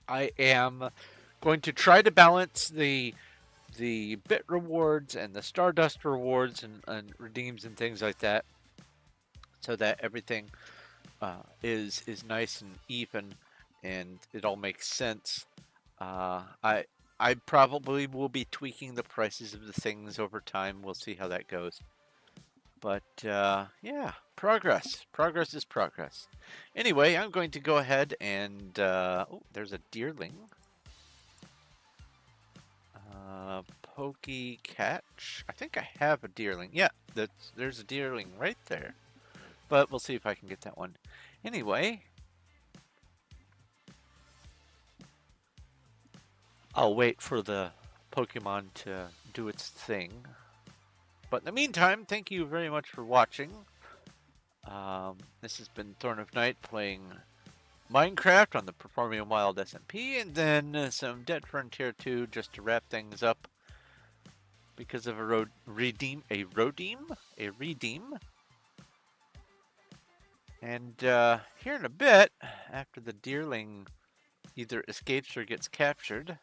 I am going to try to balance the bit rewards and the Stardust rewards and redeems and things like that, so that everything is nice and even, and it all makes sense. I probably will be tweaking the prices of the things over time. We'll see how that goes. But yeah, progress. Progress is progress. Anyway, I'm going to go ahead and oh, there's a deerling. Pokey catch. I think I have a deerling. Yeah, there's a deerling right there. But we'll see if I can get that one. Anyway, I'll wait for the Pokemon to do its thing. But in the meantime, thank you very much for watching. This has been Thorn of Night playing Minecraft on the Performium Wild SMP, and then some Dead Frontier 2 just to wrap things up because of a redeem. And here in a bit, after the deerling either escapes or gets captured,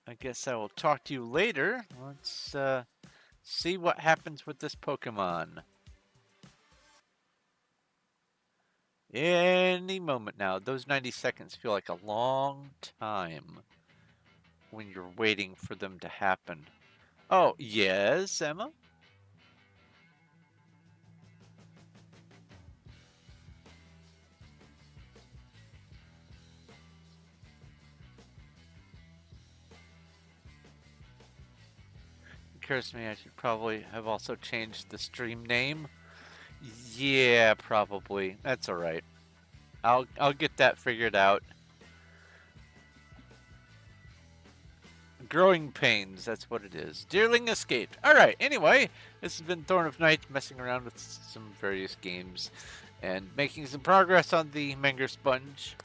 I guess I will talk to you later. Let's see what happens with this Pokemon. Any moment now. Those 90 seconds feel like a long time when you're waiting for them to happen. Oh, yes, Emma? Occurs to me I should probably have also changed the stream name. Yeah, probably. That's alright. I'll get that figured out. Growing pains, that's what it is. Deerling escaped. Alright, anyway, this has been Thorn of Night, messing around with some various games and making some progress on the Menger Sponge.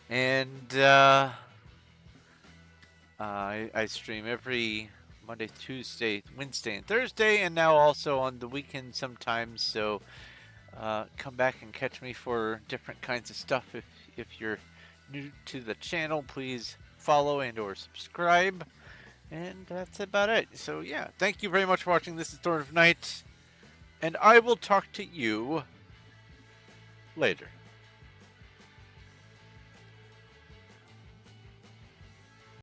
And I stream every Monday, Tuesday, Wednesday, and Thursday, and now also on the weekend sometimes. So come back and catch me for different kinds of stuff. If you're new to the channel, please follow and or subscribe. And that's about it. So yeah, thank you very much for watching. This is Thorn of Night, and I will talk to you later.